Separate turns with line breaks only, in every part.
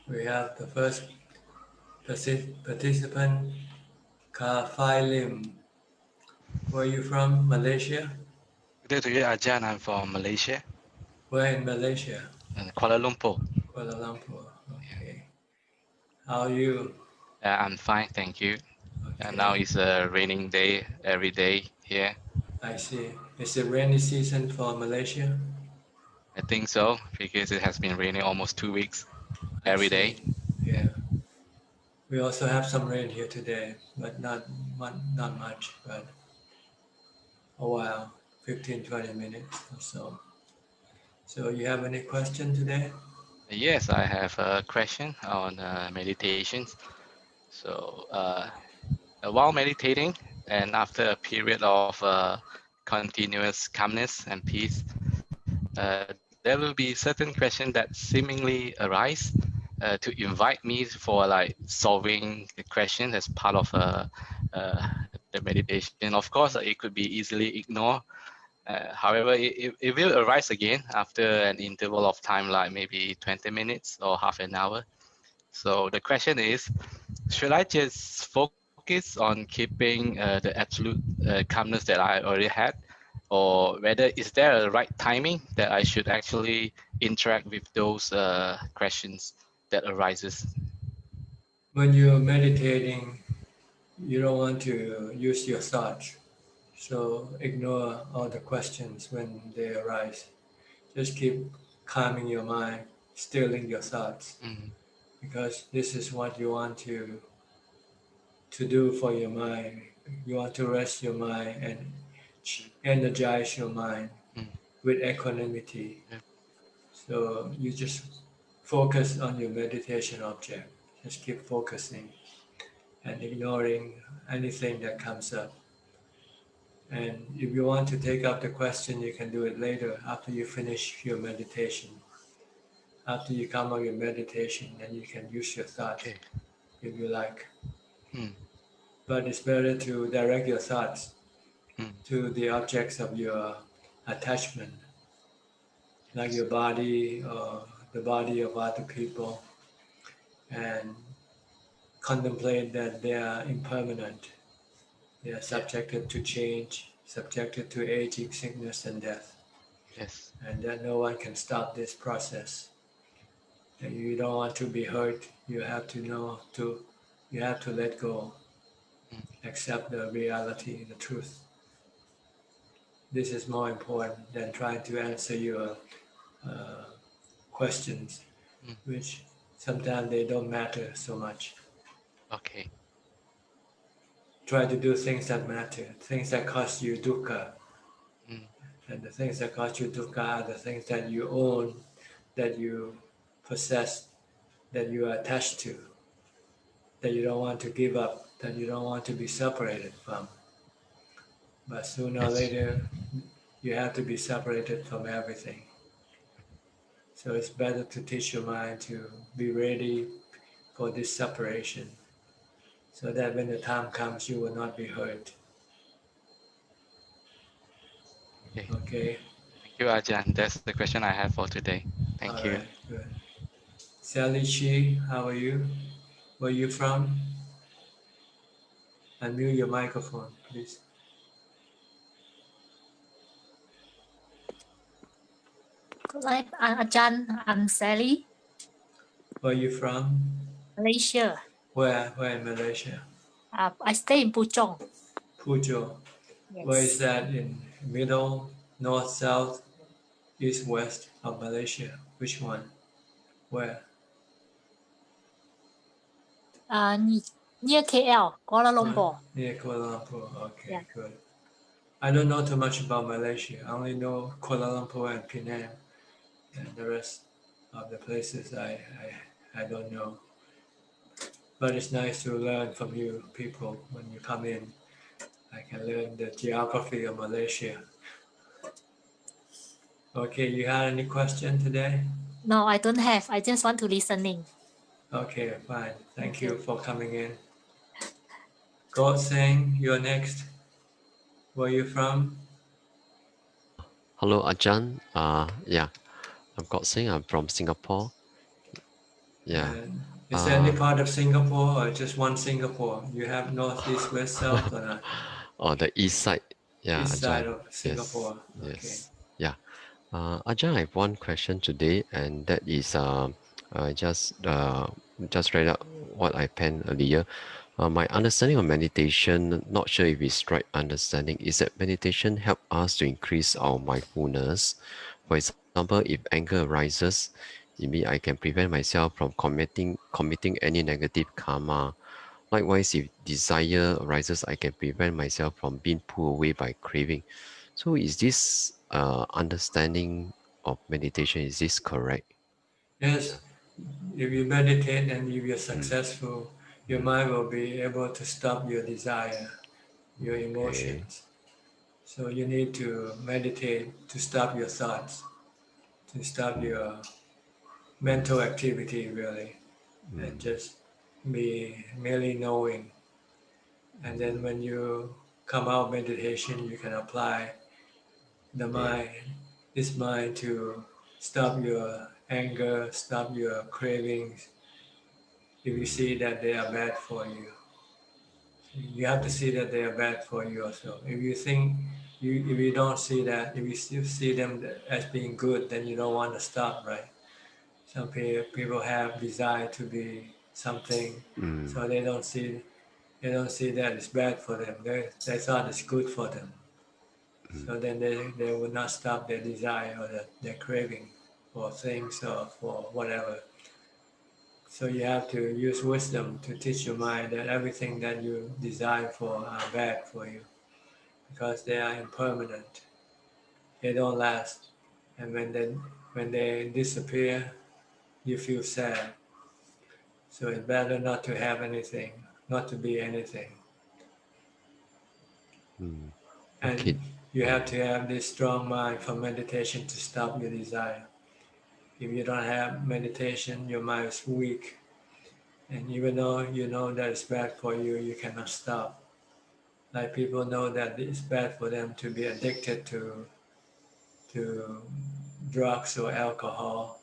We have the first participant, Ka Phai Lim. Where are you from? Malaysia?
Good day to you, Ajahn. I'm from Malaysia,
Where in Malaysia?
Kuala Lumpur.
Kuala Lumpur. Okay. How are you?
I'm fine, thank you. Now
Okay.
it's a raining day every day here.
I see. Is it rainy season for Malaysia?
I think so because it has been raining almost 2 weeks
I
every
see.
day.
Yeah. We also have some rain here today, but not much, but a while, 15-20 minutes or so. So you have any question today?
Yes, I have a question on meditations. So while meditating and after a period of continuous calmness and peace, there will be certain questions that seemingly arise to invite me for like solving the question as part of uh, the meditation. Of course, it could be easily ignored. However, it will arise again after an interval of time, like maybe 20 minutes or half an hour. So the question is, should I just focus on keeping the absolute calmness that I already had, or whether is there a right timing that I should actually interact with those questions that arises?
When you're meditating, you don't want to use your thoughts. So ignore all the questions when they arise. Just keep calming your mind, stilling your thoughts,
Mm,
because this is what you want to do for your mind. You want to rest your mind and energize your mind
mm,
with equanimity.
yeah,
So you just focus on your meditation object. Just keep focusing and ignoring anything that comes up. And if you want to take up the question, you can do it later after you finish your meditation. After you come out your meditation, then you can use your thoughts
okay.
if you like.
Mm,
But it's better to direct your thoughts
mm,
to the objects of your attachment, like
yes,
your body or the body of other people, and contemplate that they are impermanent. They are
yeah,
subjected to change, subjected to aging, sickness, and death,
yes,
and that no one can stop this process. And you don't want to be hurt. You have to know to, you have to let go,
mm,
accept the reality, the truth. This is more important than trying to answer your uh, questions,
mm,
which sometimes they don't matter so much.
okay.
Try to do things that matter, things that cause you dukkha.
Mm,
And the things that cause you dukkha are the things that you own, that you possess, that you are attached to, that you don't want to give up, that you don't want to be separated from. But sooner or
yes,
later, you have to be separated from everything. So it's better to teach your mind to be ready for this separation so that when the time comes, you will not be hurt.
okay.
Okay?
Thank you, Ajahn. That's the question I have for today.
All
Thank you.
right, good. Sally Chi, how are you? Where are you from? Unmute your microphone, please.
Good night, Ajahn. I'm Sally,
Where are you from?
Malaysia.
Where in Malaysia?
I stay in Puchong.
Pujo. Where is
Yes.
that in middle, north, south, east, west of Malaysia? Which one? Where?
Near KL, Kuala Lumpur.
Near Kuala Lumpur. Okay,
Yeah.
good. I don't know too much about Malaysia. I only know Kuala Lumpur and Penang, and the rest of the places I don't know. But it's nice to learn from you people when you come in. I can learn the geography of Malaysia. Okay, you had any question today?
No, I don't have. I just want to listening.
Okay, fine. Thank
Thank
you
you.
for coming in. God saying you're next. Where you from?
Hello, Ajahn. Yeah, I'm God Singh. I'm from Singapore. Yeah.
And is there any part of Singapore or just one Singapore? You have north, east, west, south, or not?
Or the east side. Yeah,
East side
Ajahn.
of
Yes.
Singapore. Okay.
Yes. Yeah. Ajahn, I have one question today, and that is I just read out what I penned earlier. My understanding of meditation, not sure if it's right understanding, is that meditation help us to increase our mindfulness. For example, if anger arises in me, I can prevent myself from committing any negative karma. Likewise, if desire arises, I can prevent myself from being pulled away by craving. So is this understanding of meditation, is this correct?
Yes,
Yeah.
if you meditate and if you're
Mm,
successful, your
mm,
mind will be able to stop your desire, your
okay.
emotions. So you need to meditate to stop your thoughts, to stop
Mm,
your mental activity really, and
mm,
just be merely knowing. And then
mm,
when you come out of meditation, you can apply the
yeah.
mind, this mind to stop your anger, stop your cravings, if you
Mm,
see that they are bad for you. You have to see that they are bad for you also. If you think if you don't see that, if you still see them as being good, then you don't want to stop, right? Some people have desire to be something,
mm,
so they don't see that it's bad for them. They thought it's good for them.
mm,
So then they will not stop their desire or their craving for things or for whatever. So you have to use wisdom to teach your mind that everything that you desire for are bad for you because they are impermanent. They don't last. And when they disappear, you feel sad. So it's better not to have anything, not to be anything.
mm. Okay.
And you have
Mm,
to have this strong mind for meditation to stop your desire. If you don't have meditation, your mind is weak. And even though you know that it's bad for you, you cannot stop. Like people know that it's bad for them to be addicted to drugs or alcohol,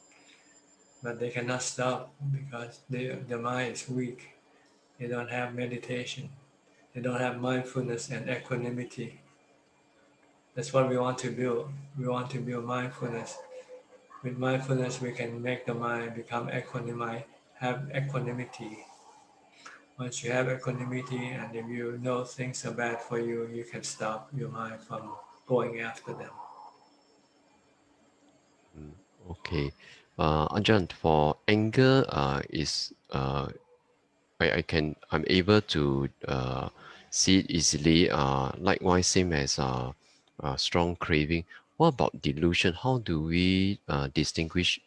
but they cannot stop because their mind is weak. They don't have meditation. They don't have mindfulness and equanimity. That's what we want to build. We want to build mindfulness. With mindfulness, we can make the mind become have equanimity. Once you have equanimity, and if you know things are bad for you, you can stop your mind from going after them.
mm. Okay. Ajahn, for anger, I'm able to see it easily. Likewise, same as strong craving. What about delusion? How do we distinguish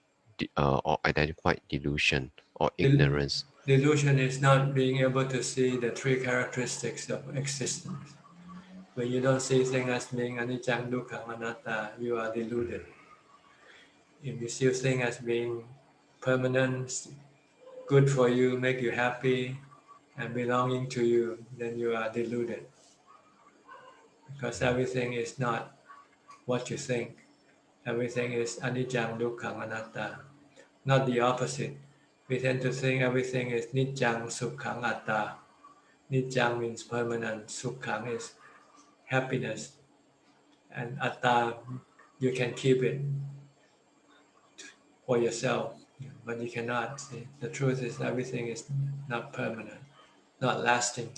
or identify delusion or
Del-
ignorance?
Delusion is not being able to see the three characteristics of existence. When you don't see things as being anicca, dukkha, anatta, you are deluded. If you see things as being permanent, good for you, make you happy, and belonging to you, then you are deluded. Because everything is not what you think. Everything is anicca, dukkha, anatta. Not the opposite. We tend to think everything is niccang, sukhang, atta. Niccang means permanent, sukhang is happiness, and atta, you can keep it for yourself, but you cannot. See? The truth is everything is not permanent, not lasting,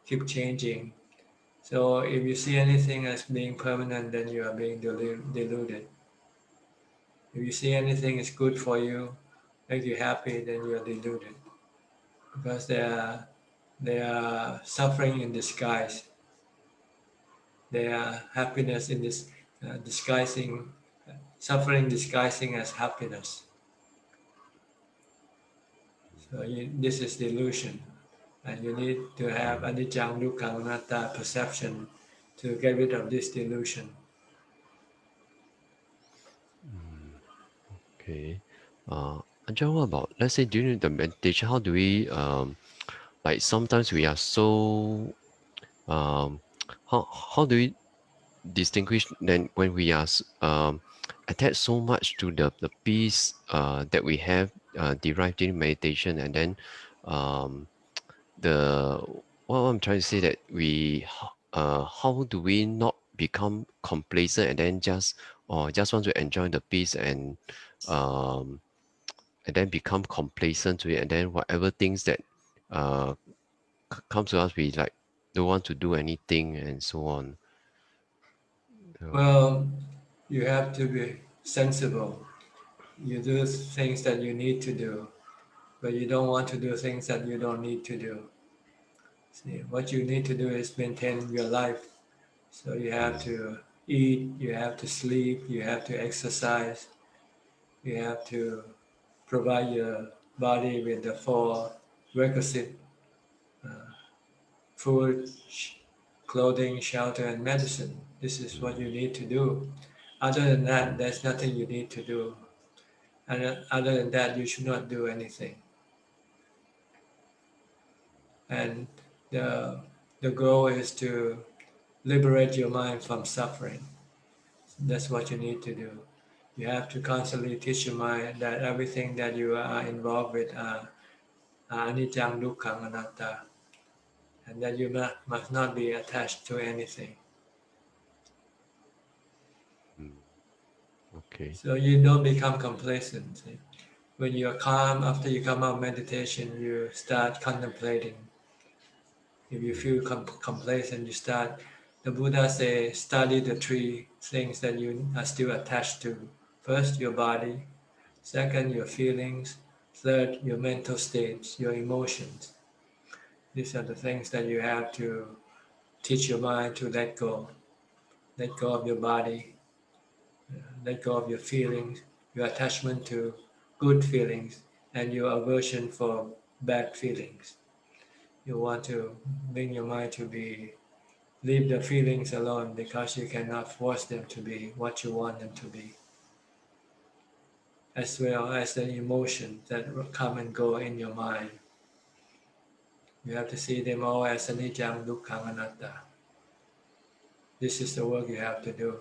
keep changing. So if you see anything as being permanent, then you are being deluded. If you see anything is good for you, make you happy, then you are deluded. Because they are suffering in disguise. They are happiness in this disguising, suffering disguising as happiness. So this is delusion, and you need to have anicca, dukkha, anatta perception to get rid of this delusion.
Okay. Ajahn, what about, let's say during the meditation, how do we like sometimes we are so um how do we distinguish then when we are attached so much to the peace that we have derived in meditation, and then the what I'm trying to say that how do we not become complacent and then just want to enjoy the peace and then become complacent to it, and then whatever things that comes to us, we like don't want to do anything and so on.
Well, you have to be sensible. You do things that you need to do, but you don't want to do things that you don't need to do. See, what you need to do is maintain your life. So you have to eat, you have to sleep, you have to exercise, you have to provide your body with the four requisite food, clothing, shelter, and medicine. This is what you need to do. Other than that, there's nothing you need to do. And other than that, you should not do anything. And the goal is to liberate your mind from suffering. That's what you need to do. You have to constantly teach your mind that everything that you are involved with are anicca, dukkha, anatta, and that you must not be attached to anything.
Okay.
So you don't become complacent. See? When you're calm, after you come out of meditation, you start contemplating. If you feel complacent, you start. The Buddha says, study the three things that you are still attached to. First, your body. Second, your feelings. Third, your mental states, your emotions. These are the things that you have to teach your mind to let go. Let go of your body. Let go of your feelings, your attachment to good feelings, and your aversion for bad feelings. You want to bring your mind to leave the feelings alone, because you cannot force them to be what you want them to be. As well as the emotions that come and go in your mind. You have to see them all as anicca, dukkha, anatta. This is the work you have to do.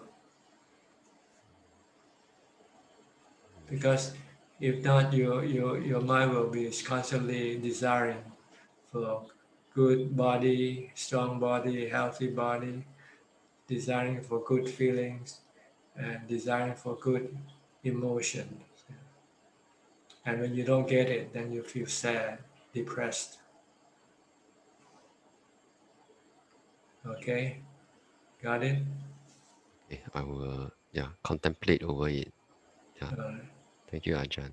Because if not, your mind will be constantly desiring for good body, strong body, healthy body, desiring for good feelings, and desiring for good emotions. And when you don't get it, then you feel sad, depressed. Okay? Got it?
Okay, I will contemplate over it. Yeah. Thank you, Ajahn.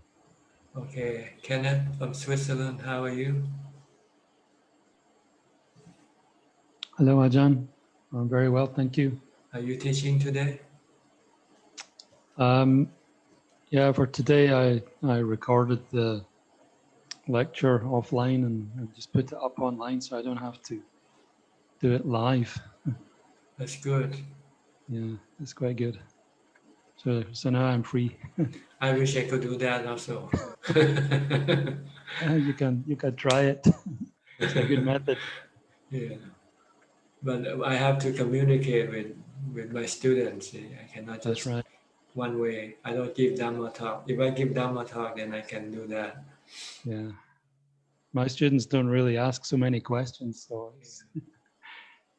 Okay, Kenneth from Switzerland, how are you?
Hello, Ajahn. I'm very well, thank you.
Are you teaching today?
Yeah, for today I recorded the lecture offline and just put it up online so I don't have to do it live.
That's good.
Yeah, it's quite good. So now I'm free.
I wish I could do that also.
You can try it. It's a good method.
Yeah, but I have to communicate with my students. I cannot
That's
just
right.
one way. I don't give Dhamma talk. If I give Dhamma talk, then I can do that.
Yeah. My students don't really ask so many questions, so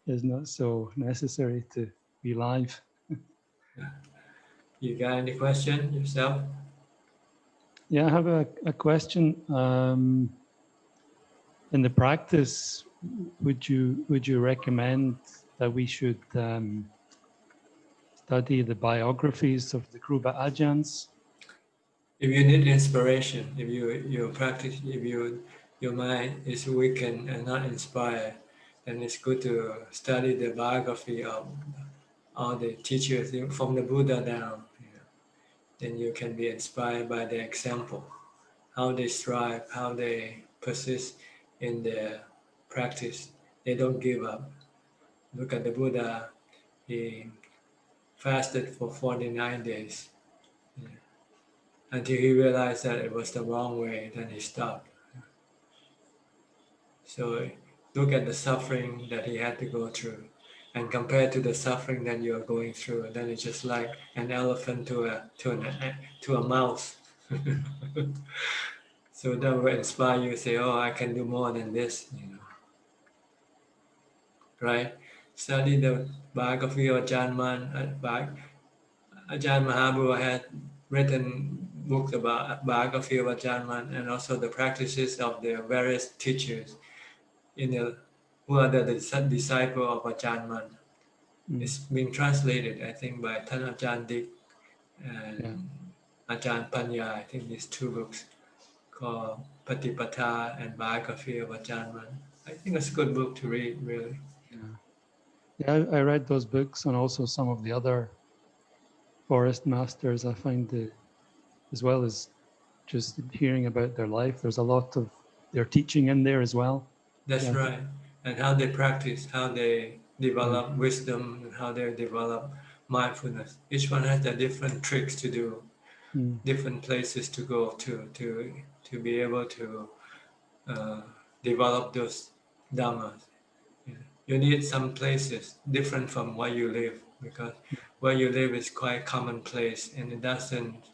it's not so necessary to be live.
You got any question yourself?
Yeah, I have a question. In the practice, would you recommend that we should study the biographies of the Kruba Ajahns?
If you need inspiration, if you practice, if your mind is weakened and not inspired, then it's good to study the biography of all the teachers from the Buddha down. Then you can be inspired by their example, how they strive, how they persist in their practice. They don't give up. Look at the Buddha. He fasted for 49 days until he realized that it was the wrong way. Then he stopped. So look at the suffering that he had to go through. and compared to the suffering that you are going through, then it's just like an elephant to a mouse. So that will inspire you to say, oh, I can do more than this, right? Study the biography of Ajahn Ajahn Mahabua had written books about biography of Ajahn and also the practices of the various teachers who are the disciple of Ajahn. It's been translated, I think, by Tan Ajahn Dik and Ajahn Panya. I think these two books called Patipata and Biography of Ajahn. I think it's a good book to read, really.
Yeah, I read those books and also some of the other forest masters. I find as well as just hearing about their life, there's a lot of their teaching in there as well.
That's right. And how they practice, how they develop wisdom, and how they develop mindfulness. Each one has their different tricks to do, different places to go to be able to develop those dhammas. You need some places different from where you live, because where you live is quite commonplace and it doesn't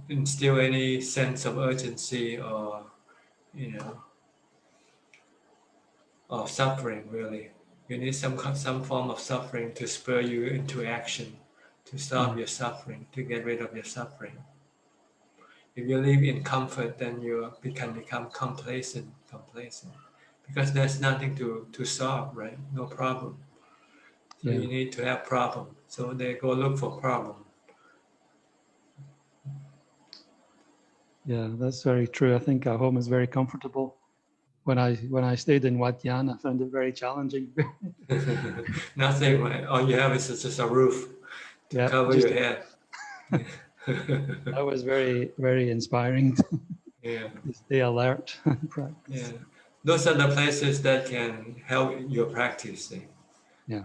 instill any sense of urgency or of suffering. Really, you need some form of suffering to spur you into action, to stop your suffering, to get rid of your suffering. If you live in comfort, then you can become complacent, because there's nothing to solve, right? No problem. So you need to have problem. So they go look for problem.
Yeah, that's very true. I think our home is very comfortable. When I stayed in Wat Yan, I found it very challenging.
Nothing, right? All you have is just a roof to cover your head.
That was very, very inspiring to stay alert and practice.
Yeah, those are the places that can help your practice.
Yeah.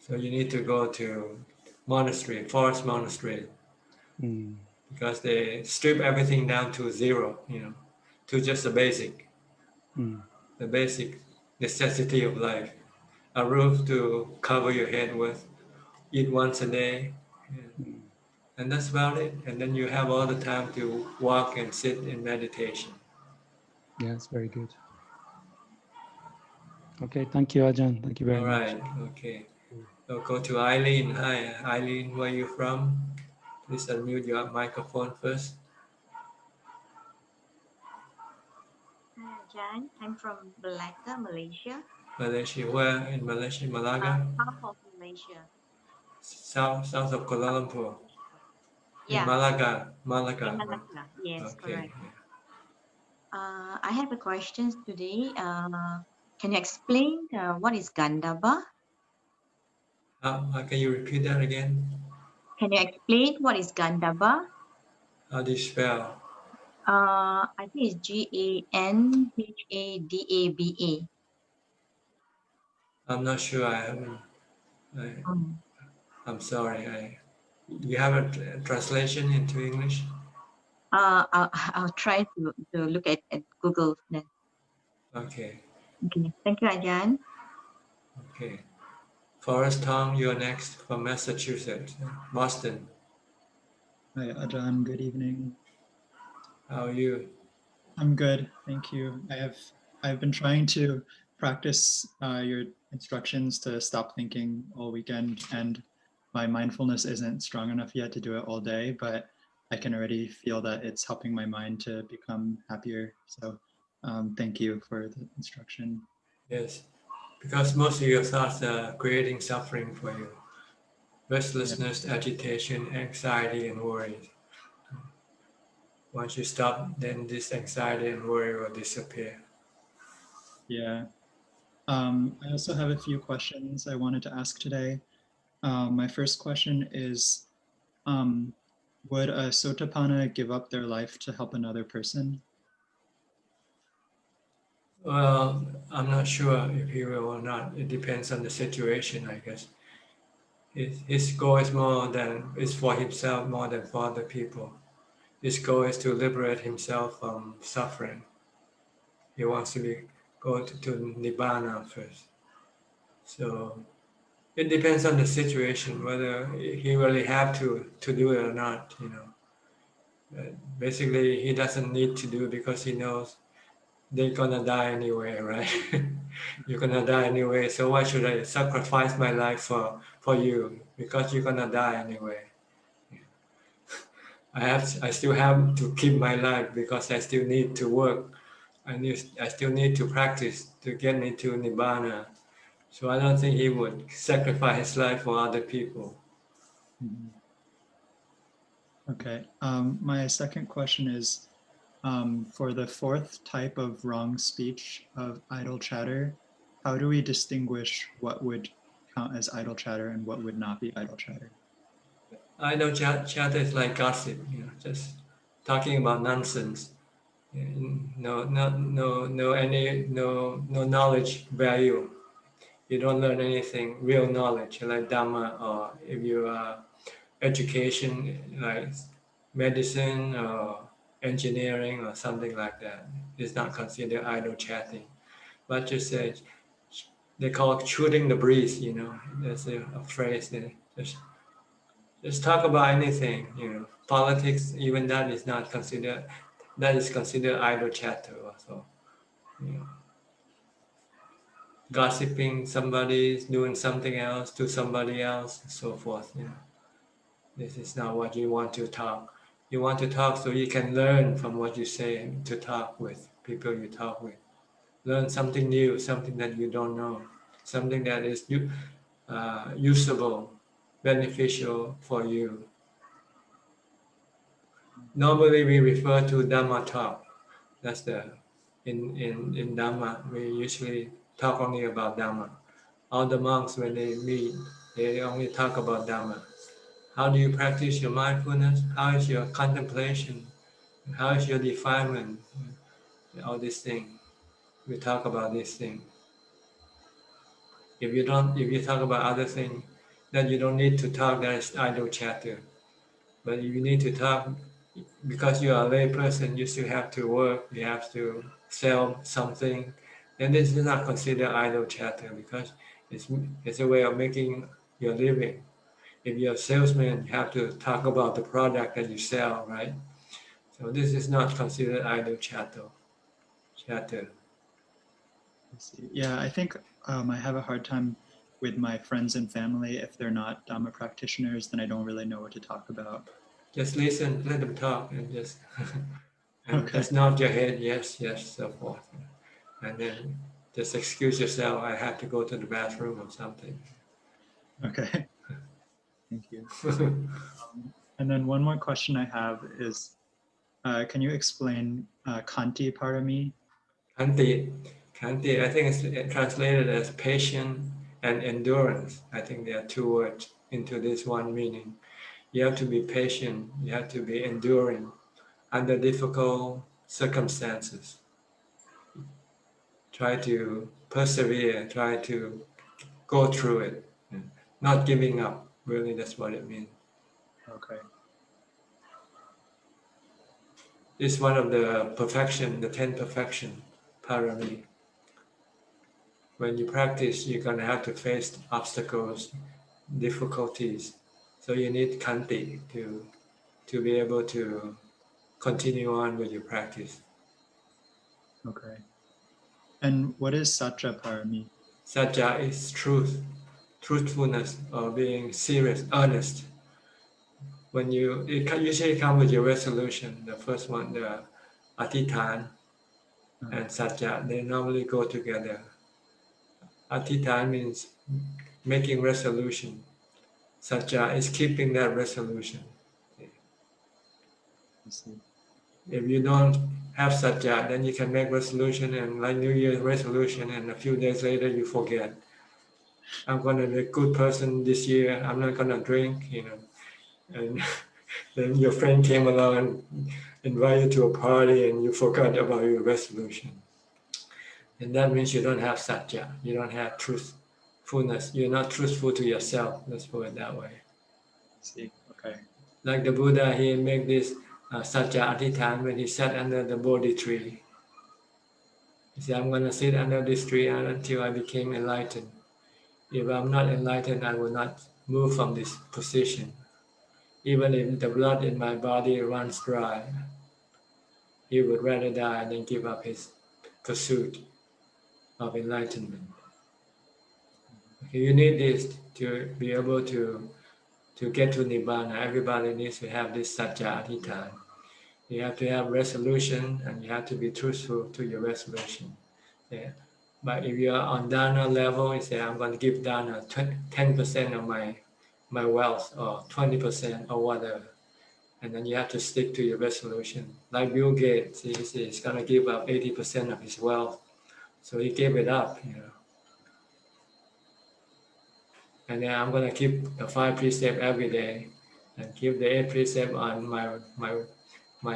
So you need to go to monastery, forest monastery, because they strip everything down to zero, to just the basic necessity of life. A roof to cover your head with, eat once a day, and that's about it. And then you have all the time to walk and sit in meditation.
Yeah, it's very good. Okay, thank you, Ajahn. Thank you very much.
All right, okay. So go to Eileen. Hi, Eileen, where are you from? Please unmute your microphone first.
Hi, Ajahn. I'm from Malacca, Malaysia.
Malaysia, where in Malaysia? Malaga?
South of Malaysia.
South of Kuala Lumpur.
Yeah.
In Malaga.
In Malacca, yes,
Okay.
correct. I have a question today. Can you explain what is Gandhava?
How can you repeat that again?
Can you explain what is Gandhava?
How do you spell?
I think it's Gandhaba.
I'm not sure. I haven't. I'm sorry. You have a translation into English?
I'll try to look at Google then.
Okay.
Okay. Thank you, Ajahn.
Okay. Forrest Tong, you're next from Massachusetts, Boston.
Hi, Ajahn. Good evening.
How are you?
I'm good, thank you. I've been trying to practice your instructions to stop thinking all weekend, and my mindfulness isn't strong enough yet to do it all day, but I can already feel that it's helping my mind to become happier. So thank you for the instruction.
Yes, because most of your thoughts are creating suffering for you. Restlessness, agitation, anxiety, and worry. Once you stop, then this anxiety and worry will disappear.
Yeah. I also have a few questions I wanted to ask today. My first question is, would a Sotapanna give up their life to help another person?
Well, I'm not sure if he will or not. It depends on the situation, I guess. His goal is for himself more than for other people. His goal is to liberate himself from suffering. He wants to go to Nibbana first. So it depends on the situation whether he really have to do it or not. Basically, he doesn't need to do it because he knows they're gonna die anyway, right? You're gonna die anyway, so why should I sacrifice my life for you? Because you're gonna die anyway. I still have to keep my life because I still need to work. I still need to practice to get into Nibbana. So I don't think he would sacrifice his life for other people.
Mhm. Okay. My second question is, for the fourth type of wrong speech of idle chatter, how do we distinguish what would count as idle chatter and what would not be idle chatter?
Idle chatter is like gossip, just talking about nonsense. No knowledge value. You don't learn anything, real knowledge like Dhamma, or if you are education like medicine or engineering or something like that. It's not considered idle chatting. But just they call it shooting the breeze, There's a phrase there. Just talk about anything, Politics, even that is not considered, that is considered idle chatter also, Gossiping somebody doing something else to somebody else and so forth, This is not what you want to talk. You want to talk so you can learn from what you say to talk with people you talk with. Learn something new, something that you don't know, something that is usable, beneficial for you. Normally we refer to Dhamma talk. That's in Dhamma, we usually talk only about Dhamma. All the monks, when they meet, they only talk about Dhamma. How do you practice your mindfulness? How is your contemplation? How is your defilement? All these things. We talk about these things. If you talk about other things, then you don't need to talk, that is idle chatter. But if you need to talk, because you are a lay person, you still have to work, you have to sell something, then this is not considered idle chatter because it's a way of making your living. If you're a salesman, you have to talk about the product that you sell, right? So this is not considered idle chatter.
I see. Yeah, I think I have a hard time with my friends and family. If they're not Dhamma practitioners, then I don't really know what to talk about.
Just listen, let them talk, and just
Okay.
just nod your head, yes, so forth, and then just excuse yourself. I have to go to the bathroom or something.
Okay. Thank you. And then one more question I have is, can you explain Kanti Parami?
Kanti, I think it's translated as patience and endurance. I think there are two words into this one meaning. You have to be patient, you have to be enduring under difficult circumstances. Try to persevere, try to go through it, not giving up. Really, that's what it means.
Okay.
It's one of the perfection, the 10 perfection, parami. When you practice, you're going to have to face obstacles, difficulties. So you need kanti to be able to continue on with your practice.
Okay. And what is Satya Parami?
Satya is truth, truthfulness, or being serious, earnest. When it usually comes with your resolution. The first one, the Atithan and Satya, they normally go together. Atithan means making resolution. Satya is keeping that resolution.
I see.
If you don't have Satya, then you can make resolution and like New Year's resolution, and a few days later you forget. I'm going to be a good person this year. I'm not going to drink, And then your friend came along and invited you to a party and you forgot about your resolution. And that means you don't have Satya. You don't have truthfulness. You're not truthful to yourself. Let's put it that way.
I see. Okay.
Like the Buddha, he made this Satya Atithan when he sat under the Bodhi tree. He said, I'm going to sit under this tree until I became enlightened. If I'm not enlightened, I will not move from this position. Even if the blood in my body runs dry, he would rather die than give up his pursuit of enlightenment. You need this to be able to get to Nibbana. Everybody needs to have this Sajja Adhitthana. You have to have resolution, and you have to be truthful to your resolution. Yeah. But if you are on dana level, you say, I'm going to give dana 10% of my wealth, or 20%, or whatever. And then you have to stick to your resolution. Like Bill Gates, he's going to give up 80% of his wealth. So he gave it up, And then I'm going to keep the 5 precepts every day, and keep the 8 precepts on my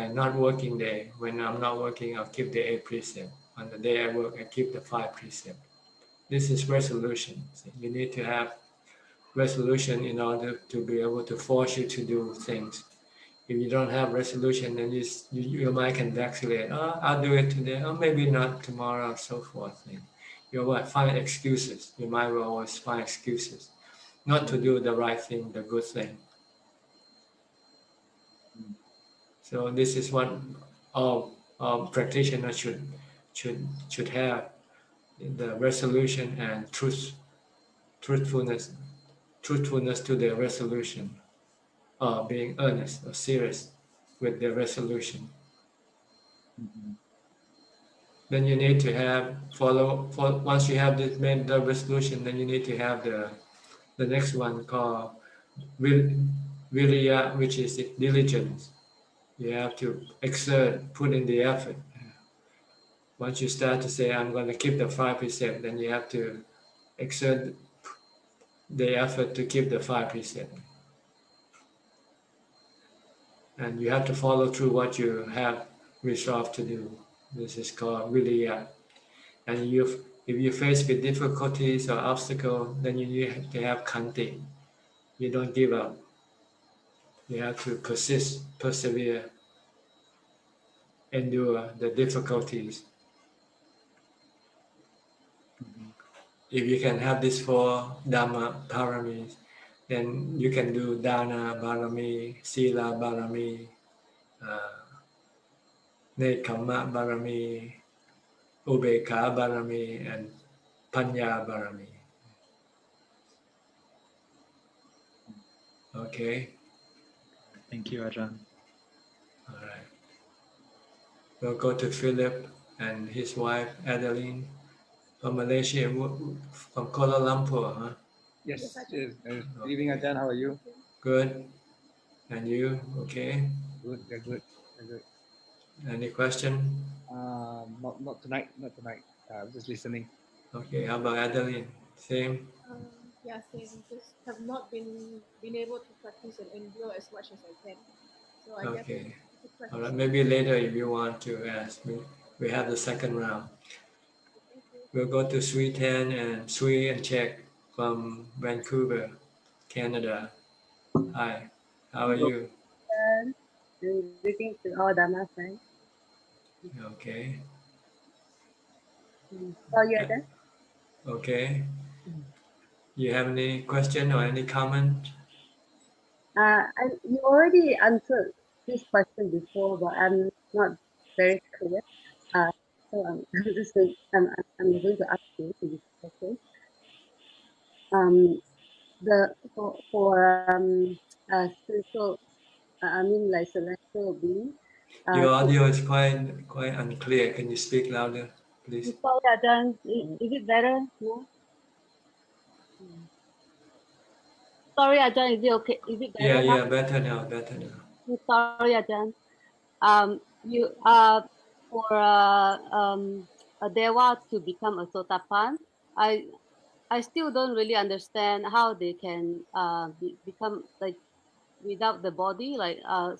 not working day. When I'm not working, I'll keep the 8 precepts. On the day I work, I keep the 5 precepts. This is resolution. You need to have resolution in order to be able to force you to do things. If you don't have resolution, then your mind can vacillate. Oh, I'll do it today. Oh, maybe not tomorrow, and so forth. You will find excuses. Your mind will always find excuses not to do the right thing, the good thing. So this is what all practitioners should have: the resolution and truthfulness to their resolution, or being earnest or serious with their resolution. Then you need to have once you have made the resolution, then you need to have the next one called Viriya, which is diligence. You have to exert, put in the effort. Once you start to say, I'm going to keep the 5 precepts, then you have to exert the effort to keep the 5 precepts. And you have to follow through what you have resolved to do. This is called Viriya. And if you face with difficulties or obstacles, then you have to have Khanti. You don't give up. You have to persist, persevere, endure the difficulties. If you can have these 4 Dhamma paramis, then you can do Dana Barami, Sila Barami, Nekkhamma Barami, Ubekha Barami, and Panya Barami. Okay.
Thank you, Ajahn.
All right. We'll go to Philip and his wife Adeline from Malaysia, from Kuala Lumpur, huh?
Yes. Good evening, Ajahn. How are you?
Good. And you? Okay.
Good. They're good. They're good.
Any question?
Not tonight. Not tonight. I'm just listening.
Okay. How about Adeline? Same.
Yeah, same. Just have not been able to practice and endure as much as I can. So I guess
Okay. All right. Maybe later if you want to ask me. We have the second round. We'll go to Sui Tan and Sui and Czech from Vancouver, Canada. Hi. How are you?
Greetings to all Dhamma friends.
Okay.
How are you, Ajahn?
Okay. You have any question or any comment?
You already answered this question before, but I'm not very clear. So I'm just going, I'm going to ask you this question. Spiritual, I mean like celestial being.
Your audio is quite unclear. Can you speak louder, please?
Sorry, Ajahn. Is it better? No? Sorry, Ajahn. Is it okay? Is it better now?
Yeah, better now.
Sorry, Ajahn. For a Dewa to become a Sotapan, I still don't really understand how they can become like without the body,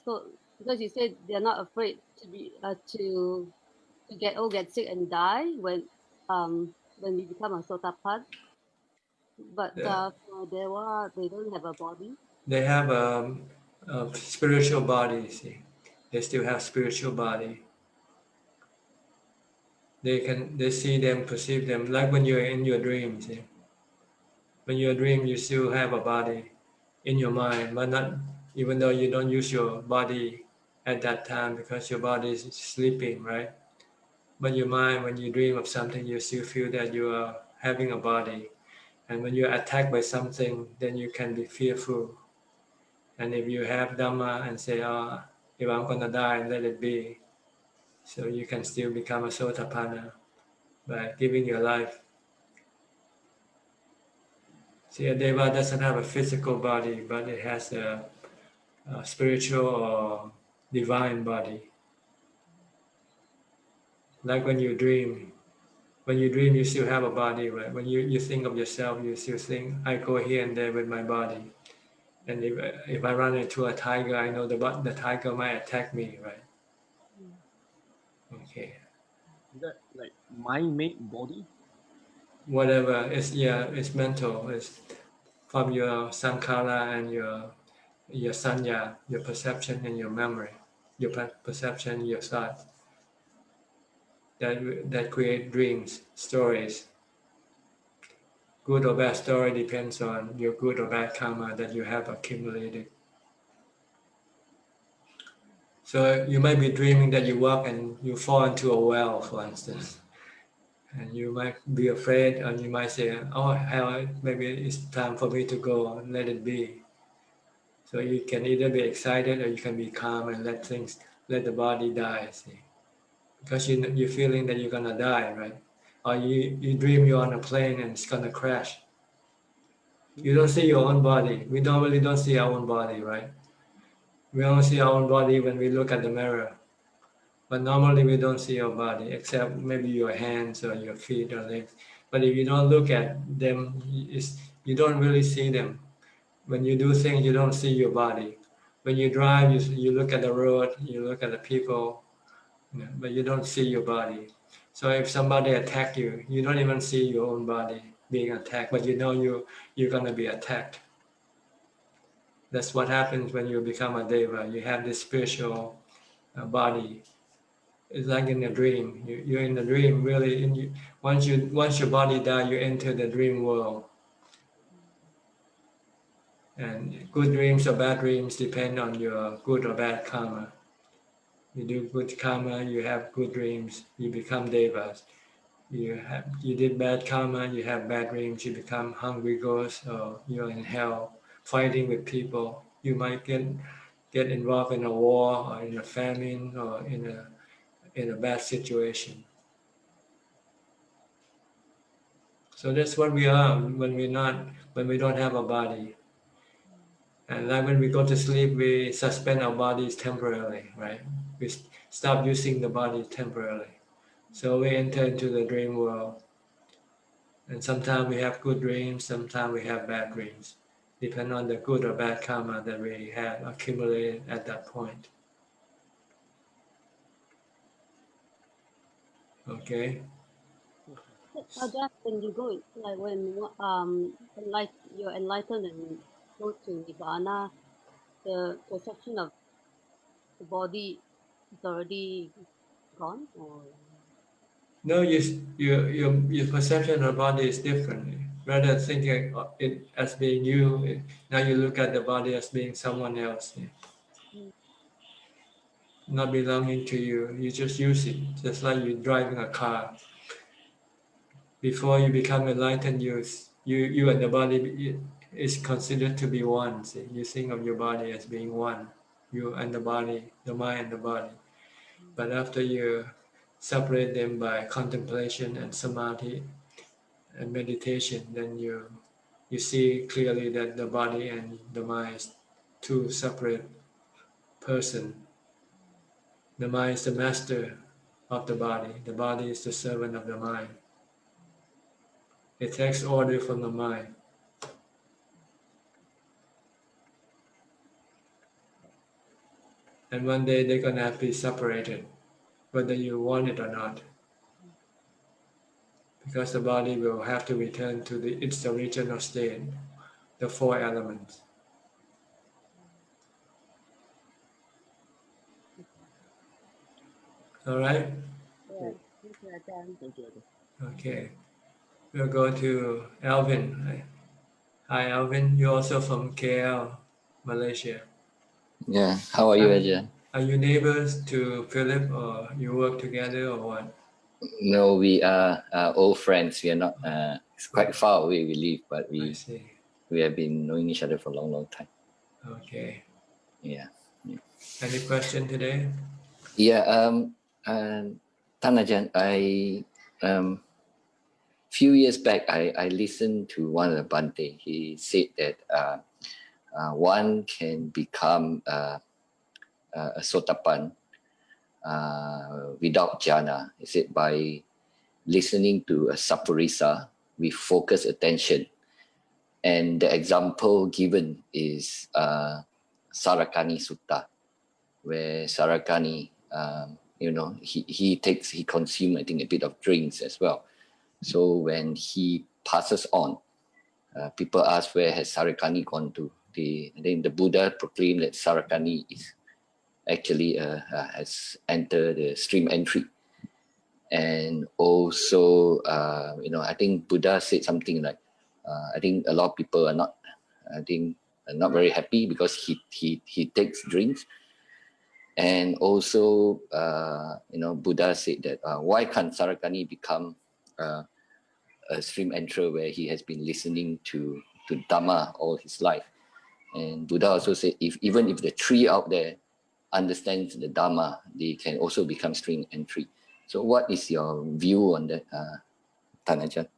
so because you said they're not afraid to be to get sick and die when we become a Sotapan, but for Dewa they don't have a body.
They have a spiritual body. See, they still have spiritual body. They see them, perceive them, like when you're in your dreams. See? When you dream, you still have a body in your mind, but not even though you don't use your body at that time because your body is sleeping, right? But your mind, when you dream of something, you still feel that you are having a body. And when you're attacked by something, then you can be fearful. And if you have Dhamma and say, oh, if I'm going to die, let it be. So you can still become a Sotapanna by giving your life. See, a Deva doesn't have a physical body, but it has a spiritual or divine body. Like when you dream, you still have a body, right? When you think of yourself, you still think, I go here and there with my body. And if I run into a tiger, I know the tiger might attack me, right? Okay.
Is that like mind-made body?
Whatever, it's mental. It's from your sankhara and your sanya, your perception and your memory, your perception, your thoughts that create dreams, stories. Good or bad story depends on your good or bad karma that you have accumulated. So you might be dreaming that you walk and you fall into a well, for instance, and you might be afraid, and you might say, "Oh, hell, maybe it's time for me to go. Let it be." So you can either be excited or you can be calm and let the body die. See, because you're feeling that you're gonna die, right? Or you dream you're on a plane and it's gonna crash. You don't see your own body. We normally don't see our own body, right? We only see our own body when we look at the mirror. But normally we don't see your body, except maybe your hands or your feet or legs. But if you don't look at them, you don't really see them. When you do things, you don't see your body. When you drive, you look at the road, you look at the people, but you don't see your body. So if somebody attack you, you don't even see your own body being attacked, but you know you're gonna be attacked. That's what happens when you become a deva. You have this spiritual body. It's like in a dream. You're in the dream, really. Once your body dies, you enter the dream world. And good dreams or bad dreams depend on your good or bad karma. You do good karma, you have good dreams, you become devas. You did bad karma, you have bad dreams, you become hungry ghosts, or you're in hell fighting with people. You might get involved in a war or in a famine or in a bad situation. So that's what we are when we don't have a body. And like when we go to sleep, we suspend our bodies temporarily, right? We stop using the body temporarily. So we enter into the dream world. And sometimes we have good dreams, sometimes we have bad dreams, depending on the good or bad karma that we have accumulated at that point. Okay?
Ajahn, when you go, like when you're enlightened and go to Nibbana, the perception of the body is already gone, or
No, your perception of body is different. Rather than thinking of it as being you, now you look at the body as being someone else, not belonging to you. You just use it, just like you're driving a car. Before you become enlightened, you and the body is considered to be one. See? You think of your body as being one, you and the body, the mind and the body. But after you separate them by contemplation and samadhi and meditation, then you see clearly that the body and the mind is two separate persons. The mind is the master of the body is the servant of the mind. It takes order from the mind. And one day they're going to have to be separated, whether you want it or not. Because the body will have to return to its original state, the four elements. All right?
yeah. Thank you, Ajahn.
Thank you.
Okay. We'll go to Alvin. Hi, Alvin. You're also from KL, Malaysia.
Yeah. How are you, Ajahn?
Are you neighbors to Philip, or you work together, or what?
No, we are old friends. We are not. It's quite far away. We live, but
I see.
we have been knowing each other for a long, long time.
Okay.
Yeah.
Any question today?
Yeah. Tan Ajahn, few years back, I listened to one of the Bante. He said that one can become a sotapan without jhana. He said by listening to a saparisa with focused attention. And the example given is Sarakani Sutta, where Sarakani, he consumed, I think, a bit of drinks as well. So when he passes on, people ask, where has Sarakani gone to? Then the Buddha proclaimed that Sarakani is actually has entered the stream entry. And also, I think Buddha said something like, I think a lot of people are not very happy because he takes drinks. And also, Buddha said that why can't Sarakani become a stream enterer where he has been listening to Dhamma all his life? And Buddha also said, even if the tree out there understands the Dhamma, they can also become stream entry. So what is your view on that, Tan Ajahn?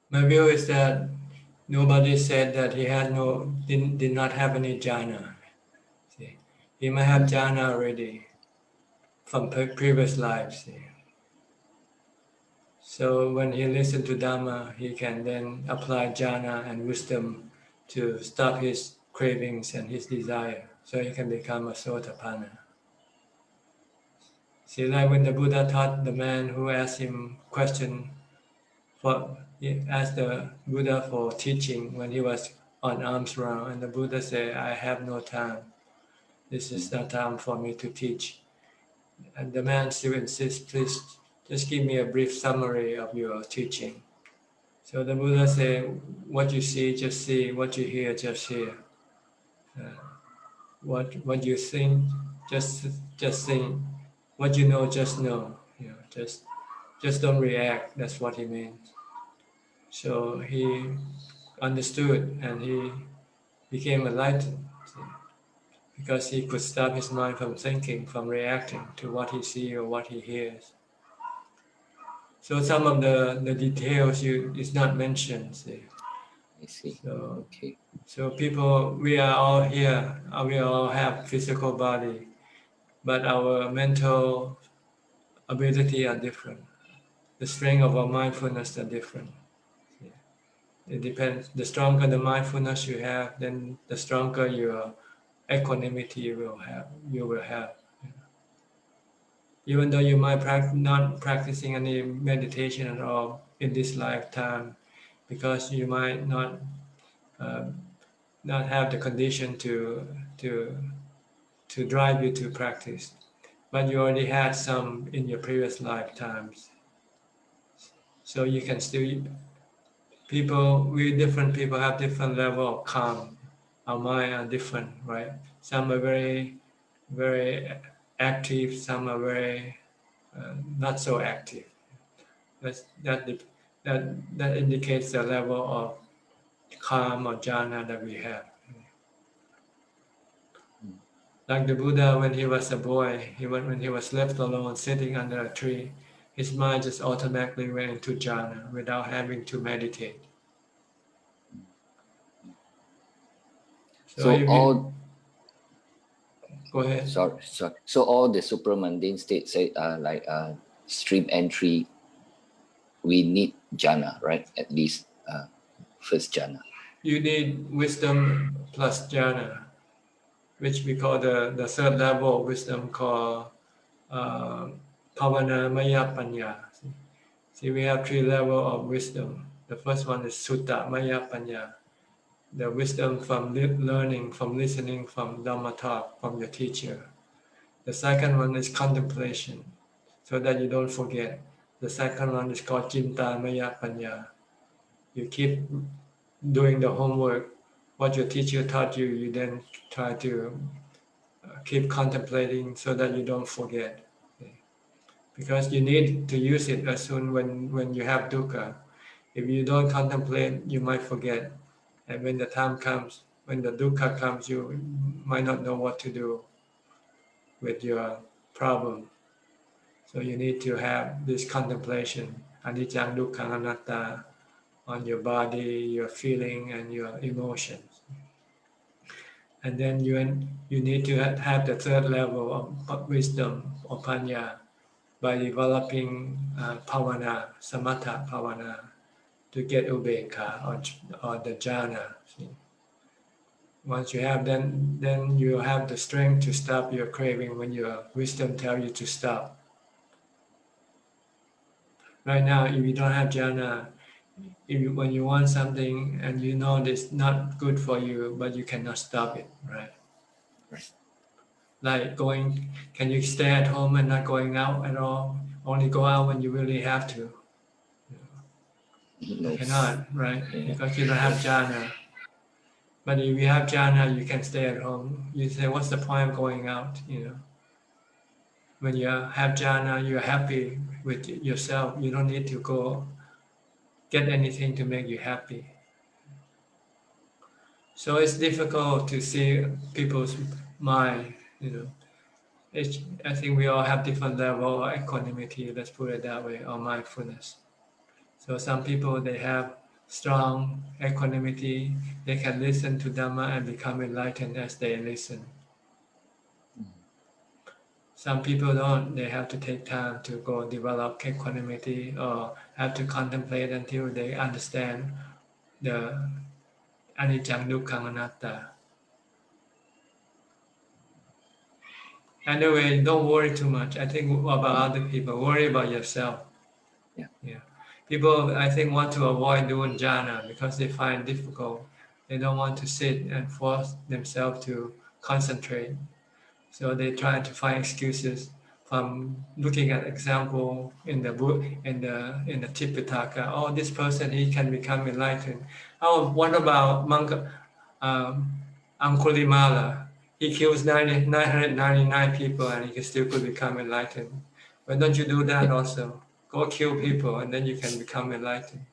My view is that nobody said that he had did not have any jhana. See, he might have jhana already from previous lives. See. So when he listens to Dhamma, he can then apply jhana and wisdom to stop his cravings and his desire, so he can become a sotapanna. See, like when the Buddha taught the man who asked him question, he asked the Buddha for teaching when he was on alms round, and the Buddha said, I have no time. This is not time for me to teach. And the man still insists, please just give me a brief summary of your teaching. So the Buddha said, what you see, just see. What you hear, just hear. What you think, just think. What you know, just know. Just don't react. That's what he means. So he understood and he became enlightened because he could stop his mind from thinking, from reacting to what he sees or what he hears. So some of the details is not mentioned. See.
I see.
So,
okay.
So people, we are all here. We all have physical body, but our mental ability are different. The strength of our mindfulness are different. It depends. The stronger the mindfulness you have, then the stronger your equanimity you will have. Even though you might not practicing any meditation at all in this lifetime, because you might not have the condition to drive you to practice, but you already had some in your previous lifetimes, so you can still. Different people have different level of calm. Our mind are different, right? Some are very, very active. Some are very not so active. That indicates the level of calm or jhana that we have. Like the Buddha, when he was a boy, when he was left alone sitting under a tree, his mind just automatically went into jhana without having to meditate. Go ahead.
Sorry. So all the supramundane states like stream entry, we need jhana, right? At least first jhana.
You need wisdom plus jhana, which we call the third level of wisdom called Pavana Maya Panya. See, we have three levels of wisdom. The first one is Sutta Maya Panya, the wisdom from learning, from listening, from Dhamma talk, from your teacher. The second one is contemplation, so that you don't forget. The second one is called Cinta Maya Panya. You keep doing the homework, what your teacher taught you, you then try to keep contemplating so that you don't forget. Okay? Because you need to use it as soon when you have dukkha. If you don't contemplate, you might forget. And when the time comes, when the dukkha comes, you might not know what to do with your problem. So you need to have this contemplation, anicca, dukkha, anatta, on your body, your feeling, and your emotions. And then you need to have the third level of wisdom or panya by developing pavana, samatha pavana, to get ubeka or the jhana. See? Once you have, then you have the strength to stop your craving when your wisdom tells you to stop. Right now, if you don't have jhana, when you want something and you know it's not good for you, but you cannot stop it, right? Like can you stay at home and not going out at all? Only go out when you really have to.
No.
You cannot, right?
Yeah.
Because you don't have jhana. But if you have jhana, you can stay at home. You say, what's the point of going out? When you have jhana, you're happy with yourself. You don't need to go get anything to make you happy. So it's difficult to see people's mind. I think we all have different level of equanimity. Let's put it that way, or mindfulness. So some people, they have strong equanimity. They can listen to Dhamma and become enlightened as they listen. Some people don't. They have to take time to go develop equanimity or have to contemplate until they understand the anicca, dukkha, anatta. Anyway, don't worry too much. I think about other people. Worry about yourself. Yeah. People, I think, want to avoid doing jhana because they find it difficult. They don't want to sit and force themselves to concentrate. So they try to find excuses from looking at example in the book, in the Tipitaka. Oh, this person, he can become enlightened. Oh, what about Angulimala? He kills 999 people and he still could become enlightened. Why don't you do that also? Go kill people and then you can become enlightened.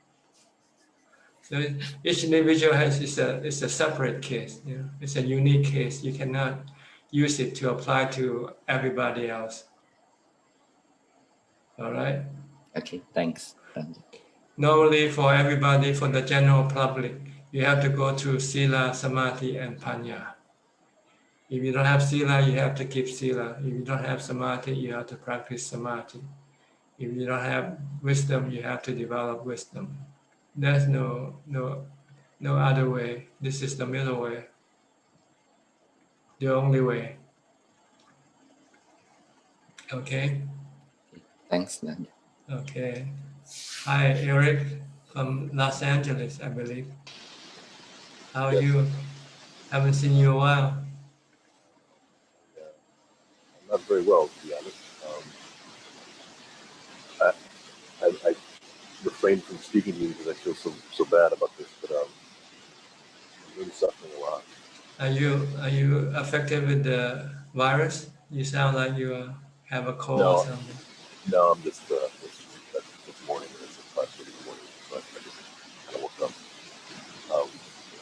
So each individual is a separate case. It's a unique case. You cannot use it to apply to everybody else. All right?
Okay, thanks.
Normally for everybody, for the general public, you have to go through Sila, Samadhi, and Panya. If you don't have Sila, you have to keep Sila. If you don't have Samadhi, you have to practice Samadhi. If you don't have wisdom, you have to develop wisdom. There's no other way. This is the middle way. The only way. Okay?
Thanks, Nand.
Okay. Hi, Eric from Los Angeles, I believe. How are you? Haven't seen you in a while.
I'm not very well, to be honest. I refrain from speaking to you because I feel so bad about this, but I'm really suffering a lot.
Are you affected with the virus? You sound like you have a cold or something.
No, I'm just this morning. It's a 5:30 in the morning, so I just kind of woke up.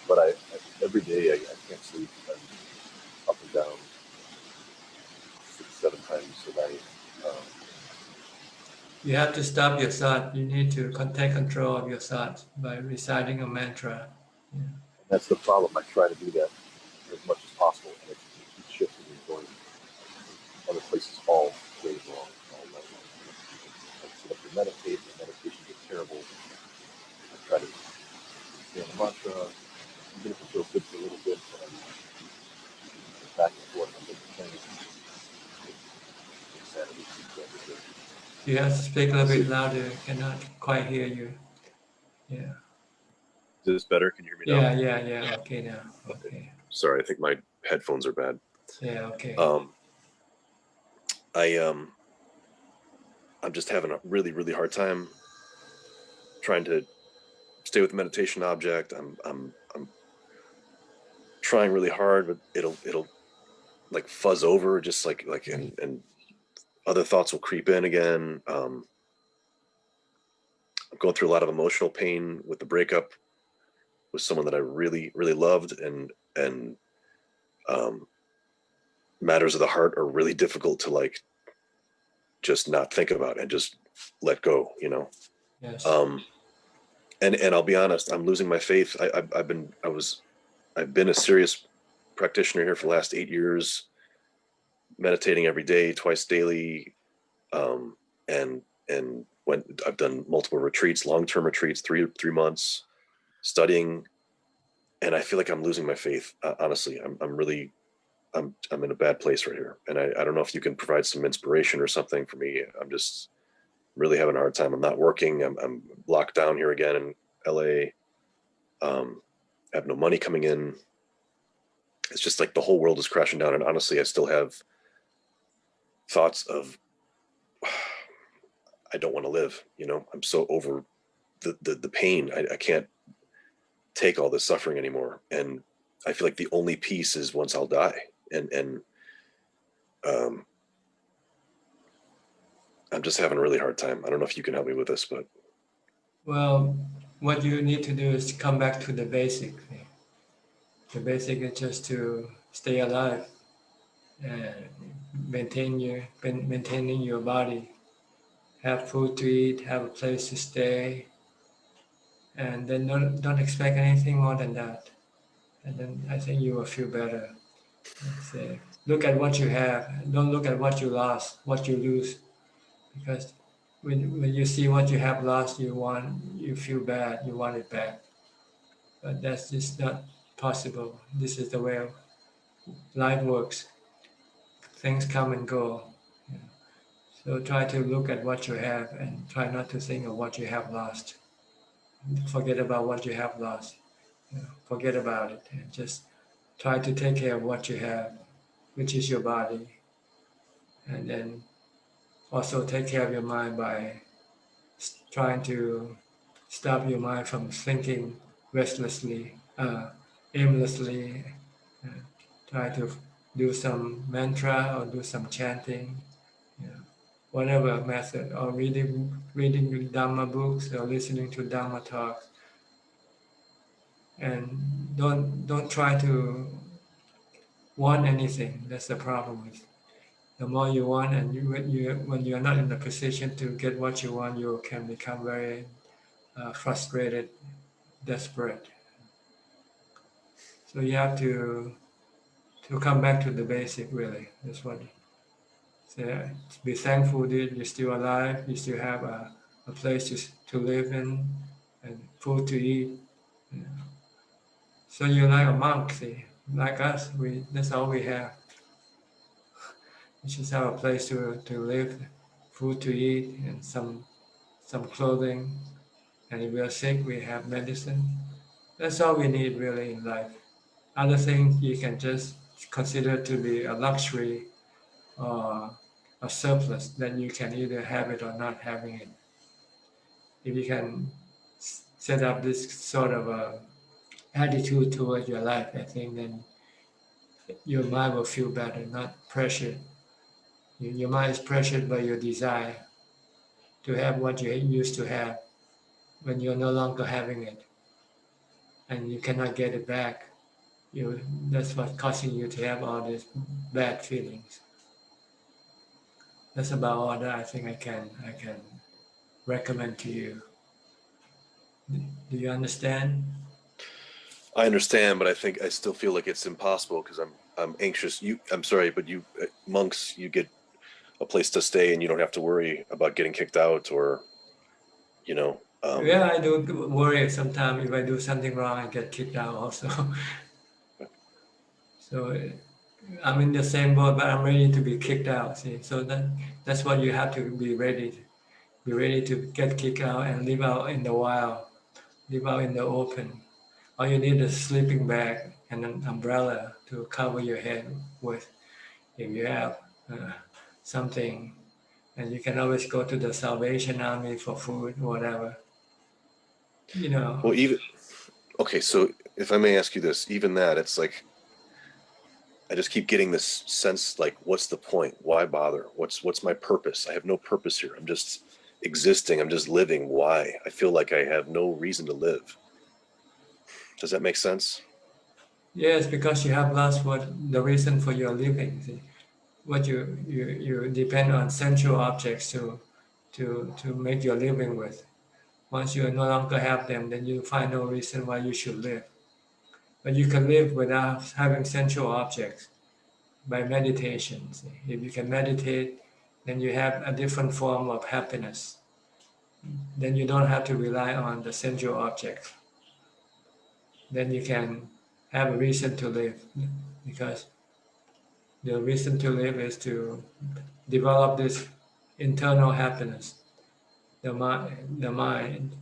But I every day I can't sleep. I'm up and down 6-7 times a night.
You have to stop your thought. You need to take control of your thoughts by reciting a mantra. Yeah.
That's the problem. I try to do that as much as possible, and it keeps shifting and going other places all day long, all night long. I sit up to meditate. The meditation is terrible. I try to say a mantra, even if it feels good for a little bit, but I'm back and forth on different things. Insanity keeps everything.
You have to speak a little bit louder. Cannot quite hear you. Yeah.
Is this better? Can you hear me now?
Yeah. Okay now. Okay.
Sorry, I think my headphones are bad.
Yeah. Okay.
I'm just having a really hard time trying to stay with the meditation object. I'm trying really hard, but it'll like fuzz over, just like and other thoughts will creep in again. I'm going through a lot of emotional pain with the breakup with someone that I really, really loved, and matters of the heart are really difficult to like just not think about and just let go, you know.
Yes.
And I'll be honest, I'm losing my faith. I've been a serious practitioner here for the last 8 years, meditating every day, twice daily, and when I've done multiple retreats, long-term retreats, three months, studying, and I feel like I'm losing my faith. Honestly, I'm in a bad place right here, and I don't know if you can provide some inspiration or something for me. I'm just really having a hard time. I'm not working. I'm locked down here again in LA. I have no money coming in. It's just like the whole world is crashing down, and honestly, I still have thoughts of I don't want to live. You know, I'm so over the pain. I can't take all this suffering anymore, and I feel like the only peace is once I'll die. And I'm just having a really hard time. I don't know if you can help me with this, but
Well, what you need to do is come back to the basic thing. The basic is just to stay alive and maintaining your body, have food to eat, have a place to stay, and then don't expect anything more than that. And then I think you will feel better. Say, look at what you have. Don't look at what you lost, what you lose, because when you see what you have lost, you feel bad. You want it back, but that's just not possible. This is the way life works. Things come and go. So try to look at what you have and try not to think of what you have lost. Forget about what you have lost. Forget about it and just try to take care of what you have, which is your body. And then also take care of your mind by trying to stop your mind from thinking restlessly, aimlessly. Try to do some mantra or do some chanting, whatever method, or reading Dhamma books or listening to Dhamma talks. And don't try to want anything. That's the problem with the more you want, and when you're not in a position to get what you want, you can become very frustrated, desperate. So you have to come back to the basic, really. That's what. So be thankful that you're still alive. You still have a place to live in, and food to eat. So you're like a monk, see, like us. That's all we have. We just have a place to live, food to eat, and some clothing. And if we are sick, we have medicine. That's all we need really in life. Other things you can just consider to be a luxury or a surplus, then you can either have it or not having it. If you can set up this sort of attitude towards your life, I think then your mind will feel better, not pressured. Your mind is pressured by your desire to have what you used to have when you're no longer having it, and you cannot get it back. That's what's causing you to have all these bad feelings. That's about all that I think I can recommend to you. Do you understand?
I understand, but I think I still feel like it's impossible because I'm anxious. I'm sorry, but monks, you get a place to stay and you don't have to worry about getting kicked out or, you know.
Yeah, I do worry sometimes if I do something wrong, I get kicked out also. So I'm in the same boat, but I'm ready to be kicked out. See, so that's what you have to be ready. Be ready to get kicked out and live out in the wild, live out in the open. All you need is a sleeping bag and an umbrella to cover your head with. If you have something, and you can always go to the Salvation Army for food, whatever. you know.
Well, even okay. So if I may ask you this, even that, it's like I just keep getting this sense like, what's the point? Why bother? What's my purpose? I have no purpose here. I'm just existing. I'm just living. Why? I feel like I have no reason to live. Does that make sense?
Yes, because you have lost what the reason for your living. See? What you depend on sensual objects to make your living with. Once you no longer have them, then you find no reason why you should live. But you can live without having sensual objects by meditation. See? If you can meditate, then you have a different form of happiness. Then you don't have to rely on the sensual objects. Then you can have a reason to live, because the reason to live is to develop this internal happiness, the mind,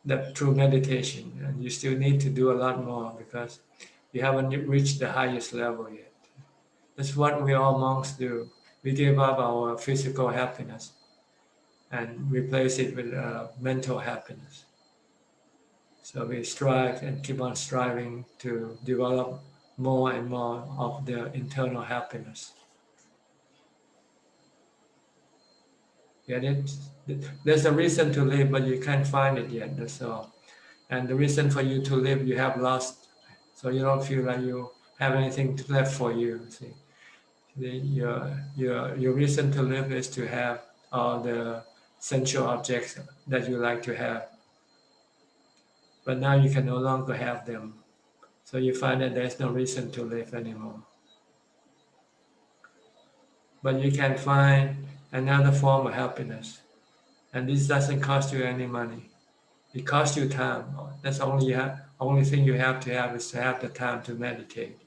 that through meditation. And you still need to do a lot more because you haven't reached the highest level yet. That's what we all monks do. We give up our physical happiness and replace it with mental happiness. So we strive and keep on striving to develop more and more of the internal happiness. Get it? There's a reason to live, but you can't find it yet, that's all. And the reason for you to live, you have lost. So you don't feel like you have anything left for you. See, your reason to live is to have all the sensual objects that you like to have. But now you can no longer have them. So you find that there's no reason to live anymore. But you can find another form of happiness. And this doesn't cost you any money. It costs you time. That's only thing you have to have is to have the time to meditate.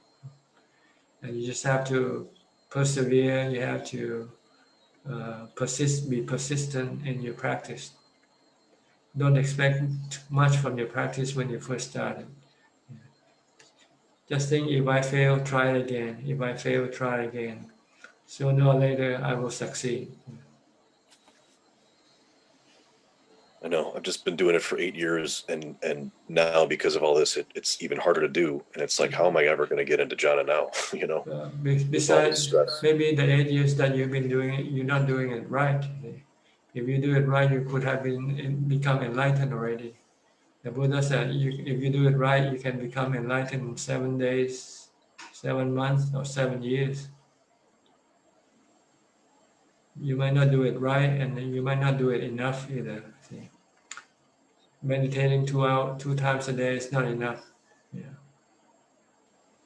And you just have to persevere. You have to be persistent in your practice. Don't expect much from your practice when you first started. Just think, if I fail, try it again. If I fail, try it again. Sooner or later, I will succeed.
I know. I've just been doing it for 8 years, and now because of all this, it's even harder to do. And it's like, how am I ever going to get into jhana now? You know.
Besides, maybe the 8 years that you've been doing it, you're not doing it right. If you do it right, you could have become enlightened already. The Buddha said, if you do it right, you can become enlightened in 7 days, 7 months, or 7 years. You might not do it right, and you might not do it enough either. See? Meditating 2 times a day is not enough. Yeah.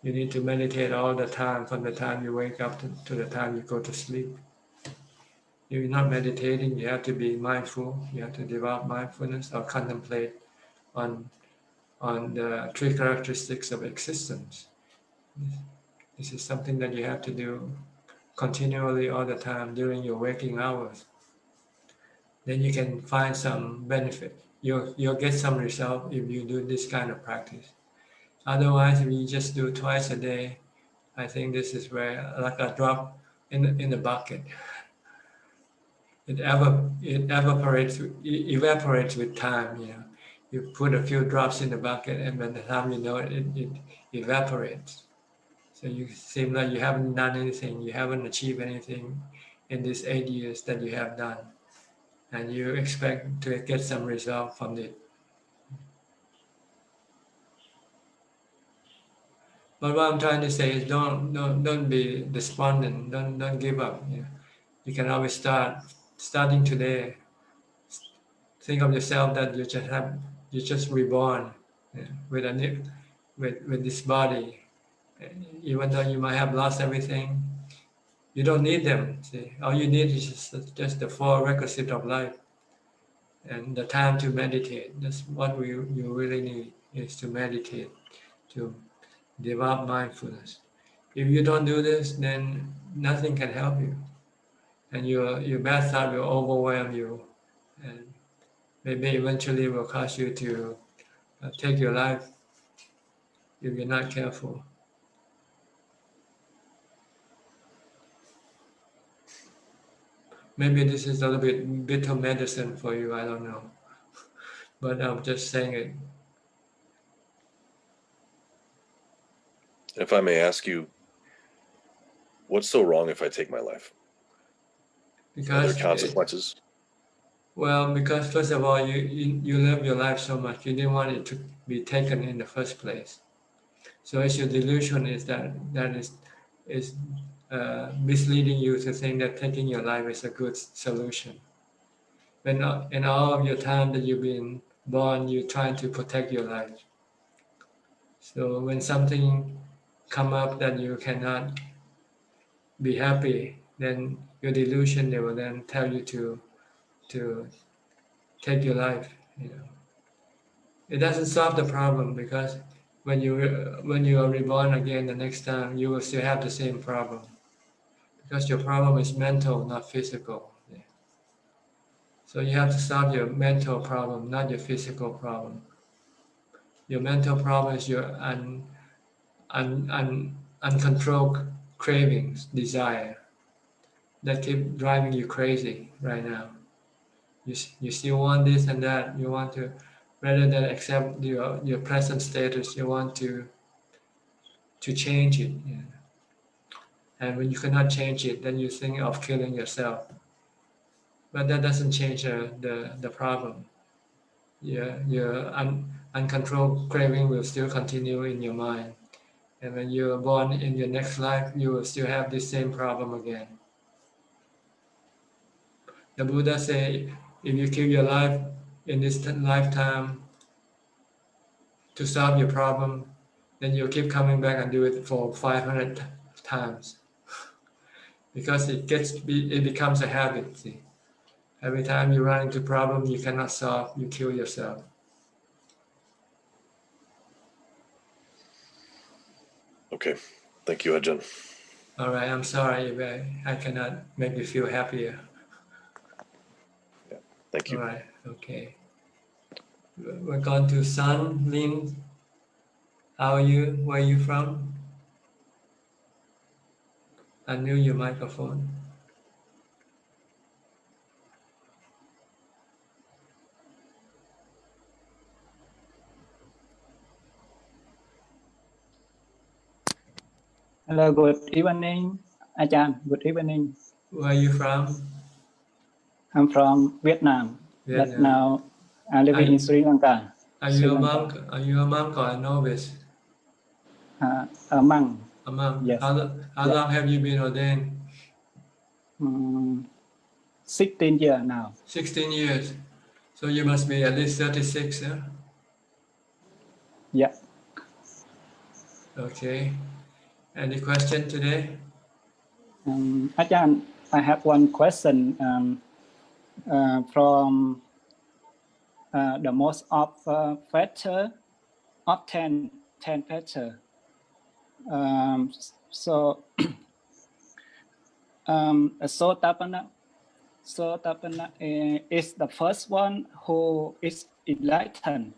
You need to meditate all the time, from the time you wake up to the time you go to sleep. If you're not meditating, you have to be mindful. You have to develop mindfulness or contemplate on the 3 characteristics of existence. This is something that you have to do continually all the time during your waking hours. Then you can find some benefit. You'll get some result if you do this kind of practice. Otherwise, if you just do twice a day, I think this is where, like a drop in the bucket. It evaporates with time. You know, you put a few drops in the bucket, and by the time you know it, it evaporates. So you seem like you haven't done anything. You haven't achieved anything in these 8 years that you have done, and you expect to get some result from it. But what I'm trying to say is, don't be despondent. Don't give up. You know, you can always starting today. Think of yourself that you just reborn, yeah, with this body. Even though you might have lost everything, you don't need them. See, all you need is just the 4 requisites of life and the time to meditate. That's what you really need, is to meditate, to develop mindfulness. If you don't do this, then nothing can help you, and your bad thought will overwhelm you, and maybe eventually will cause you to take your life if you're not careful. Maybe this is a little bit bitter medicine for you, I don't know. but I'm just saying it.
If I may ask you, what's so wrong if I take my life? Are there
Because
consequences?
well, because first of all, you love your life so much, you didn't want it to be taken in the first place. So it's your delusion is that is misleading you to think that taking your life is a good solution. When in all of your time that you've been born, you're trying to protect your life. So when something come up that you cannot be happy, then your delusion they will then tell you to take your life. You know, it doesn't solve the problem because when you are reborn again the next time, you will still have the same problem because your problem is mental, not physical. So you have to solve your mental problem, not your physical problem. Your mental problem is your uncontrolled cravings, desire that keep driving you crazy right now. You still want this and that. You want to, rather than accept your present status, you want to change it. You know? And when you cannot change it, then you think of killing yourself. But that doesn't change the problem. Your uncontrolled craving will still continue in your mind. And when you're born in your next life, you will still have this same problem again. The Buddha say, if you kill your life in this lifetime to solve your problem, then you'll keep coming back and do it for 500 times. Because it becomes a habit. See? Every time you run into a problem you cannot solve, you kill yourself.
Okay, thank you, Ajahn.
All right, I'm sorry if I cannot make you feel happier.
Yeah, thank you.
All right, okay. We're going to Sun Lin. How are you? Where are you from? Unmute your microphone.
Hello, good evening, Ajahn. Good evening.
Where are you from?
I'm from Vietnam. But
Vietnam.
now I'm living in Sri Lanka.
Are you a monk? Are you a monk or a novice?
A monk.
A monk.
Yes.
How long have you been ordained?
16 years now.
16 years. So you must be at least 36, yeah?
Yeah.
Okay. Any question today?
Ajahn, I have one question from the most of factor of 10 factor. So Sotapanna is the first one who is enlightened,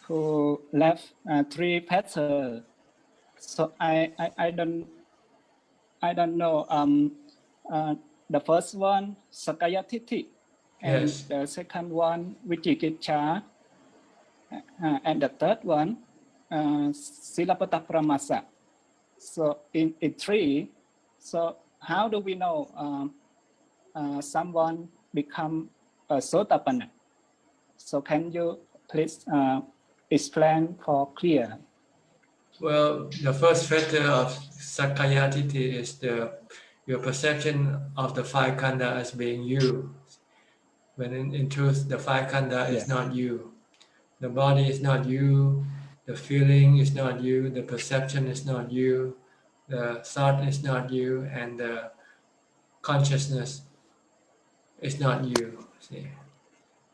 who left 3 factors. So I don't know. The first one Sakaya Titi, and
Yes.
the second one Vicikiccha, and the third one Silapata Pramasa. So in 3, so how do we know someone become a Sotapanna? So can you please explain for clear?
Well, the first factor of Sakayatiti is your perception of the 5 khandha as being you. When in truth, the 5 khandha is not you. The body is not you. The feeling is not you. The perception is not you. The thought is not you. And the consciousness is not you. See?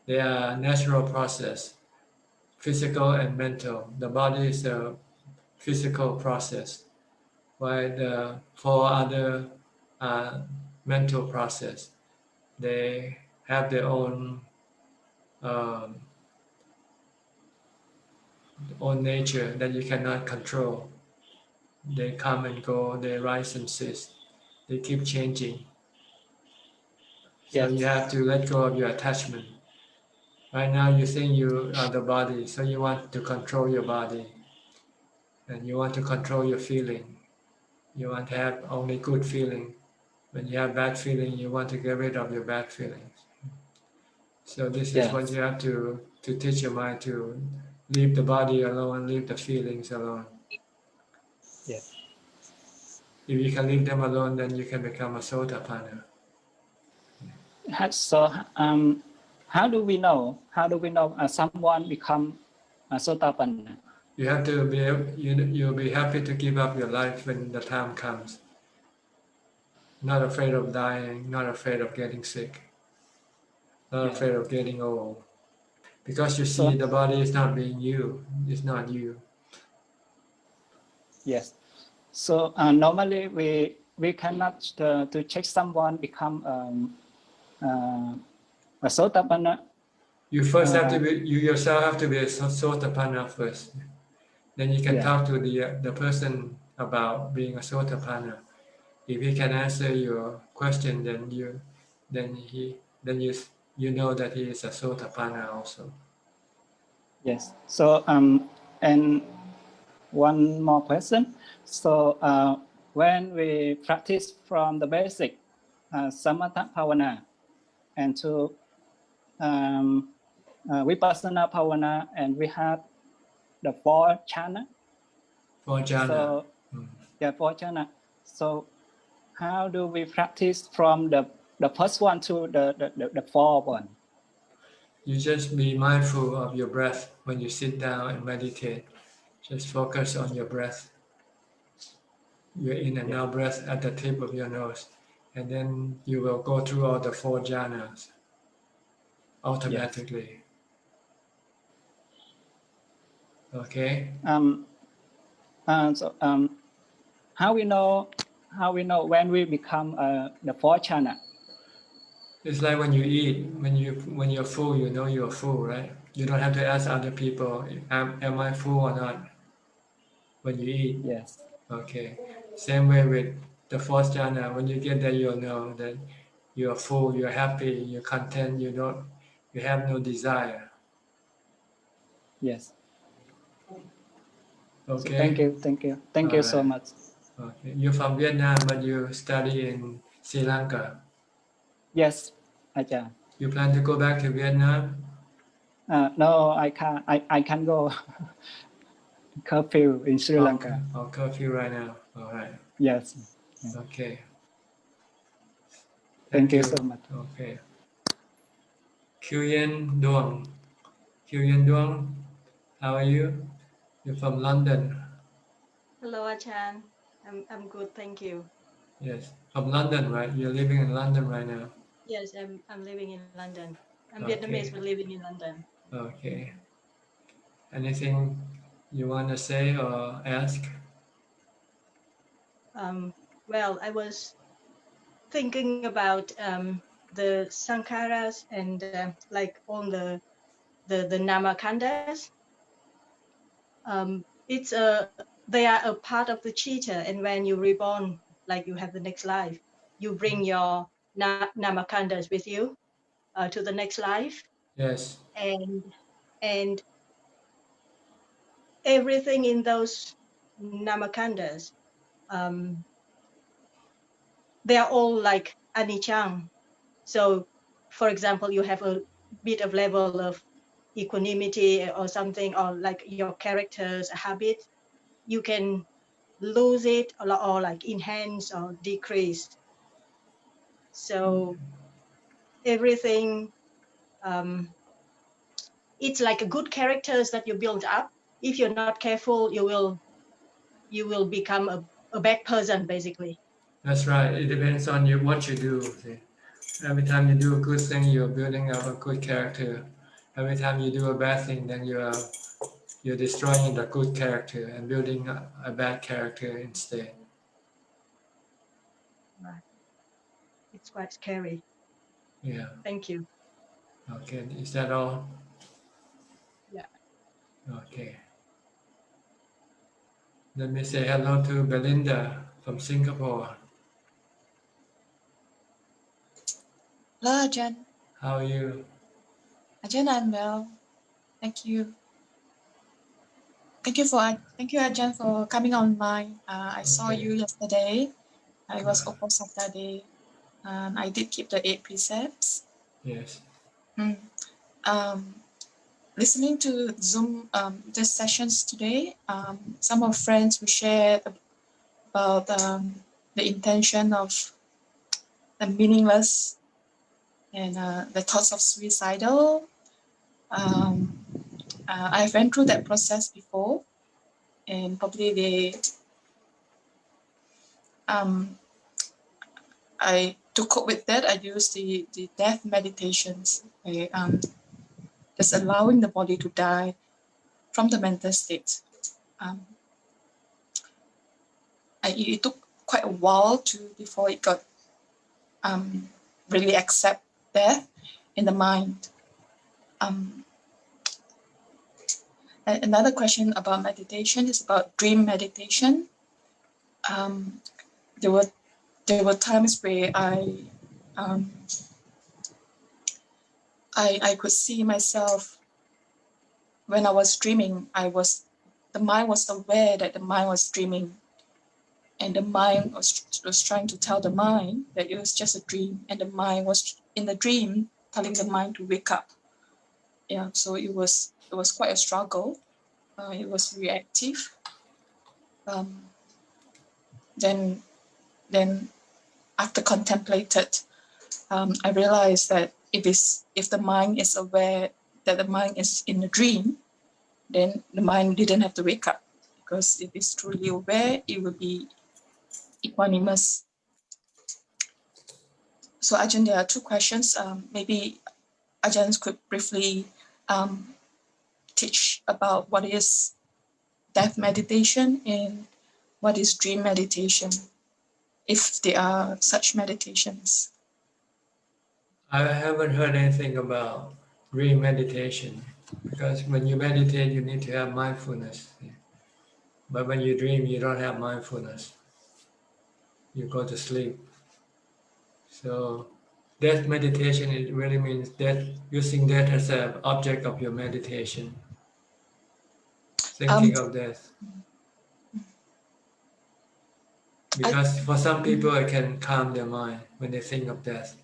They are natural process, physical and mental. The body is a physical process, while the 4 other mental process. They have their own nature that you cannot control. They come and go, they rise and cease, they keep changing. So
Yes.
you have to let go of your attachment. Right now you think you are the body, so you want to control your body. And you want to control your feeling. You want to have only good feeling. When you have bad feeling, you want to get rid of your bad feelings. So this is what
Yes.
you have to teach your mind to leave the body alone, leave the feelings alone.
Yes.
If you can leave them alone, then you can become a sotapanna.
So, how do we know? How do we know someone become a sotapanna?
You have to be you'll be happy to give up your life when the time comes. Not afraid of dying, not afraid of getting sick, not
Yeah.
afraid of getting old. Because you
So,
see the body is not being you, it's not you.
yes. So normally we cannot to check someone become a sotapanna.
You first have to be, you yourself have to be a sotapanna first. Then you can talk to the person about being a sotapanna. If he can answer your question, then you know that he is a sotapanna also.
Yes. So and one more question. So when we practice from the basic samatha bhavana and to vipassana bhavana, and we have the four jhana.
For jhana.
So yeah, four jhana. So how do we practice from the first one to the fourth one?
You just be mindful of your breath when you sit down and meditate. Just focus on your breath. Your in and out breath at the tip of your nose. And then you will go through all the four jhanas automatically. Okay?
So how we know when we become the fourth jhana?
It's like when you eat, when you're full, you know you're full, right? You don't have to ask other people, am I full or not? When you eat.
Yes.
Okay. Same way with the fourth jhana. When you get there, you'll know that you are full, you're happy, you're content, you have no desire.
Yes.
Okay.
So thank you so much.
Okay. You're from Vietnam, but you study in Sri Lanka.
Yes, Ajahn.
You plan to go back to Vietnam?
No, I can't. I can go. Curfew in Sri Lanka.
Oh, curfew right now. All right.
Yes.
Okay.
Thank you so much.
Okay. Kuyen Duong. Kuyen Duong, how are you? You're from London.
Hello, Ajahn. I'm good, thank you.
Yes, from London, right? You're living in London right now.
Yes, I'm living in London. I'm
Okay.
Vietnamese, but living in London.
Okay. Anything you want to say or ask?
Well, I was thinking about the sankharas and like all the namakandas. It's they are a part of the chitta, and when you reborn, like you have the next life, you bring your namakandas with you to the next life.
Yes.
And everything in those namakandas, they are all like anicca. So, for example, you have a bit of level of equanimity or something, or like your character's habit, you can lose it or like enhance or decrease. So everything, it's like a good characters that you build up. If you're not careful, you will become a bad person, basically.
That's right. It depends on you what you do. See? Every time you do a good thing, you're building up a good character. Every time you do a bad thing, then you're destroying the good character and building a bad character instead.
Right. It's quite scary.
Yeah.
Thank you.
Okay. Is that all?
Yeah.
Okay. Let me say hello to Belinda from Singapore.
Hello, Ajahn.
How are you?
Ajahn, I'm well. Thank you. Thank you, Ajahn, for coming online. I saw
Okay.
you yesterday. It was Oppo Saturday. I did keep the 8 precepts.
Yes.
Listening to Zoom the sessions today, some of friends who shared about the intention of the meaningless and the thoughts of suicidal. I went through that process before, and probably to cope with that, I use the death meditations, just allowing the body to die from the mental state. It took quite a while before it got really accept death in the mind. Another question about meditation is about dream meditation. There were times where I could see myself when I was dreaming. The mind was aware that the mind was dreaming, and the mind was trying to tell the mind that it was just a dream, and the mind was in the dream telling the mind to wake up. Yeah, so it was quite a struggle. It was reactive. Then after contemplated, I realized that if the mind is aware that the mind is in a dream, then the mind didn't have to wake up, because if it's truly aware, it will be equanimous. So Ajahn, there are two questions. Maybe Ajahn could briefly teach about what is death meditation and what is dream meditation, if there are such meditations.
I haven't heard anything about dream meditation, because when you meditate, you need to have mindfulness. But when you dream, you don't have mindfulness. You go to sleep. So death meditation, it really means death, using death as an object of your meditation. Thinking of death. Because for some people, it can calm their mind when they think of death.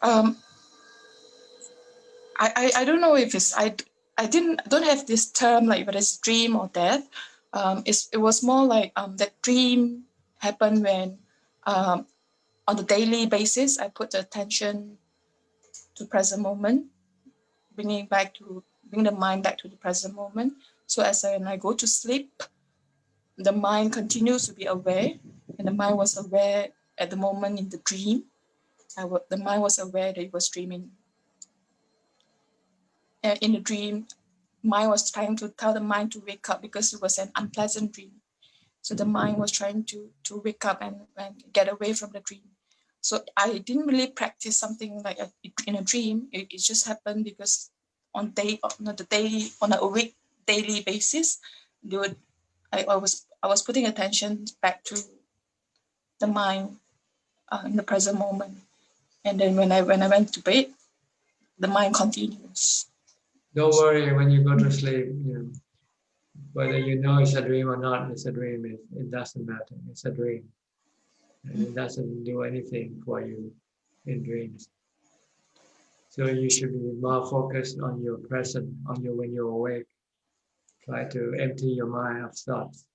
I don't know if it's I don't have this term like whether it's dream or death. It was more like that dream happened when on the daily basis I put the attention to present moment, bring the mind back to the present moment. So when I go to sleep, the mind continues to be aware, and the mind was aware at the moment in the dream. The mind was aware that it was dreaming. In the dream, mind was trying to tell the mind to wake up because it was an unpleasant dream. So the mind was trying to wake up and get away from the dream. So I didn't really practice something like in a dream. It just happened because on a week daily basis, I was putting attention back to the mind in the present moment, and then when I went to bed, the mind continues.
Don't worry when you go to sleep. Whether you know it's a dream or not, it's a dream. It doesn't matter. It's a dream, and it doesn't do anything for you in dreams. So you should be more focused on your present, when you're awake. Try to empty your mind of thoughts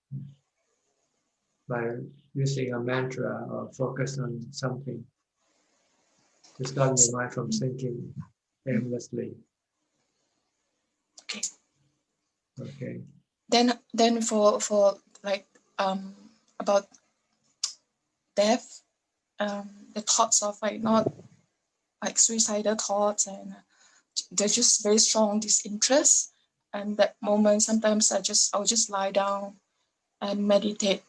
by using a mantra or focus on something to stop your mind from thinking aimlessly. Okay.
Then for like about death, the thoughts of like not like suicidal thoughts, and they're just very strong disinterest. And that moment, sometimes I'll just lie down and meditate,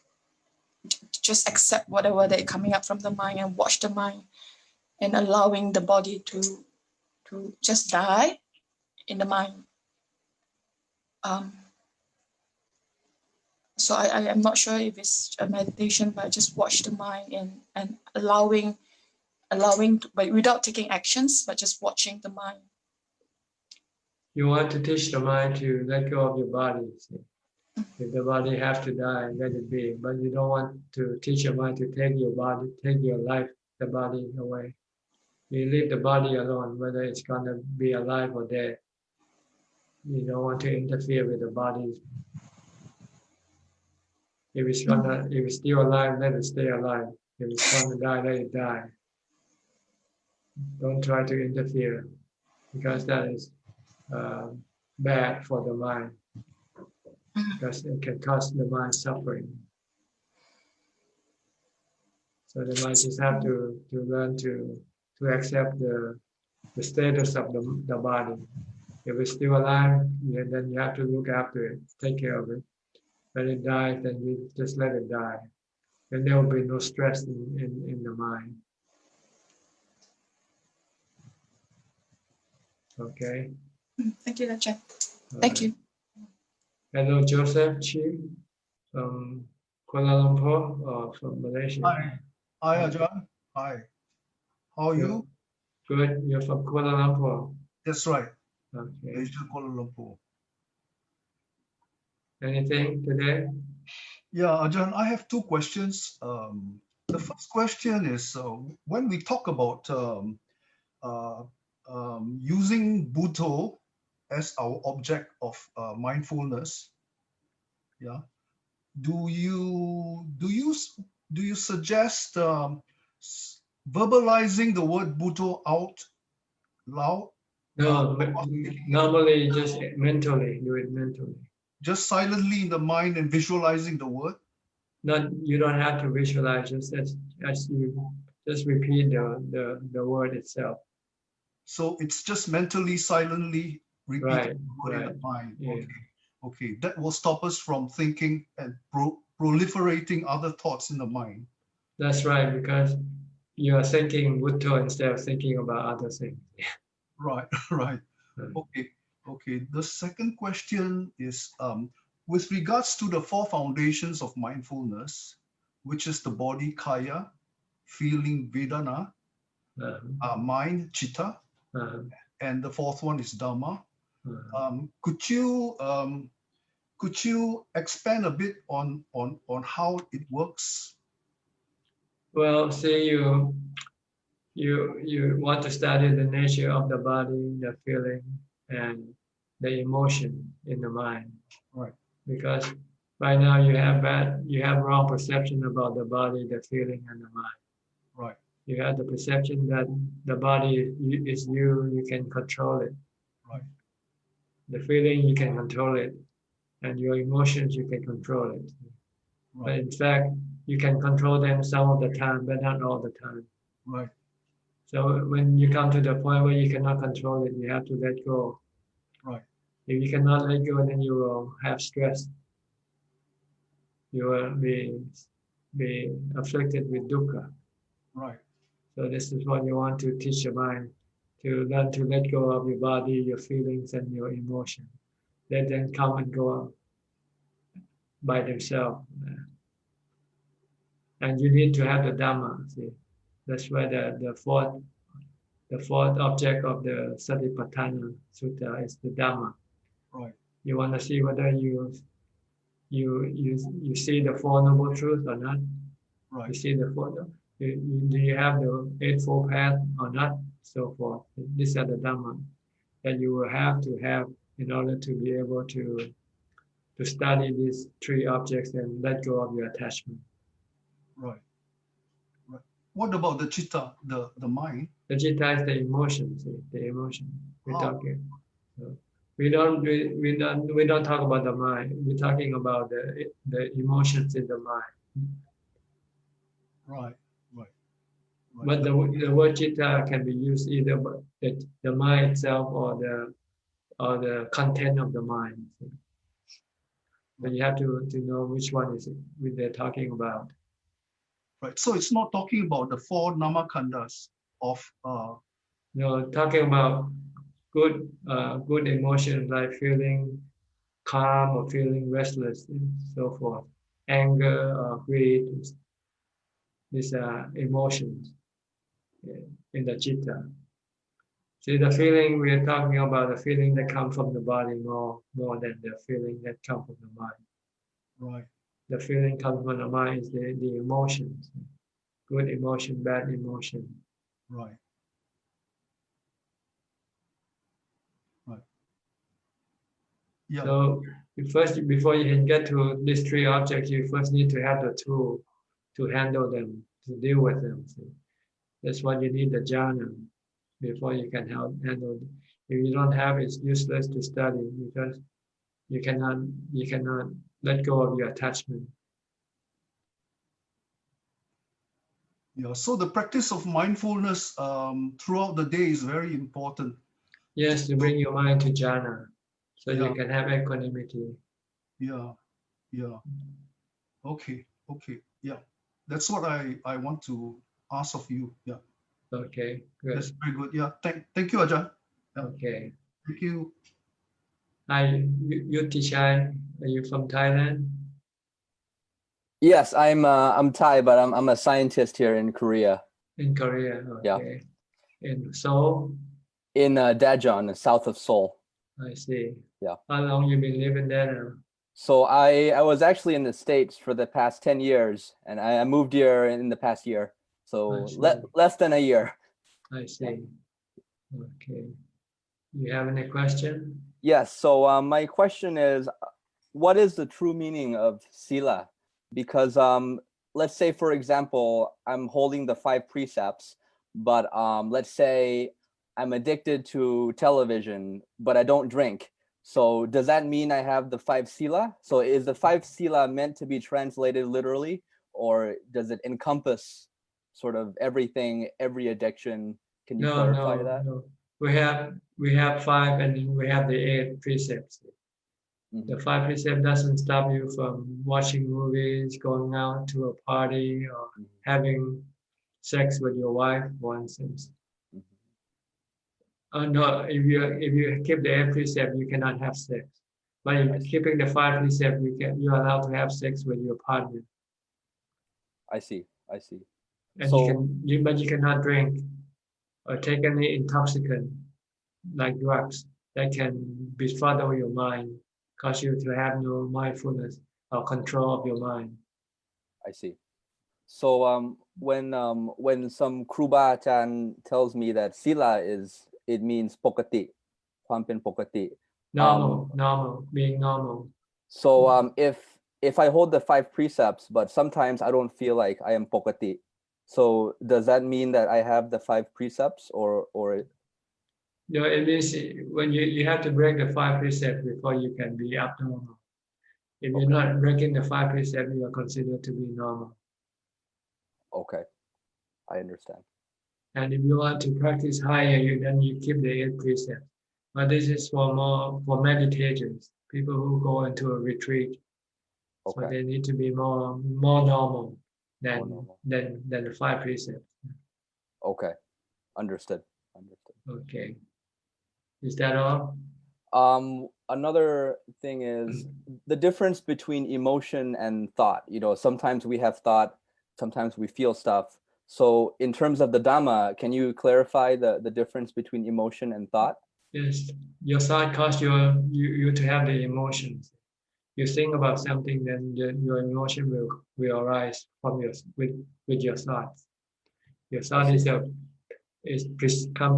just accept whatever they're coming up from the mind and watch the mind, and allowing the body to just die in the mind. So I am not sure if it's a meditation, but I just watch the mind and allowing allowing, but without taking actions, but just watching the mind.
You want to teach the mind to let go of your body. See? If the body have to die, let it be. But you don't want to teach your mind to take your body, take your life, the body away. You leave the body alone, whether it's gonna be alive or dead. You don't want to interfere with the body. If it's still alive, let it stay alive. If it's gonna die, let it die. Don't try to interfere, because that is bad for the mind, because it can cause the mind suffering. So the mind just have to learn to accept the status of the body. If it's still alive, then you have to look after it, take care of it. When it dies, then you just let it die. Then there will be no stress in the mind. Okay.
Thank you, Ajahn. Thank you.
Hello, Joseph Chi from Kuala Lumpur or from Malaysia.
Hi, Ajahn. Hi. How are you?
Good. You're from Kuala Lumpur.
That's right.
Okay.
Malaysia, Kuala Lumpur.
Anything today?
Yeah, Ajahn, I have two questions. The first question is when we talk about using Bhutto as our object of mindfulness, yeah, do you suggest verbalizing the word Bhutto out loud?
No, normally just mentally, do it mentally.
Just silently in the mind and visualizing the word?
You don't have to visualize, just as you just repeat the word itself.
So it's just mentally, silently repeating the word in the mind.
Yeah.
Okay. Okay, that will stop us from thinking and proliferating other thoughts in the mind.
That's right, because you are thinking Bhutto instead of thinking about other things.
Right, right. Okay, okay. The second question is with regards to the four foundations of mindfulness, which is the body, kaya, feeling, vedana, mind, chitta, and the fourth one is Dhamma. Could you expand a bit on how it works?
Well, say you want to study the nature of the body, the feeling, and the emotion in the mind.
Right.
Because right now you have wrong perception about the body, the feeling, and the mind.
Right.
You have the perception that the body is you can control it.
Right.
The feeling, you can control it. And your emotions, you can control it. Right. But in fact, you can control them some of the time, but not all the time.
Right.
So when you come to the point where you cannot control it, you have to let go.
Right.
If you cannot let go, then you will have stress. You will be afflicted with dukkha.
Right.
So this is what you want to teach your mind, to learn to let go of your body, your feelings, and your emotion. Let them come and go by themselves. And you need to have the Dhamma. See, that's where the fourth object of the Satipatthana Sutta is the Dhamma.
Right.
You want to see whether you see the Four Noble Truths or not.
Right.
You see the four. Do you have the Eightfold Path or not? So forth. These are the Dhamma that you will have to have in order to be able to study these three objects and let go of your attachment.
Right. Right. What about the chitta, the mind?
The chitta is the emotion. See, the emotion. We're talking. So we don't talk about the mind. We're talking about the emotions in the mind.
Right. Right. Right.
But the word chitta can be used either by the mind itself or the content of the mind. See. But you have to know which one is it they're talking about.
Right. So it's not talking about the four namakhandas of
No, talking about good emotions like feeling calm or feeling restless and so forth. Anger or greed. These are emotions. in the citta. See, the feeling we are talking about, the feeling that comes from the body more than the feeling that comes from the mind.
Right.
The feeling comes from the mind is the emotions, good emotion, bad emotion.
Right. Right. Yeah.
So first, before you can get to these three objects, you first need to have the tool to handle them, to deal with them. See? That's why you need the jhana before you can handle them. If you don't have it, it's useless to study because you cannot let go of your attachment.
Yeah. So the practice of mindfulness throughout the day is very important.
Yes, to bring your mind to jhana, so
Yeah.
you can have equanimity.
Yeah. Yeah. Okay. Okay. Yeah. That's what I want to ask of you. Yeah.
Okay, good.
That's very good. Yeah. Thank you, Ajahn. Yeah.
Okay.
Thank you.
Hi, Yutichai, are you from Thailand?
Yes, I'm Thai, but I'm a scientist here in Korea.
In Korea, okay. Yeah. In Seoul?
In Daejeon, south of Seoul.
I see.
Yeah.
How long you been living there now?
So I was actually in the States for the past 10 years, and I moved here in the past year. So less than a year.
I see. Okay. You have any question?
Yes. So my question is, what is the true meaning of sila? Because let's say, for example, I'm holding the 5 precepts, but let's say I'm addicted to television, but I don't drink. So does that mean I have the 5 sila? So is the 5 sila meant to be translated literally, or does it encompass sort of everything, every addiction? Can you clarify that?
No. We have 5 and then we have the 8 precepts. The 5 precepts doesn't stop you from watching movies, going out to a party, or having sex with your wife, for instance. No, if you keep the 8 precept, you cannot have sex. But if keeping the 5 precept, you're allowed to have sex with your partner.
I see.
And but you cannot drink or take any intoxicant like drugs that can befuddle your mind, cause you to have no mindfulness or control of your mind.
I see. So when some Kruba Achan tells me that sila it means pokati, ความเป็นปกติ.
Normal, being normal.
So if I hold the 5 precepts, but sometimes I don't feel like I am pokati, so does that mean that I have the 5 precepts or?
No, it means when you have to break the 5 precepts before you can be abnormal. If you're not breaking the 5 precepts, you are considered to be normal.
Okay, I understand.
And if you want to practice higher, then you keep the 8 precepts. But this is for meditators, people who go into a retreat. So they need to be more normal than the 5 precepts.
Okay, understood.
Okay, is that all?
Another thing is the difference between emotion and thought. Sometimes we have thought, sometimes we feel stuff. So in terms of the Dhamma, can you clarify the difference between emotion and thought?
Yes, your thought causes you to have the emotions. You think about something, then your emotion will arise from with your thoughts. Your thought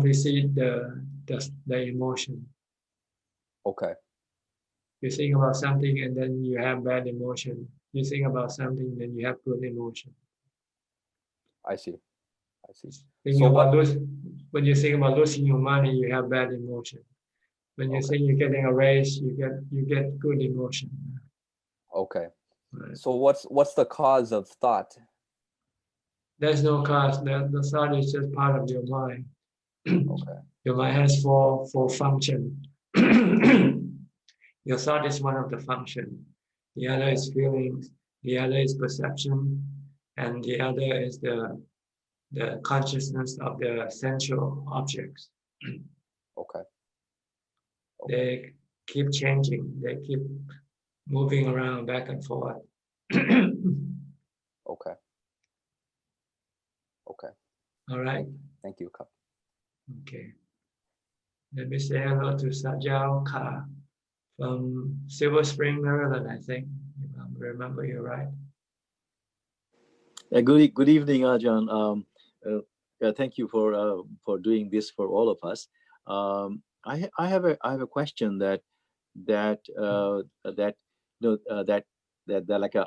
precede the emotion.
Okay.
You think about something and then you have bad emotion. You think about something, then you have good emotion.
I see.
When you think about losing your money, you have bad emotion. When you think you're getting a raise, you get good emotion.
Okay. Right. So what's the cause of thought?
There's no cause. The thought is just part of your mind. Your mind has four function. Your thought is one of the function. The other is feelings. The other is perception, and the other is the consciousness of the sensual objects. They keep changing. They keep moving around back and forth.
Okay.
All right.
Thank you.
Okay. Let me say hello to Sajao Ka from Silver Spring, Maryland, I think. If I remember you right.
Good evening, Ajahn. Thank you for doing this for all of us. I have a question that like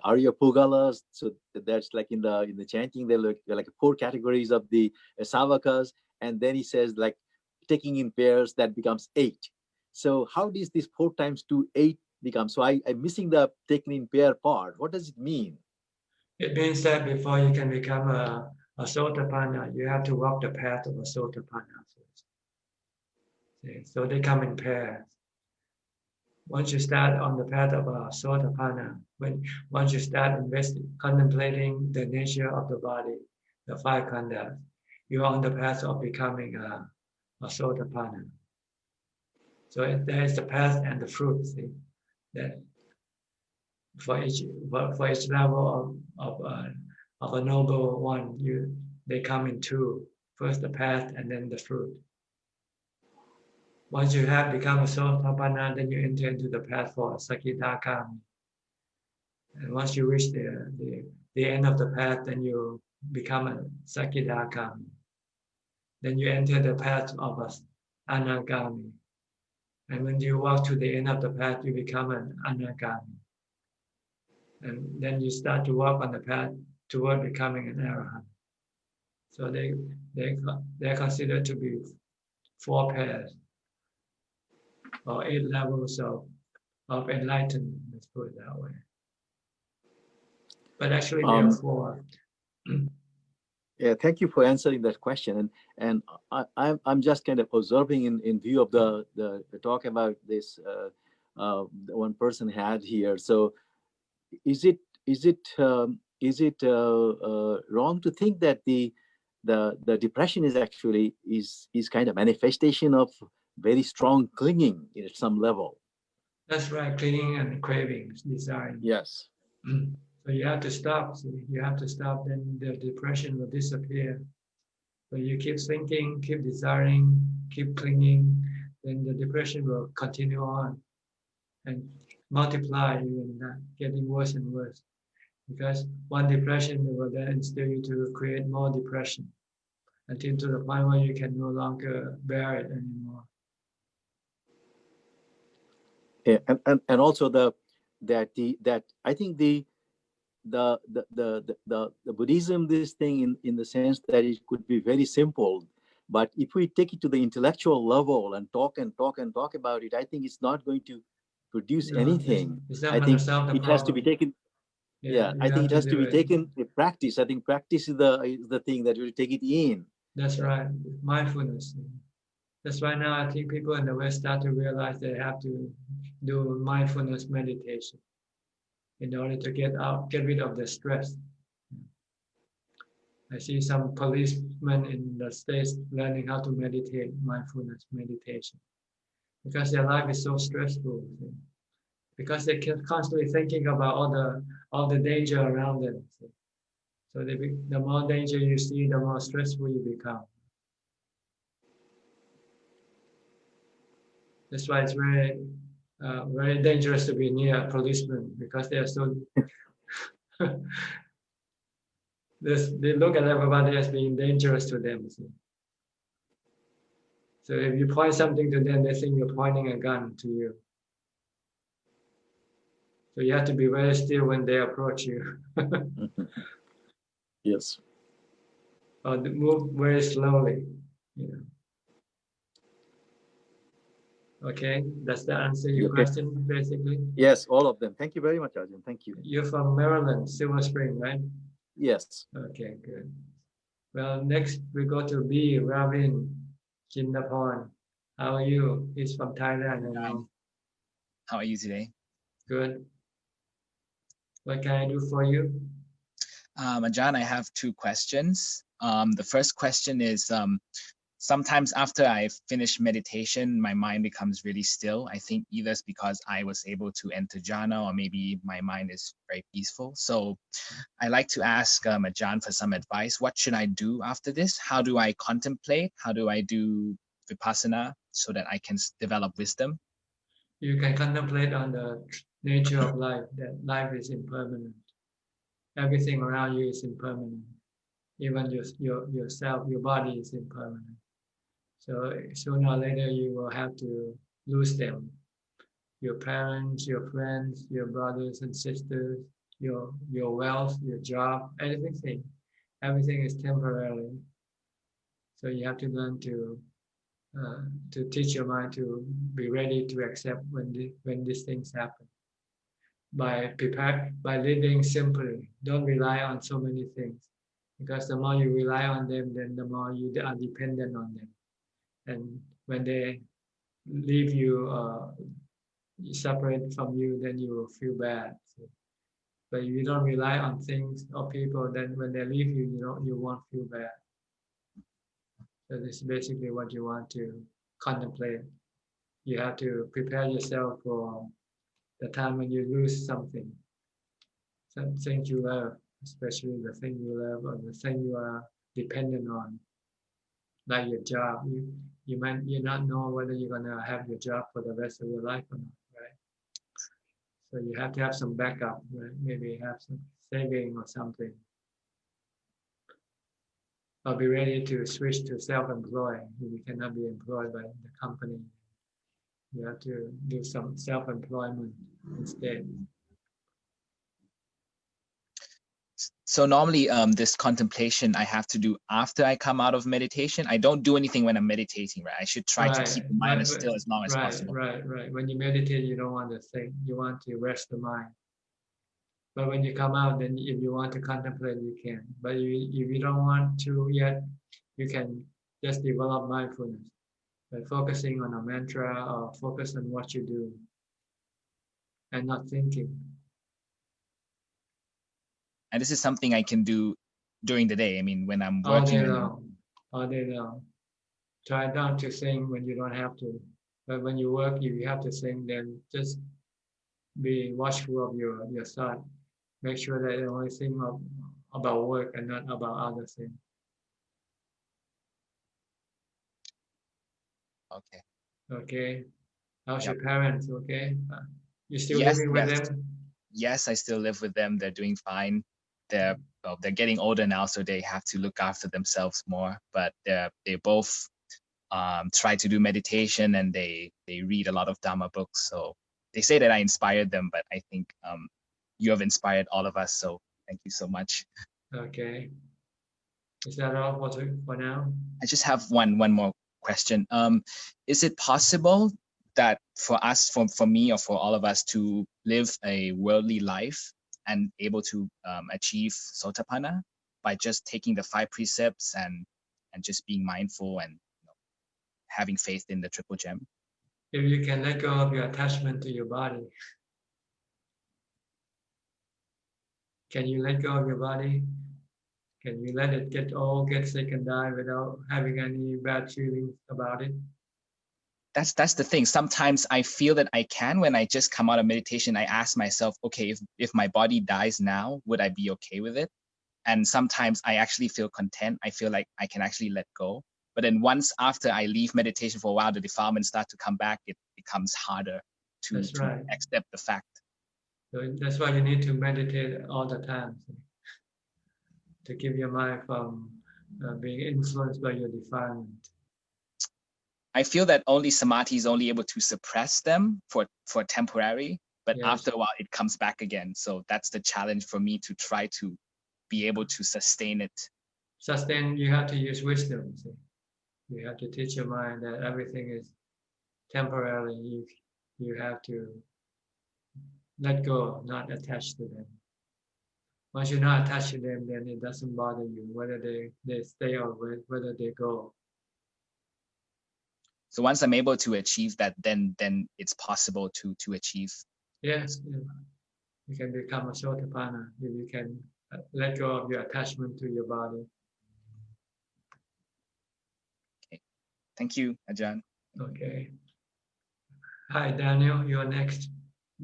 Arya Pugalas. So that's like in the chanting, there are like 4 categories of the Savakas, and then he says like taking in pairs that becomes 8. So how does this 4 times 2 8 become? So I'm missing the taking in pair part. What does it mean?
It means that before you can become a Sotapanna, you have to walk the path of a Sotapanna first. See? So they come in pairs. Once you start on the path of a Sotapanna, once you start contemplating the nature of the body, the 5 khandhas, you are on the path of becoming a Sotapanna. So there is the path and the fruit. See? That for each level of a noble one, they come in 2. First the path and then the fruit. Once you have become a Sotapanna, then you enter into the path for Sakidakami. And once you reach the end of the path, then you become a Sakidakami. Then you enter the path of Anagami. And when you walk to the end of the path, you become an Anagami. And then you start to walk on the path toward becoming an Arahant. So they're considered to be 4 pairs or 8 levels of enlightenment, let's put it that way. But actually there are 4.
Yeah, thank you for answering that question. And I'm just kind of observing in view of the talk about this one person had here. So is it wrong to think that the depression is actually is kind of manifestation of very strong clinging at some level?
That's right, clinging and cravings, desire.
Yes.
So you have to stop. So you have to stop, then the depression will disappear. So you keep thinking, keep desiring, keep clinging, then the depression will continue on and multiply, even getting worse and worse. Because one depression will then instill you to create more depression until to the point where you can no longer bear it anymore.
Yeah, and also that I think the Buddhism, this thing in the sense that it could be very simple, but if we take it to the intellectual level and talk about it, I think it's not going to produce anything. I think it has to be taken. Yeah, I think it has to be taken in practice. I think practice is the thing that will take it in.
That's right, mindfulness. That's why now I think people in the West start to realize they have to do mindfulness meditation in order to get rid of the stress. I see some policemen in the States learning how to meditate, mindfulness meditation, because their life is so stressful. Because they're constantly thinking about all the danger around them. So the more danger you see, the more stressful you become. That's why it's very dangerous to be near a policeman, because they are so they look at everybody as being dangerous to them. So if you point something to them, they think you're pointing a gun to you. So you have to be very still when they approach you.
Yes.
Or move very slowly. Okay, does that answer your question, basically?
Yes, all of them. Thank you very much, Ajahn. Thank you.
You're from Maryland, Silver Spring, right?
Yes.
Okay, good. Well, next we go to B. Ravin Chinnaporn. How are you? He's from Thailand, I know.
How are you today?
Good. What can I do for you?
Ajahn, I have 2 questions. The first question is, sometimes after I finish meditation, my mind becomes really still. I think either it's because I was able to enter jhana, or maybe my mind is very peaceful. So I like to ask Ajahn for some advice. What should I do after this? How do I contemplate? How do I do vipassana so that I can develop wisdom?
You can contemplate on the nature of life, that life is impermanent. Everything around you is impermanent. Even yourself, your body is impermanent. So sooner or later you will have to lose them. Your parents, your friends, your brothers and sisters, your wealth, your job, everything is temporary. So you have to learn to teach your mind to be ready to accept when these things happen. By living simply, don't rely on so many things, because the more you rely on them, then the more you are dependent on them. And when they leave you, separate from you, then you will feel bad. But if you don't rely on things or people, then when they leave you, you won't feel bad. So this is basically what you want to contemplate. You have to prepare yourself for the time when you lose something you love, especially the thing you love or the thing you are dependent on, like your job. You might not know whether you're gonna have your job for the rest of your life or not, right? So you have to have some backup, right? Maybe have some saving or something. Or be ready to switch to self-employed. You cannot be employed by the company. You have to do some self-employment instead.
So normally this contemplation I have to do after I come out of meditation. I don't do anything when I'm meditating, right? I should try to keep the mind as still as long as possible.
Right. When you meditate, you don't want to think. You want to rest the mind. But when you come out, then if you want to contemplate, you can. But if you don't want to yet, you can just develop mindfulness by focusing on a mantra or focus on what you do and not thinking.
And this is something I can do during the day. I mean, when I'm working.
All day long. Try not to think when you don't have to. But when you work, if you have to think, then just be watchful of your thought. Make sure that you only think about work and not about other things.
Okay.
Okay. How's your parents? Okay. You still
Yes,
living with them?
Yes, I still live with them. They're doing fine. They're getting older now, so they have to look after themselves more. But they both try to do meditation, and they read a lot of Dhamma books. So they say that I inspired them, but I think you have inspired all of us. So thank you so much.
Okay. Is that all for now?
I just have one more question. Is it possible that for us, for me, or for all of us to live a worldly life and able to achieve Sotapanna by just taking the 5 precepts and just being mindful and having faith in the Triple Gem?
If you can let go of your attachment to your body, can you let go of your body? Can you let it get old, get sick, and die without having any bad feelings about it?
That's the thing. Sometimes I feel that I can. When I just come out of meditation, I ask myself, okay, if my body dies now, would I be okay with it? And sometimes I actually feel content. I feel like I can actually let go. But then once after I leave meditation for a while, the defilements start to come back. It becomes harder to accept the fact.
So that's why you need to meditate all the time, to keep your mind from being influenced by your defilement.
I feel that only samadhi is only able to suppress them for temporary, but after a while it comes back again. So that's the challenge for me, to try to be able to sustain it.
Sustain, you have to use wisdom. See? You have to teach your mind that everything is temporary. You have to let go, not attach to them. Once you're not attached to them, then it doesn't bother you whether they stay or whether they go.
So once I'm able to achieve that, then it's possible to achieve.
Yes, you can become a Sotapanna if you can let go of your attachment to your body.
Okay. Thank you, Ajahn.
Okay. Hi, Daniel. You're next.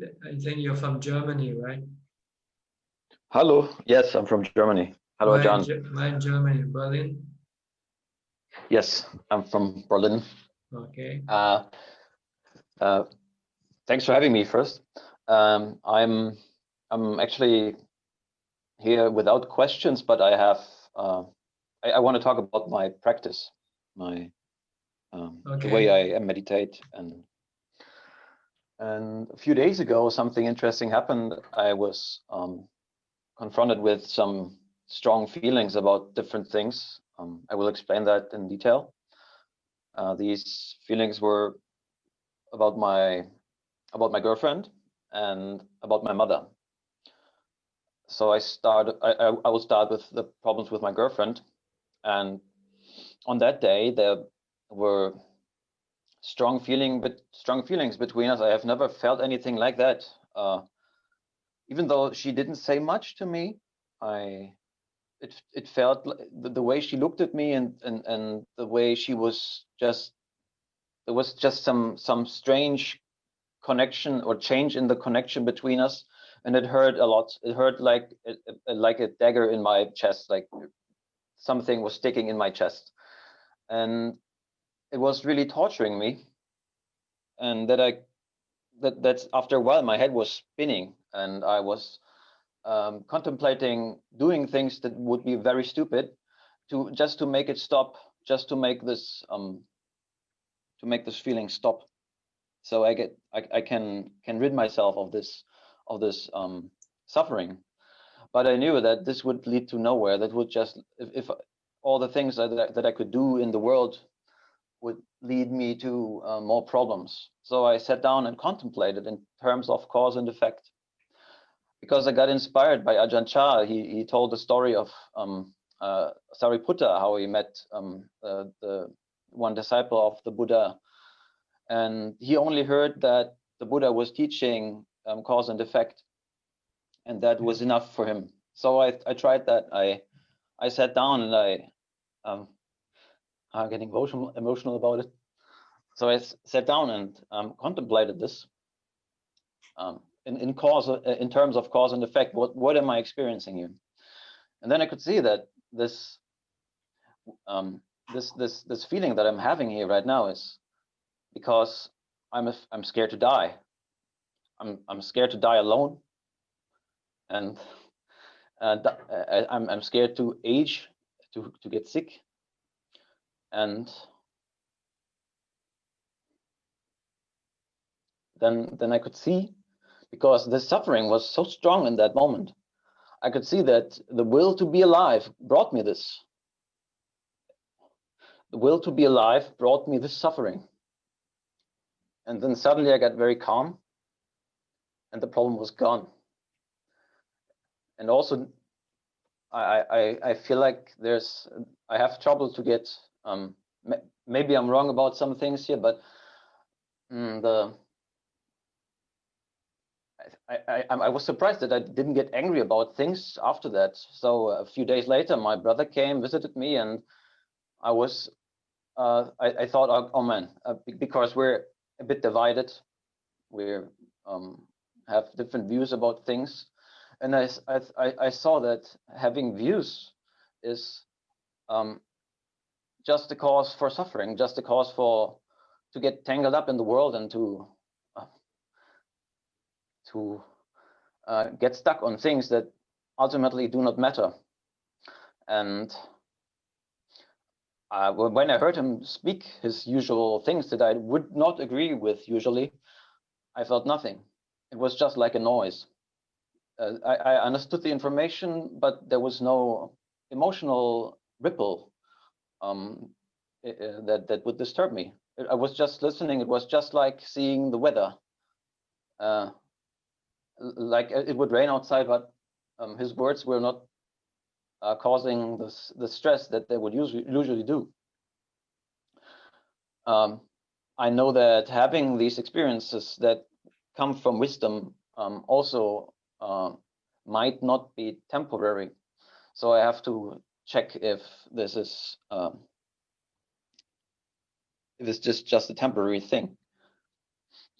I think you're from Germany, right?
Hello. Yes, I'm from Germany. Hello, Ajahn.
Where in Germany? Berlin?
Yes, I'm from Berlin.
Okay.
Thanks for having me first. I'm actually here without questions, but I have I want to talk about my practice, my the way I meditate, and a few days ago something interesting happened. I was confronted with some strong feelings about different things. I will explain that in detail. These feelings were about my girlfriend and about my mother. So I will start with the problems with my girlfriend. And on that day, there were strong feelings between us. I have never felt anything like that. Even though she didn't say much to me, it felt like the way she looked at me and the way she was just, there was just some strange connection or change in the connection between us, and it hurt a lot. It hurt like a dagger in my chest, like something was sticking in my chest, and it was really torturing me. And that's after a while my head was spinning, and I was contemplating doing things that would be very stupid just to make it stop, just to make this feeling stop, so I can rid myself of this suffering. But I knew that this would lead to nowhere. That would just, if all the things that I could do in the world would lead me to more problems. So I sat down and contemplated in terms of cause and effect, because I got inspired by Ajahn Chah. He told the story of Sariputta, how he met the one disciple of the Buddha, and he only heard that the Buddha was teaching cause and effect, and that was enough for him. So I tried that. I sat down and I'm getting emotional about it. So I sat down and contemplated this in terms of cause and effect. What am I experiencing here? And then I could see that this feeling that I'm having here right now is because I'm scared to die. I'm scared to die alone, and I'm scared to age, to get sick, and then I could see, because the suffering was so strong in that moment, I could see that the will to be alive brought me this. The will to be alive brought me this suffering. And then suddenly I got very calm, and the problem was gone. And also, I feel like I have trouble to get, maybe I'm wrong about some things here, but I was surprised that I didn't get angry about things after that. So a few days later, my brother came, visited me, and I was, I thought, oh man, because we're a bit divided, we have different views about things, and I saw that having views is just a cause for suffering, just a cause to get tangled up in the world and to get stuck on things that ultimately do not matter. And when I heard him speak his usual things that I would not agree with usually, I felt nothing. It was just like a noise. I understood the information, but there was no emotional ripple that would disturb me. I was just listening. It was just like seeing the weather. Like it would rain outside, but his words were not causing the stress that they would usually do. I know that having these experiences that come from wisdom also might not be temporary. So I have to check if this is it's just a temporary thing.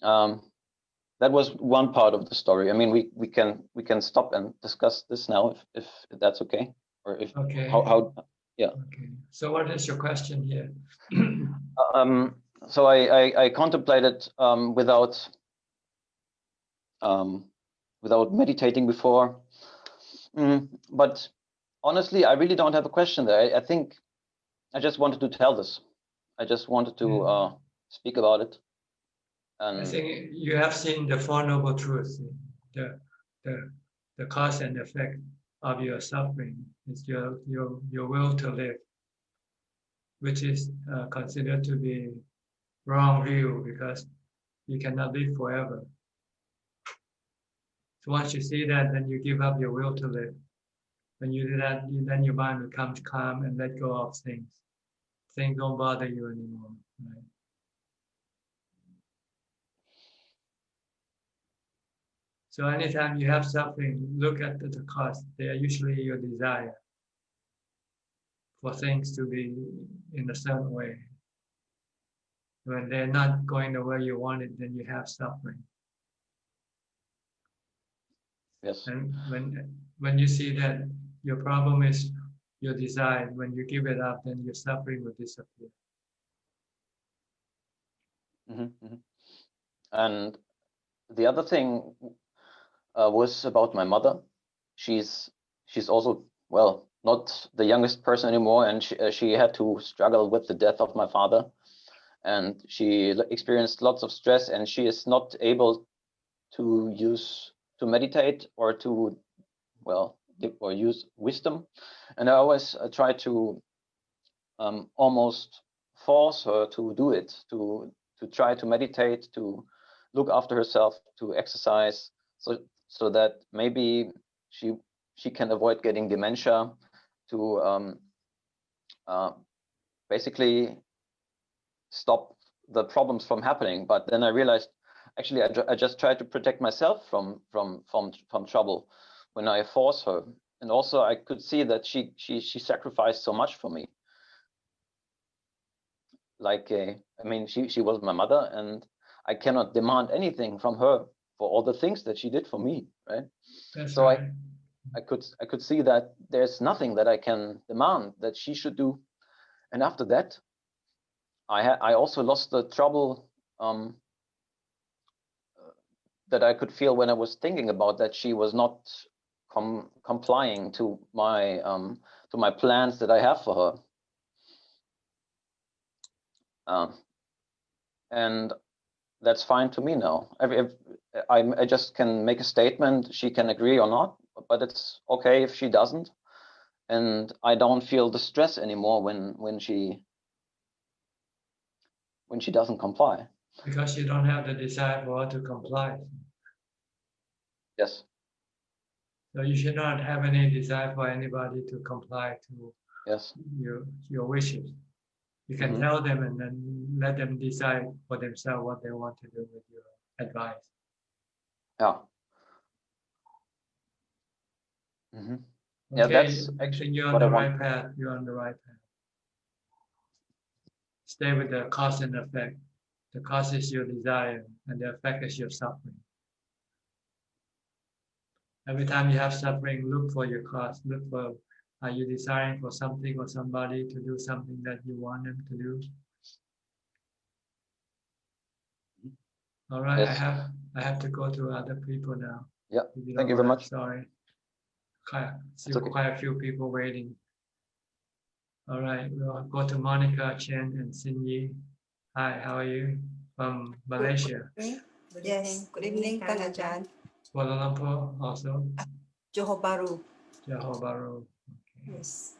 That was one part of the story. I mean, we can stop and discuss this now if that's okay, or if
okay.
how yeah.
Okay. So what is your question here?
So I contemplated without meditating before, but honestly, I really don't have a question there. I think I just wanted to tell this. I just wanted to speak about it. And
I think you have seen the Four Noble Truths. The cause and effect of your suffering is your will to live, which is considered to be wrong view because you cannot live forever. So once you see that, then you give up your will to live. When you do that, then your mind becomes calm and let go of things. Things don't bother you anymore. Right? So anytime you have suffering, look at the cause. They are usually your desire for things to be in a certain way. When they're not going the way you want it, then you have suffering.
Yes.
And when you see that your problem is your desire, when you give it up, then your suffering will disappear.
And the other thing was about my mother. She's also, well, not the youngest person anymore, and she had to struggle with the death of my father, and she experienced lots of stress, and she is not able to meditate or to, well, or use wisdom. And I always try to almost force her to do it, to try to meditate, to look after herself, to exercise, so that maybe she can avoid getting dementia, to basically stop the problems from happening. But then I realized, actually, I just try to protect myself from trouble when I force her. And also, I could see that she sacrificed so much for me. Like, I mean, she was my mother, and I cannot demand anything from her for all the things that she did for me, right?
That's
so
right.
I could see that there's nothing that I can demand that she should do. And after that, I also lost the trouble that I could feel when I was thinking about that she was not complying to my plans that I have for her. And that's fine to me now. I just can make a statement. She can agree or not, but it's okay if she doesn't. And I don't feel the stress anymore when she doesn't comply.
Because you don't have the desire for her to comply.
Yes.
So you should not have any desire for anybody to comply to your wishes. You can tell them and then let them decide for themselves what they want to do with your advice.
Yeah. Yeah,
Okay,
that's
I think you're on the right path. You're on the right path. Stay with the cause and effect. The cause is your desire, and the effect is your suffering. Every time you have suffering, look for your cause. Look for, are you desiring for something or somebody to do something that you want them to do? All right,
Yes.
I have to go to other people now.
Yeah, thank you very much.
Sorry. Still quite a few people waiting. All right, we'll go to Monica, Chen, and Sinyi. Hi, how are you? From Malaysia.
Yes, good evening, Tan Ajahn.
Kuala Lumpur also.
Johor Bahru.
Johor Bahru.
Yes.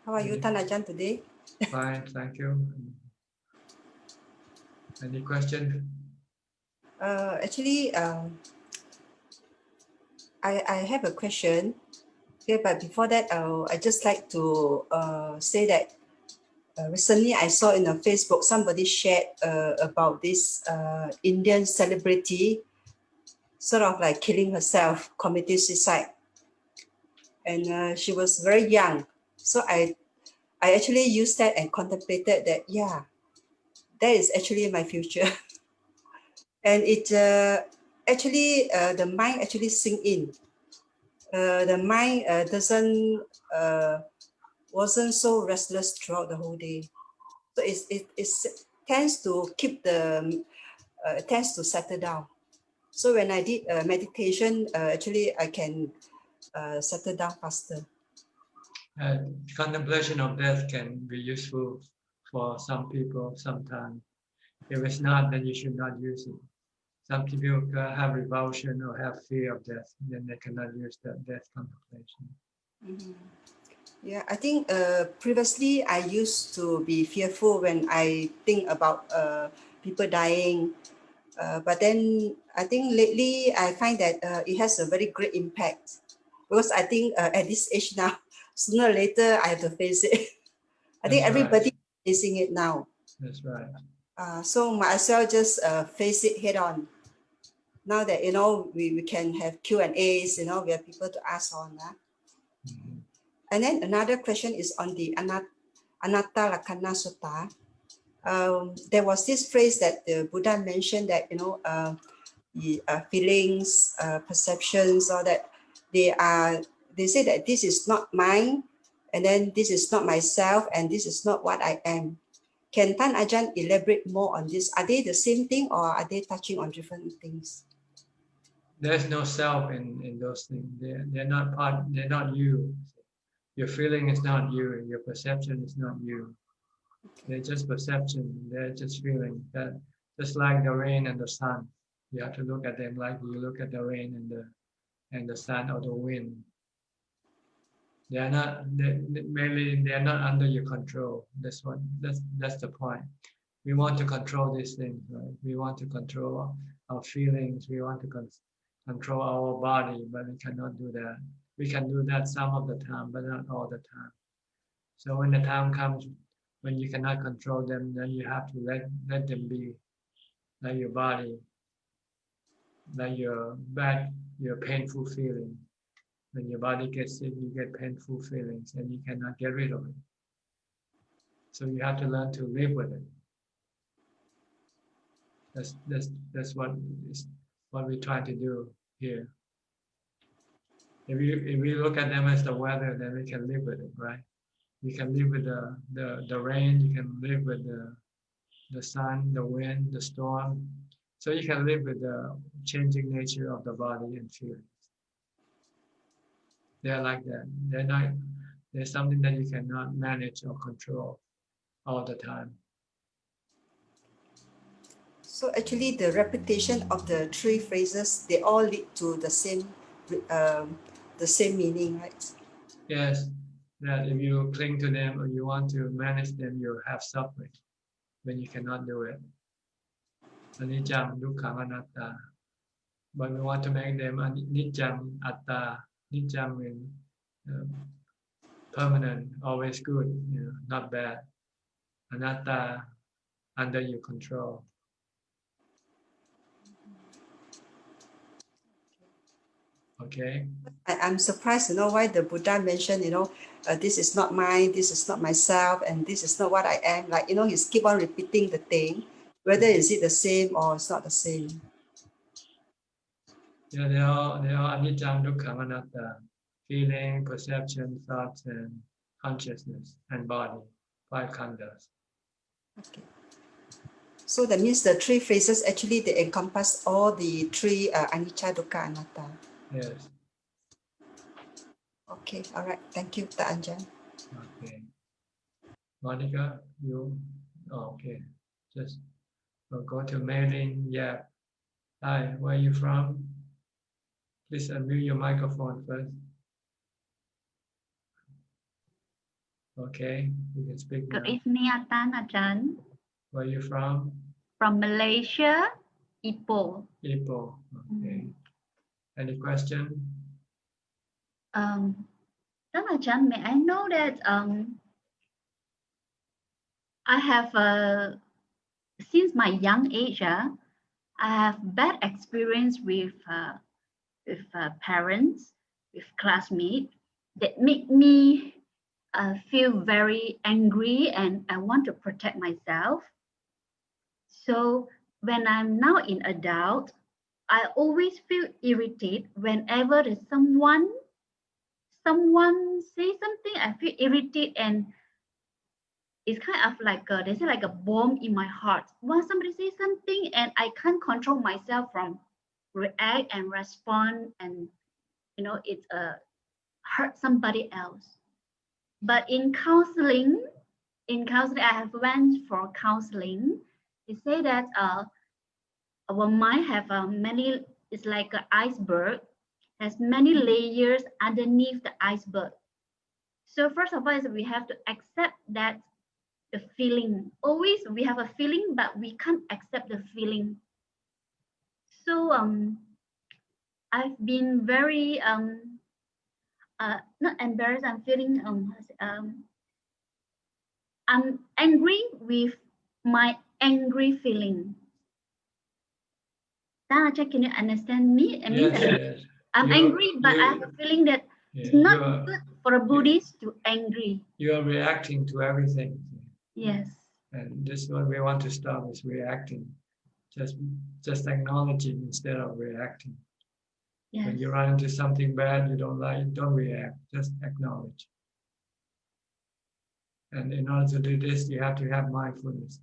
How are you, Tan Ajahn, today?
Fine, thank you. Any question?
Actually, I have a question. Okay, but before that, I just like to say that recently I saw in a Facebook somebody shared about this Indian celebrity sort of like killing herself, committing suicide, and she was very young. So I actually used that and contemplated that, yeah, that is actually my future. And it actually, the mind actually sink in. The mind wasn't so restless throughout the whole day. So it tends to keep tends to settle down. So when I did meditation, actually I can settle down faster.
Contemplation of death can be useful for some people sometimes. If it's not, then you should not use it. Some people have revulsion or have fear of death, then they cannot use that death contemplation.
Mm-hmm. Yeah, I think previously I used to be fearful when I think about people dying. But then I think lately I find that it has a very great impact, because I think at this age now, sooner or later I have to face it. I think everybody is facing it now.
That's right.
So might as well just face it head on. Now that, you know, we can have Q&As, you know, we have people to ask on that. And then another question is on the Anatta Lakkhana Sutta. There was this phrase that the Buddha mentioned that, you know, the feelings, perceptions, or that they say that this is not mine, and then this is not myself, and this is not what I am. Can Tan Ajahn elaborate more on this? Are they the same thing, or are they touching on different things?
There's no self in those things. They're not part. They're not you. Your feeling is not you. Your perception is not you. They're just perception. They're just feeling. That just like the rain and the sun. You have to look at them like you look at the rain and the sun or the wind. They are not. They are not under your control. That's the point. We want to control these things, right? We want to control our feelings. We want to control our body, but we cannot do that. We can do that some of the time, but not all the time. So when the time comes when you cannot control them, then you have to let them be, like your body, like your back, your painful feeling. When your body gets sick, you get painful feelings, and you cannot get rid of it. So you have to learn to live with it. That's what we try to do here. If we look at them as the weather, then we can live with it, right? You can live with the rain. You can live with the sun, the wind, the storm. So you can live with the changing nature of the body and feelings. They're like that. They're something that you cannot manage or control all the time.
So actually the repetition of the three phrases, they all lead to the same meaning, right?
Yes, that if you cling to them or you want to manage them, you have suffering when you cannot do it. Anicca, dukkha, anatta. But we want to make them niccam, atta. Niccam means permanent, always good, not bad. Anatta, under your control. Okay.
I'm surprised, why the Buddha mentioned, this is not mine, this is not myself, and this is not what I am. Like, he's keep on repeating the thing, whether is it the same or it's not the same.
Yeah, they are anicca, dukkha, anatta. Feeling, perception, thoughts, and consciousness, and body, 5 khandhas.
Okay. So that means the three phrases actually they encompass all the three anicca, dukkha, anatta.
Yes.
Okay, all right. Thank you, Tan Ajahn.
Okay. Monica, okay. Just go to mailing. Yeah. Hi, where are you from? Please unmute your microphone first. Okay, you can speak now.
Good evening, Tan Ajahn.
Where are you from?
From Malaysia, Ipoh.
Ipoh. Okay. Any question?
Tan Ajahn, may I know that I have since my young age, I have bad experience with parents, with classmates that make me feel very angry, and I want to protect myself. So when I'm now in adult, I always feel irritated whenever there's someone say something. I feel irritated, and it's kind of like they say like a bomb in my heart. Once somebody says something, and I can't control myself from react and respond, and it's hurt somebody else. But in counseling, I have went for counseling. They say that our mind have many. It's like an iceberg, has many layers underneath the iceberg. So first of all, is we have to accept that the feeling. Always we have a feeling, but we can't accept the feeling. So I've been very not embarrassed. I'm feeling I'm angry with my angry feeling. Can you understand me? I mean,
Yes.
I'm angry, but I have a feeling that it's not good for a Buddhist to angry.
You are reacting to everything.
Yes.
And this is what we want to stop, is reacting. Just acknowledging instead of reacting.
Yes.
When you run into something bad you don't like, don't react, just acknowledge. And in order to do this, you have to have mindfulness.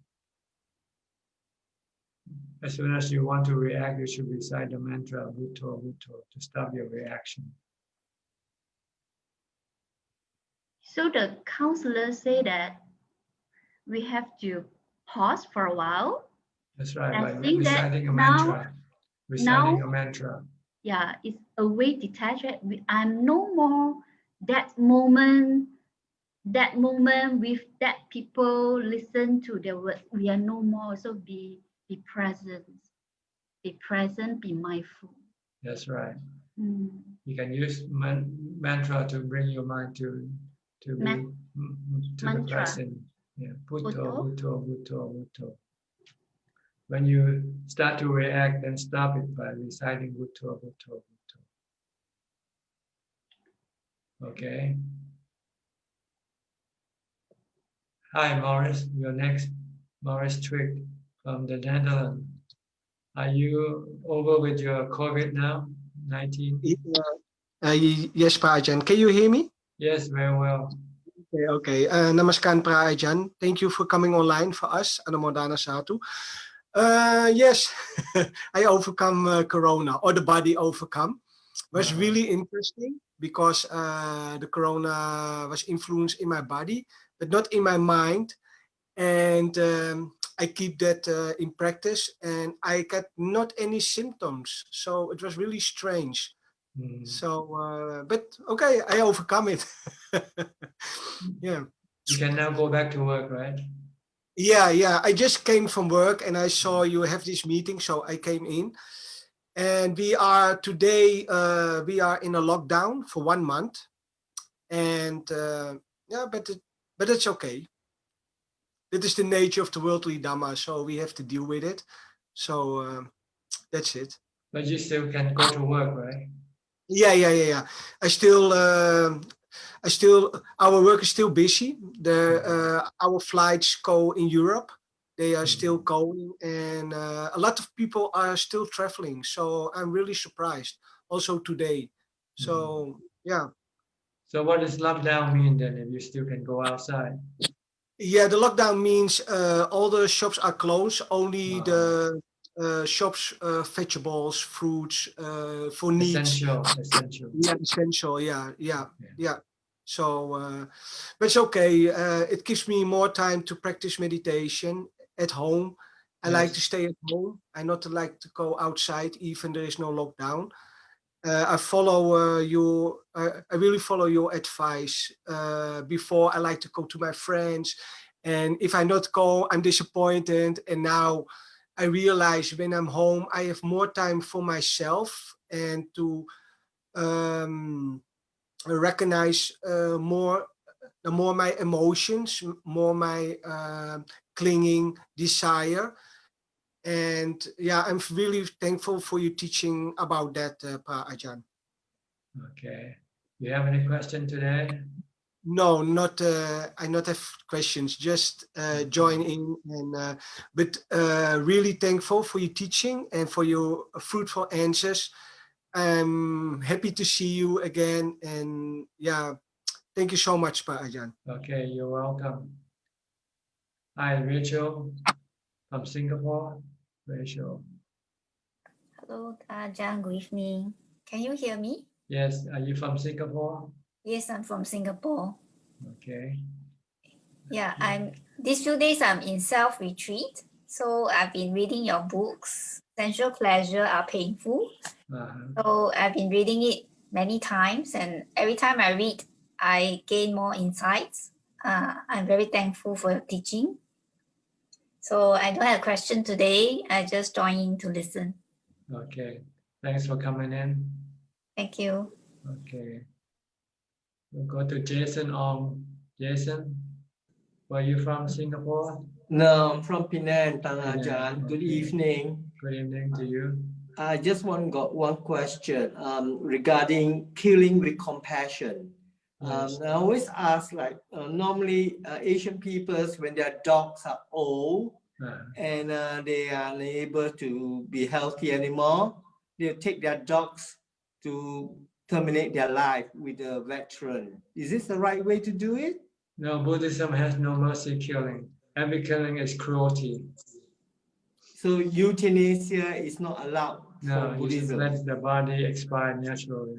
As soon as you want to react, you should recite the mantra Bhutto Bhutto to stop your reaction.
So the counselor say that we have to pause for a while.
That's right,
I
by
think
reciting
that
a mantra. Reciting a mantra.
Yeah, it's a way detached. I'm no more that moment with that people listen to the words. We are no more. So be present. Be present, be mindful.
That's right.
Mm.
You can use mantra to bring your mind to the present. Yeah. Bhutto, Bhutto, Bhutto, Bhutto. When you start to react, then stop it by reciting Bhutto, Bhutto, Bhutto. Okay. Hi, Morris. You're next. Morris Trick from the Netherlands. Are you over with your COVID now? 19?
Yes, Pa Ajahn. Can you hear me?
Yes, very well.
Okay. Namaskar, Pa Ajahn. Thank you for coming online for us. Anumodana Satu. Yes, I overcome Corona, or the body overcome. Was really interesting because the Corona was influenced in my body, but not in my mind. And I keep that in practice, and I got not any symptoms. So it was really strange. So, but okay, I overcome it. Yeah.
You can now go back to work, right?
Yeah. I just came from work and I saw you have this meeting, so I came in. And we are today, we are in a lockdown for 1 month. And yeah, but it's okay. That is the nature of the worldly Dhamma, so we have to deal with it. So that's it.
But you still can go to work, right?
Yeah. I still, our work is still busy. Our flights go in Europe. They are still going, and a lot of people are still traveling. So I'm really surprised. Also today. So yeah.
So what does lockdown mean then, if you still can go outside?
Yeah, the lockdown means all the shops are closed. Only the shops, vegetables, fruits, for needs.
Essential.
Yeah, essential. Yeah. So, but it's okay. It gives me more time to practice meditation at home. I like to stay at home. I not like to go outside, even there is no lockdown. I follow you. I really follow your advice. Before I like to go to my friends, and if I not go, I'm disappointed. And now I realize when I'm home, I have more time for myself and to recognize more my emotions, more my clinging desire. And yeah, I'm really thankful for you teaching about that, Pa Ajahn.
Okay. Do you have any question today?
No, not. I not have questions. Just join in, and but really thankful for your teaching and for your fruitful answers. I'm happy to see you again, and yeah, thank you so much, Pak Ajahn.
Okay, you're welcome. Hi, Rachel from Singapore. Rachel.
Hello, Ajahn, good evening. Can you hear me?
Yes, are you from Singapore?
Yes, I'm from Singapore.
Okay.
Yeah, these few days I'm in self-retreat. So I've been reading your books. Sensual pleasure are painful. So I've been reading it many times, and every time I read, I gain more insights. I'm very thankful for your teaching. So I don't have a question today. I just joined in to listen.
Okay. Thanks for coming in.
Thank you.
Okay. We'll go to Jason Ong. Jason, where are you from? Singapore?
No, I'm from Penang,
Penang,
Ajahn. Good
okay.
evening.
Good evening to you.
I just got one question regarding killing with compassion.
Yes.
I always ask, like, normally Asian peoples, when their dogs are old and they are unable to be healthy anymore, they'll take their dogs to terminate their life with a veteran. Is this the right way to do it?
No, Buddhism has no mercy killing. Every killing is cruelty.
So euthanasia is not allowed
No,
for
you just
Buddhism.
let the body expire naturally.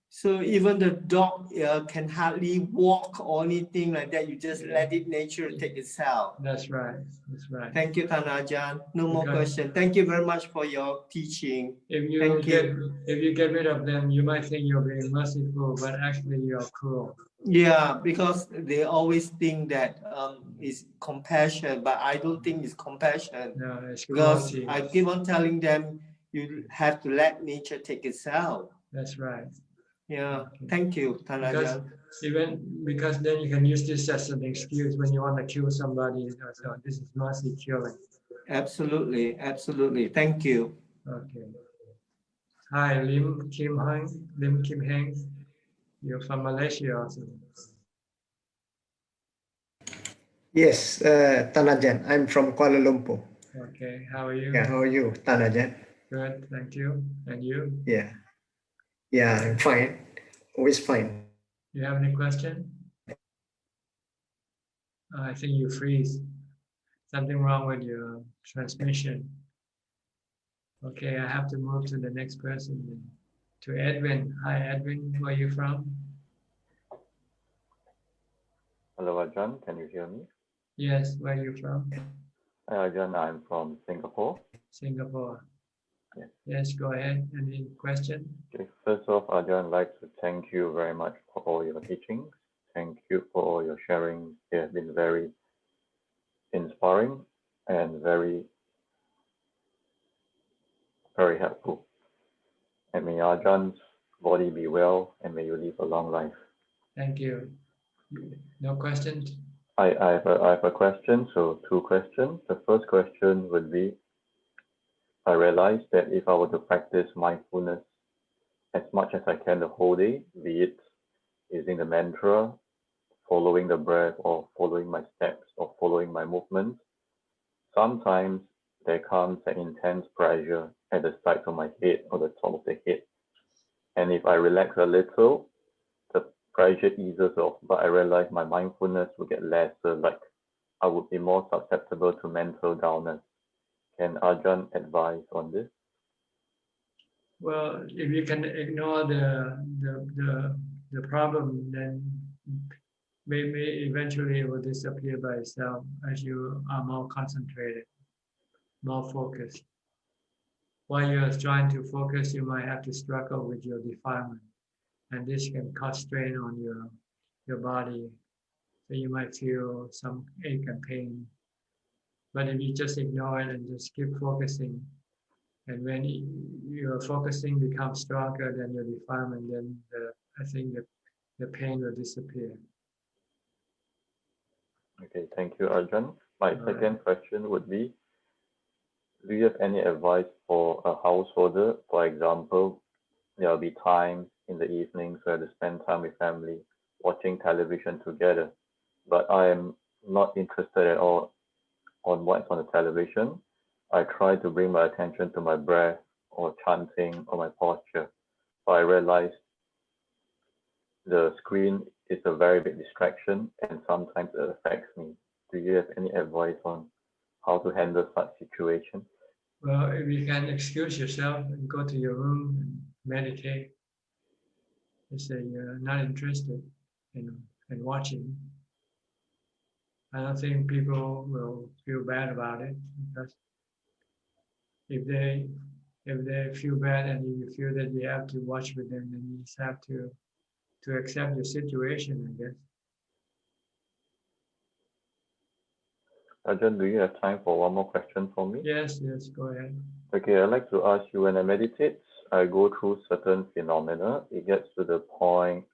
So even the dog can hardly walk or anything like that. You just let it nature take itself.
That's right. That's right.
Thank you, Ajahn. No more
Because
question. Thank you very much for your teaching.
if you
Thank
get
you.
if you get rid of them, you might think you're being merciful, but actually you are cruel.
Yeah, because they always think that it's compassion, but I don't think it's compassion.
No, it's
Because
cruelty.
I keep on telling them you have to let nature take itself.
That's right.
Yeah, thank you,
Because
Ajahn.
because then you can use this as an excuse when you want to kill somebody. So this is mercy killing.
Absolutely, absolutely. Thank you.
Okay. Hi, Lim Kim Heng. You're from Malaysia also.
Yes, Tanajan. I'm from Kuala Lumpur.
Okay, how are you?
Yeah, how are you, Tanajan?
Good, thank you. And you?
Yeah, yeah, I'm fine. Always fine.
You have any question? I think you freeze. Something wrong with your transmission. Okay, I have to move to the next person. To Edwin. Hi, Edwin. Where are you from?
Hello, Ajahn. Can you hear me?
Yes, where are you from?
Hi, Ajahn. I'm from Singapore.
Singapore.
Yes.
Yes, go ahead. Any question?
Okay. First off, Ajahn, I'd like to thank you very much for all your teachings. Thank you for all your sharing. They have been very inspiring and very, very helpful. And may Ajah's body be well and may you live a long life.
Thank you. No questions?
I have a question, so two questions. The first question would be, I realized that if I were to practice mindfulness as much as I can the whole day, be it using the mantra, following the breath, or following my steps, or following my movements, sometimes there comes an intense pressure at the sides of my head or the top of the head. And if I relax a little, the pressure eases off, but I realize my mindfulness will get lesser, like I would be more susceptible to mental dullness. Can Ajahn advise on this?
Well, if you can ignore the problem, then maybe eventually it will disappear by itself as you are more concentrated, more focused. While you're trying to focus, you might have to struggle with your defilement, and this can cause strain on your body. So you might feel some ache and pain. But if you just ignore it and just keep focusing, and when your focusing becomes stronger than your defilement, then I think that the pain will disappear.
Okay, thank you, Ajahn. My second question would be, do you have any advice for a householder? For example, there will be times in the evenings where to spend time with family, watching television together. But I am not interested at all on what's on the television. I try to bring my attention to my breath or chanting or my posture. So I realized the screen is a very big distraction and sometimes it affects me. Do you have any advice on how to handle such situations?
Well, if you can excuse yourself and go to your room and meditate, you say you're not interested in watching. I don't think people will feel bad about it, because if they feel bad and you feel that you have to watch with them, then you just have to accept your situation, I guess.
Ajahn, do you have time for one more question for me?
Yes, go ahead.
Okay, I'd like to ask you, when I meditate, I go through certain phenomena. It gets to the point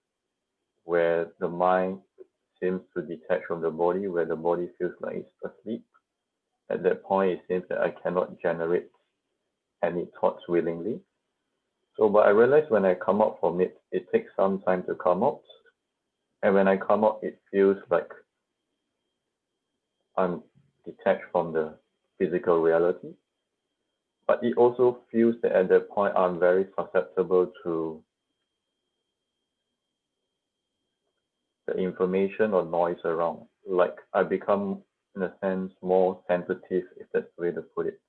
where the mind seems to detach from the body, where the body feels like it's asleep. At that point, it seems that I cannot generate any thoughts willingly. So, but I realize when I come out from it, it takes some time to come out. And when I come out, it feels like I'm detached from the physical reality. But it also feels that at that point, I'm very susceptible to the information or noise around. Like I become, in a sense, more sensitive, if that's the way to put it,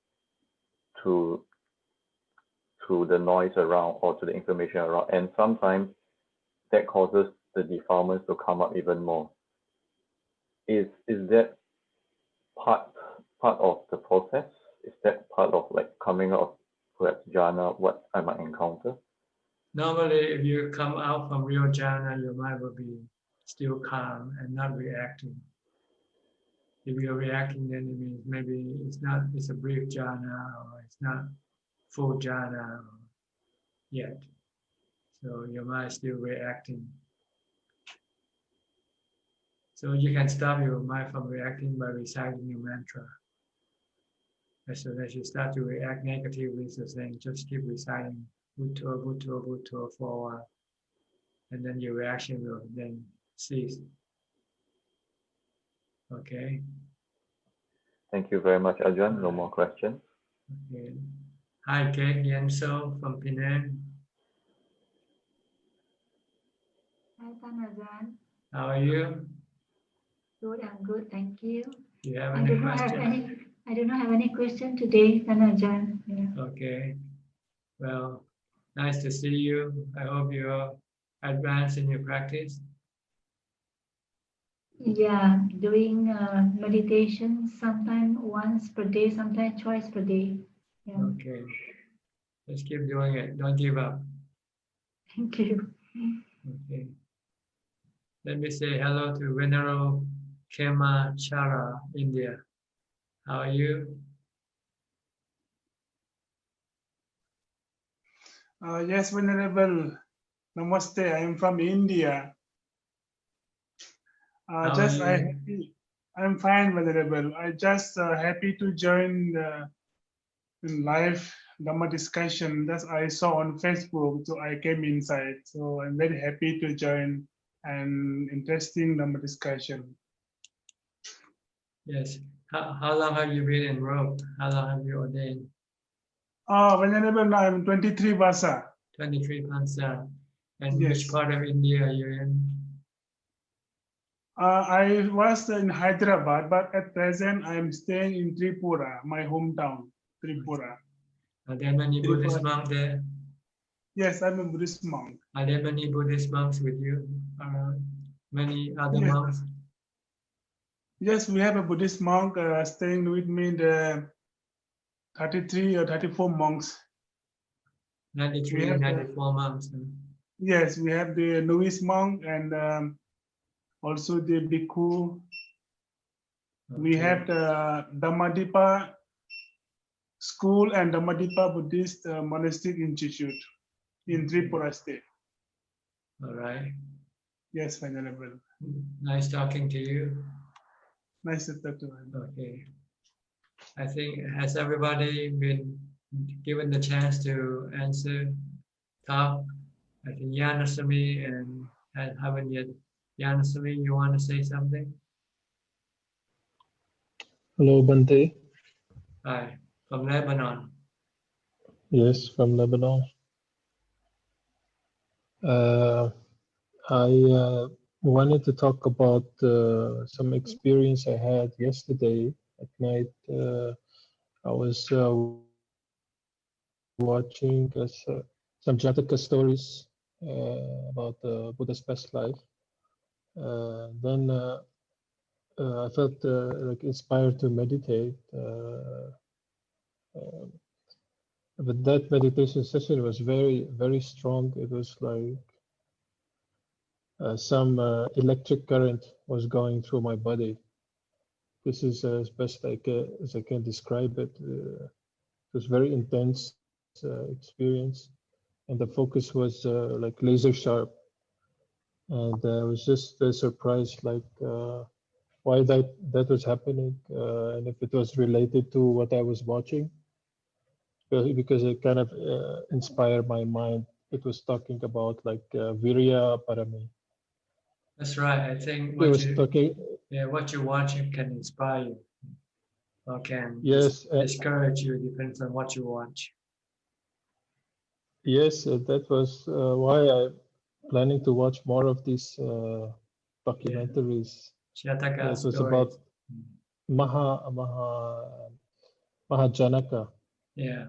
to the noise around or to the information around. And sometimes that causes the defilements to come up even more. Is that part of the process? Is that part of like coming out of perhaps jhana, what I might encounter?
Normally, if you come out from real jhana, your mind will be still calm and not reacting. If you're reacting, then it means maybe it's a brief jhana, or it's not full jhana yet. So your mind is still reacting. So you can stop your mind from reacting by reciting your mantra. As soon as you start to react negatively, so saying, just keep reciting Bhutto, Bhutto, Bhutto for a while. And then your reaction will then cease. Okay.
Thank you very much, Ajahn. No more questions.
Okay. Hi, Kate Yenso from Penang.
Hi, Ajahn.
How are you?
Good, I'm good, thank you.
Do you have any questions?
I do not have any question today, Ajahn. Yeah.
Okay. Well, nice to see you. I hope you're advanced in your practice.
Yeah, doing meditation sometimes once per day, sometimes twice per day. Yeah.
Okay. Just keep doing it. Don't give up.
Thank you.
Okay. Let me say hello to Venerable Kema Chara, India. How are you?
Yes, Venerable. Namaste. I am from India. I'm fine, Venerable. I just happy to join in live Dhamma discussion that I saw on Facebook. So I came inside. So I'm very happy to join an interesting Dhamma discussion.
Yes. How long have you been in Rome? How long have you ordained?
Venerable, I'm 23 Vasa.
23 Pansa. And
Yes.
which part of India are you in?
I was in Hyderabad, but at present I am staying in Tripura, my hometown, Tripura.
Are there many Buddhist monks there?
Yes, I'm a Buddhist monk.
Are there many Buddhist monks with you? Many other monks?
Yes, we have a Buddhist monk staying with me, the 33 or 34 monks.
93 and 94 monks.
Yes, we have the novice monk and also the bhikkhu. Okay. We have the Dhammadipa school and Dhammadipa Buddhist Monastic Institute in Tripura state.
All right.
Yes, Venerable.
Nice talking to you.
Nice to talk to you.
Okay. I think, has everybody been given the chance to answer, talk? I think Yanasami and haven't yet Yanasangwararam, you want to say something?
Hello, Bante.
Hi, from Lebanon.
Yes, from Lebanon. I wanted to talk about some experience I had yesterday at night. I was watching some Jataka stories about Buddha's past life. Then I felt like inspired to meditate. But that meditation session was very, very strong. It was like some electric current was going through my body. This is as best as I can describe it. It was very intense experience, and the focus was like laser sharp. And I was just surprised, like why that was happening, and if it was related to what I was watching, because it kind of inspired my mind. It was talking about like virya parami.
That's right. I think
It was talking.
Yeah, what you watch can inspire you or can
Yes,
discourage you. Depends on what you watch.
yes, that was why I'm planning to watch more of these documentaries.
Jataka
It was
stories.
about Mahajanaka.
Yeah.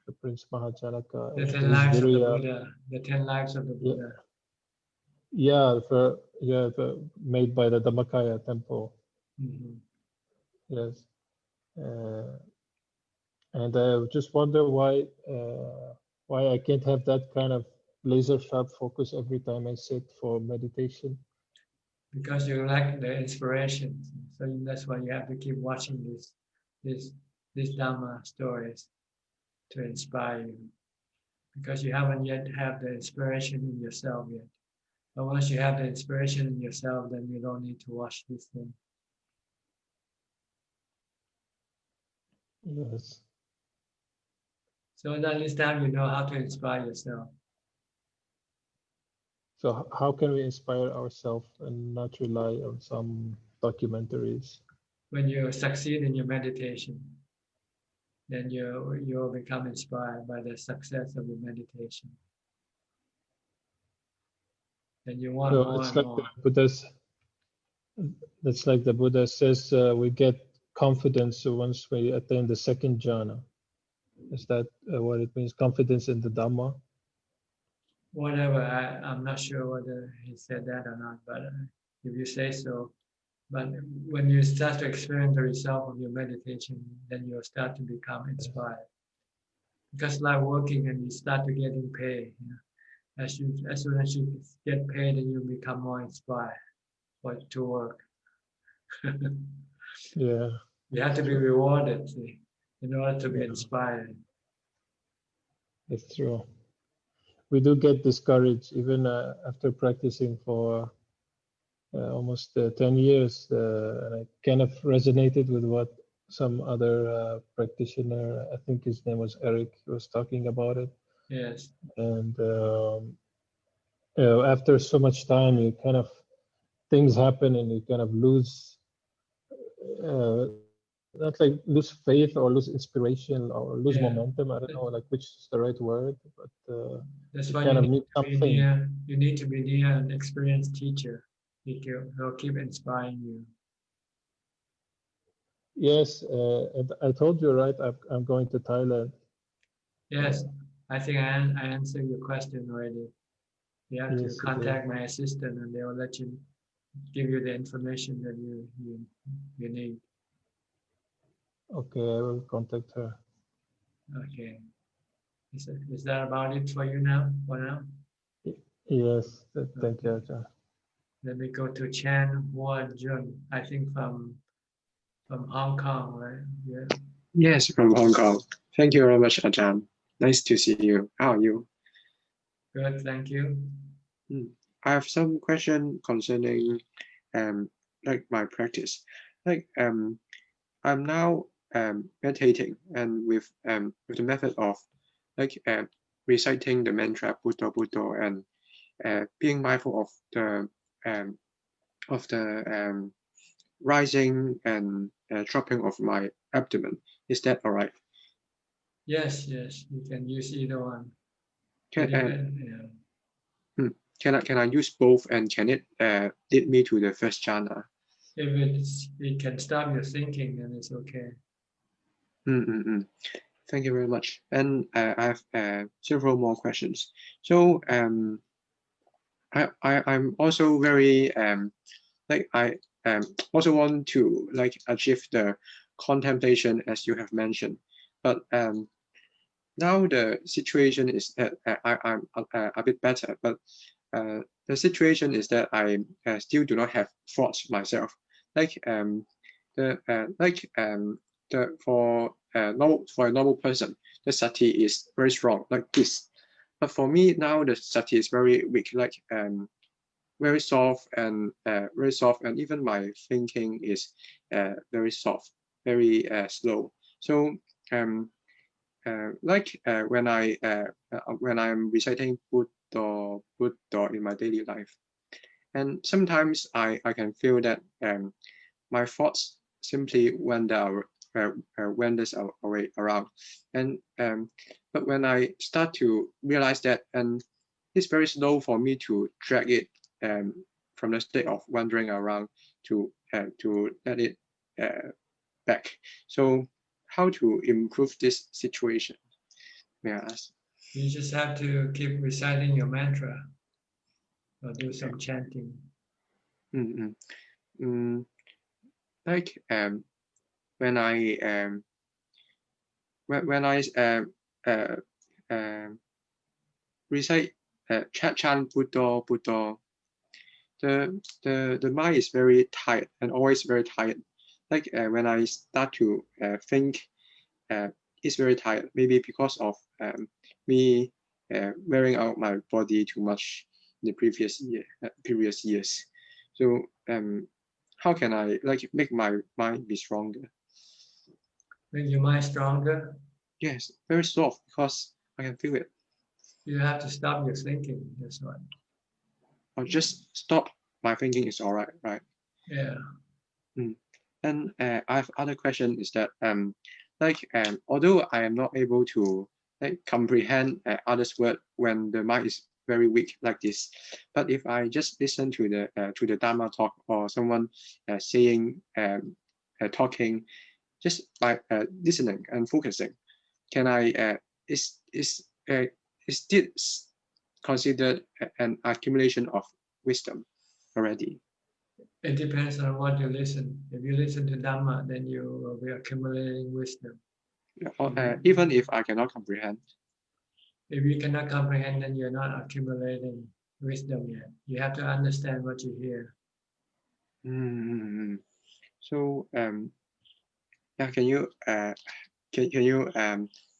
The Prince Mahajanaka.
The 10 lives of the Buddha. The 10 lives of the Buddha.
Yeah, made by the Dhammakaya temple.
Mm-hmm.
Yes. And I just wonder why I can't have that kind of laser sharp focus every time I sit for meditation.
Because you lack the inspiration, so that's why you have to keep watching these Dhamma stories to inspire you. Because you haven't yet have the inspiration in yourself yet. But once you have the inspiration in yourself, then you don't need to watch this thing.
Yes.
So at this time, you know how to inspire yourself.
So how can we inspire ourselves and not rely on some documentaries?
When you succeed in your meditation, then you'll become inspired by the success of your meditation. Then you want
So
more
it's
and
like
more.
That's like the Buddha says, we get confidence once we attain the second jhana. Is that what it means? Confidence in the Dhamma?
Whatever, I'm not sure whether he said that or not, but if you say so. But when you start to experience the result of your meditation, then you'll start to become inspired. Because like working and you start to getting paid, you know, as soon as you get paid, then you become more inspired to work.
Yeah.
You have to be rewarded, see, in order to be inspired.
It's true. We do get discouraged even after practicing for almost 10 years. And I kind of resonated with what some other practitioner, I think his name was Eric, was talking about it.
Yes.
And after so much time, you kind of, things happen and you kind of lose, not like lose faith or lose inspiration or lose momentum. I don't know like which is the right word, but
that's
you
why
kind
you
of
need
need
to be
something.
near. You need to be near an experienced teacher. He'll keep inspiring you.
Yes, and I told you, right? I'm going to Thailand.
Yes, I think I answered your question already. You have to contact my assistant, and they will give you the information that you need.
Okay, I will contact her.
Okay. Is that about it for you now? For now?
Yes, thank you, Ajahn.
Then we go to Chan Hua Jun, I think from Hong Kong, right? Yeah.
Yes, from Hong Kong. Thank you very much, Ajahn. Nice to see you. How are you?
Good, thank you.
I have some question concerning like my practice. Like I'm now meditating and with the method of like reciting the mantra Buddha Buddha and being mindful of the rising and dropping of my abdomen. Is that all right?
Yes, yes, you can use either one.
Can I use both, and can it lead me to the first jhana?
If it can stop your thinking, then it's okay.
Thank you very much. And I have several more questions. So I'm also very I also want to achieve the contemplation as you have mentioned, but now the situation is that I'm a bit better, but the situation is that I still do not have thoughts myself. For a normal person, the sati is very strong like this. But for me now, the sati is very weak, very soft and even my thinking is very soft, very slow. So when I'm reciting Buddha in my daily life, and sometimes I can feel that my thoughts simply wander away around, and but when I start to realize that, and it's very slow for me to drag it from the state of wandering around to let it back. So how to improve this situation, may I ask?
You just have to keep reciting your mantra or do some chanting.
When I recite chant Buddha, the mind is very tired and always very tired. When I start to think, it's very tired. Maybe because of me wearing out my body too much in the previous years. So how can I make my mind be stronger?
Make your mind stronger?
Yes, very soft because I can feel it.
You have to stop your thinking. That's right.
Or just stop my thinking is all right, right?
Yeah.
And I have other question is that although I am not able to comprehend others' word when the mind is very weak like this, but if I just listen to the Dhamma talk or someone saying talking, just by listening and focusing, can I is this considered an accumulation of wisdom already?
It depends on what you listen. If you listen to Dhamma, then you will be accumulating wisdom.
Even if I cannot comprehend.
If you cannot comprehend, then you're not accumulating wisdom yet. You have to understand what you hear.
So can you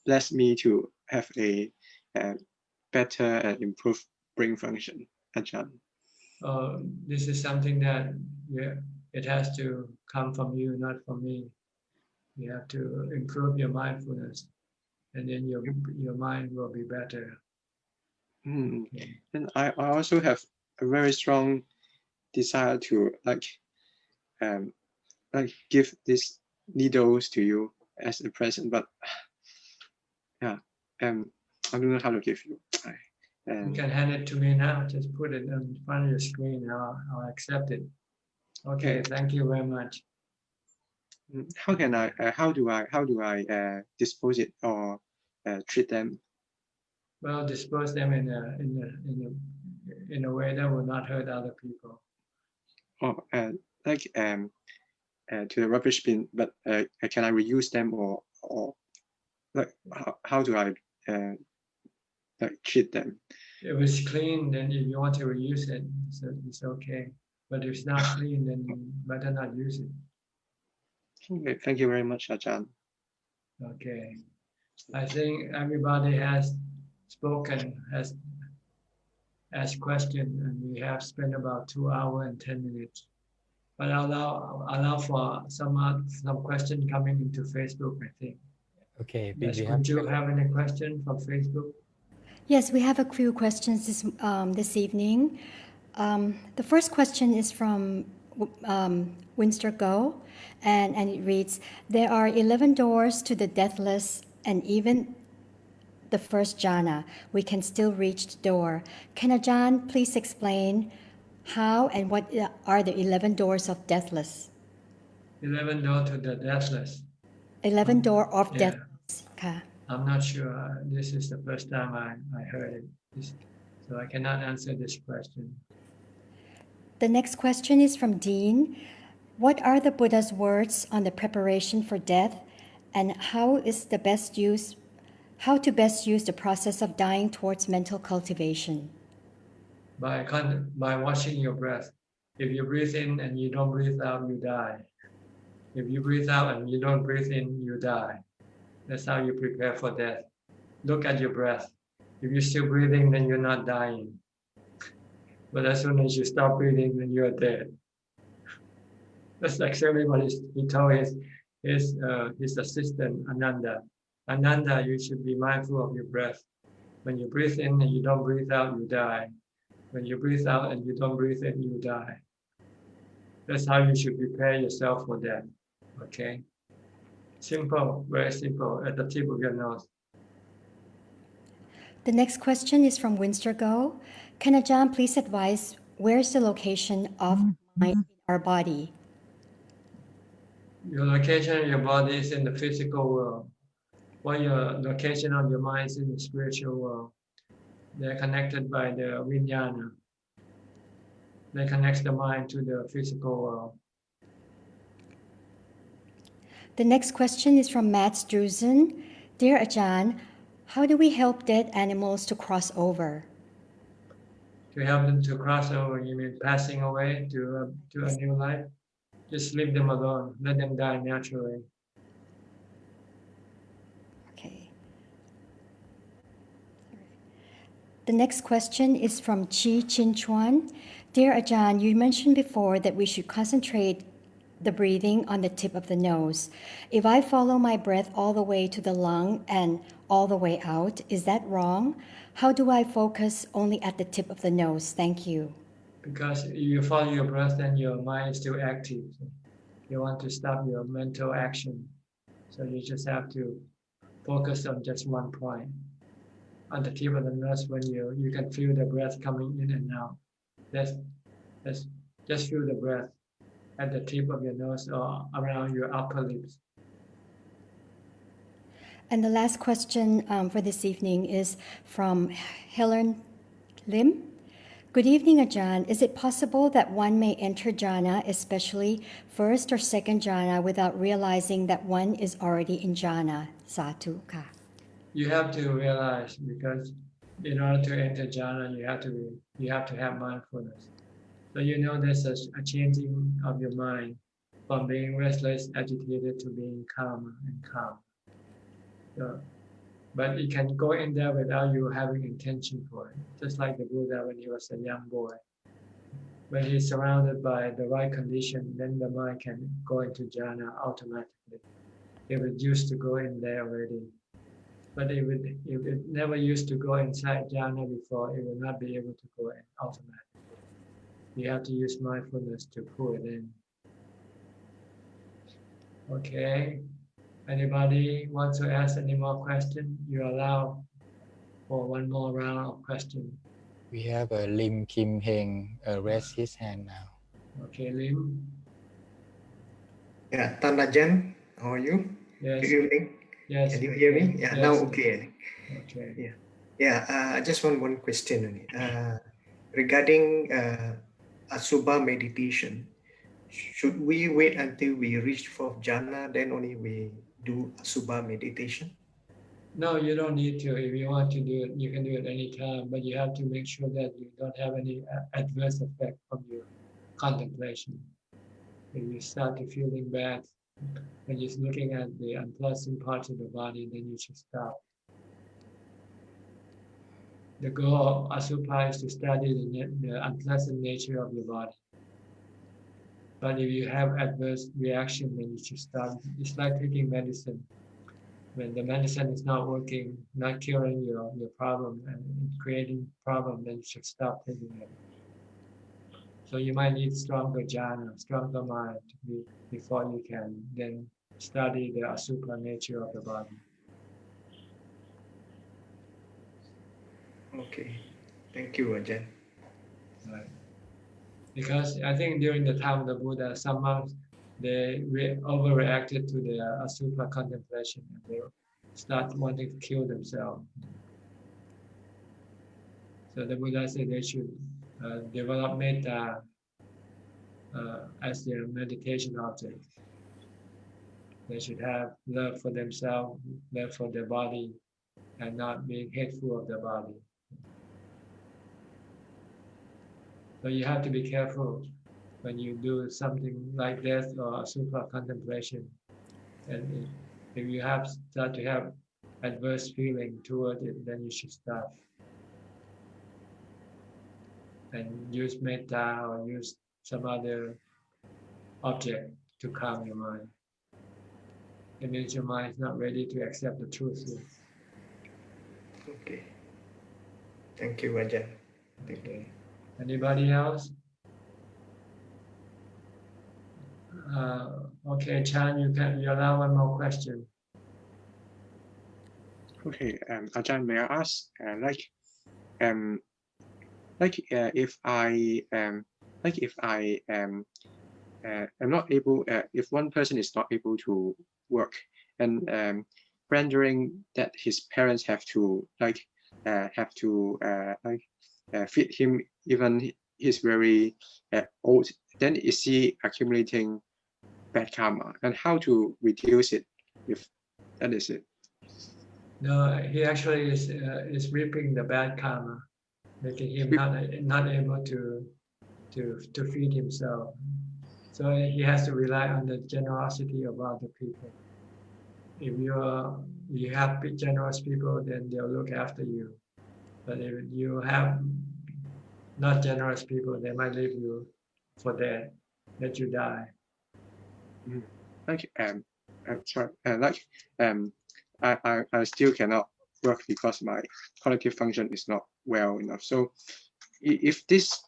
bless me to have a better and improved brain function, Ajahn?
This is something that it has to come from you, not from me. You have to improve your mindfulness, and then your mind will be better.
And I also have a very strong desire to give these needles to you as a present, but yeah, I don't know how to give you.
You can hand it to me now. Just put it in front of your screen. I'll accept it. Okay, thank you very much.
How can I? How do I dispose it or treat them?
Well, dispose them in a way that will not hurt other people.
To the rubbish bin, but can I reuse them or how do I treat them?
If it's clean, then if you want to reuse it, it's okay. But if it's not clean, then you better not use it.
Okay, thank you very much, Ajahn.
Okay, I think everybody has spoken, has asked questions, and we have spent about 2 hours and 10 minutes. But I'll allow for some question coming into Facebook, I think.
Okay.
Yes, would you have any question from Facebook?
Yes, we have a few questions this evening. The first question is from Winster Go, and it reads, there are 11 doors to the deathless, and even the first jhana, we can still reach the door. Can Ajahn please explain how and what are the 11 doors of deathless?
11 doors to the deathless.
11 door of
Yeah.
deathless. Okay.
I'm not sure. This is the first time I heard it. So I cannot answer this question.
The next question is from Dean. What are the Buddha's words on the preparation for death, and how to best use the process of dying towards mental cultivation?
By watching your breath. If you breathe in and you don't breathe out, you die. If you breathe out and you don't breathe in, you die. That's how you prepare for death. Look at your breath. If you're still breathing, then you're not dying. But as soon as you stop breathing, then you're dead. That's exactly what he told his assistant, Ananda. Ananda, you should be mindful of your breath. When you breathe in and you don't breathe out, you die. When you breathe out and you don't breathe in, you die. That's how you should prepare yourself for death. Okay? Simple, very simple, at the tip of your nose.
The next question is from Winster Go. Can Ajahn please advise where's the location of mind in our body?
Your location of your body is in the physical world. While your location of your mind is in the spiritual world. They're connected by the vijnana. They connect the mind to the physical world.
The next question is from Matt Struzen. Dear Ajahn, how do we help dead animals to cross over?
To help them to cross over, you mean passing away to a new life? Just leave them alone. Let them die naturally.
Okay. The next question is from Chi Chin Chuan. Dear Ajahn, you mentioned before that we should concentrate the breathing on the tip of the nose. If I follow my breath all the way to the lung and all the way out, is that wrong? How do I focus only at the tip of the nose? Thank you.
Because if you follow your breath, then your mind is still active. You want to stop your mental action. So you just have to focus on just one point. On the tip of the nose, when you can feel the breath coming in and out. Just feel the breath at the tip of your nose or around your upper lips.
And the last question for this evening is from Helen Lim. Good evening, Ajahn. Is it possible that one may enter jhana, especially first or second jhana, without realizing that one is already in jhana? Sadhu ka.
You have to realize, because in order to enter jhana, you have to have mindfulness. So you know there's a changing of your mind from being restless, agitated to being calm and calm. So, but you can go in there without you having intention for it. Just like the Buddha when he was a young boy. When he's surrounded by the right condition, then the mind can go into jhana automatically. It was used to go in there already. But if it never used to go inside jhana before, it will not be able to go in automatically. You have to use mindfulness to pull it in. Okay. Anybody wants to ask any more questions? You're allowed for one more round of questions.
We have Lim Kim Heng raise his hand now.
Okay, Lim.
Yeah, Ajahn, how are you?
Yes.
Good evening.
Yes.
Can you hear me? Yeah,
yes.
now okay.
Okay.
Yeah. Yeah, I just want one question only. Regarding Asubha meditation, should we wait until we reach fourth jhana, then only we do Asubha meditation?
No, you don't need to. If you want to do it, you can do it anytime, but you have to make sure that you don't have any adverse effect from your contemplation. If you start to feeling bad when you're looking at the unpleasant parts of the body, then you should stop. The goal of Asubha is to study the unpleasant nature of your body. But if you have adverse reaction, then you should stop. It's like taking medicine. When the medicine is not working, not curing your problem and creating problem, then you should stop taking it. So you might need stronger jhana, stronger mind before you can then study the asukha nature of the body.
Okay, thank you, Ajahn.
Right. Because I think during the time of the Buddha, some monks, they overreacted to the asukha contemplation and they start wanting to kill themselves. So the Buddha said they should develop metta as their meditation object. They should have love for themselves, love for their body, and not being hateful of the body. So you have to be careful when you do something like death or asukha contemplation. And if you start to have adverse feeling toward it, then you should stop. And use metta or use some other object to calm your mind. It means your mind is not ready to accept the truth yet.
Okay. Thank you, Ajahn.
Okay. Anybody else? Okay, Chan, you allow one more question.
Okay, Ajahn, may I ask, I'm not able, if one person is not able to work, and rendering that his parents have to feed him even he's very old, then is he accumulating bad karma, and how to reduce it if that is it?
No, he actually is reaping the bad karma, making him not able to feed himself. So he has to rely on the generosity of other people. If you have generous people, then they'll look after you. But if you have not generous people, they might leave you for dead, let you die.
I still cannot work because my cognitive function is not well enough. So if this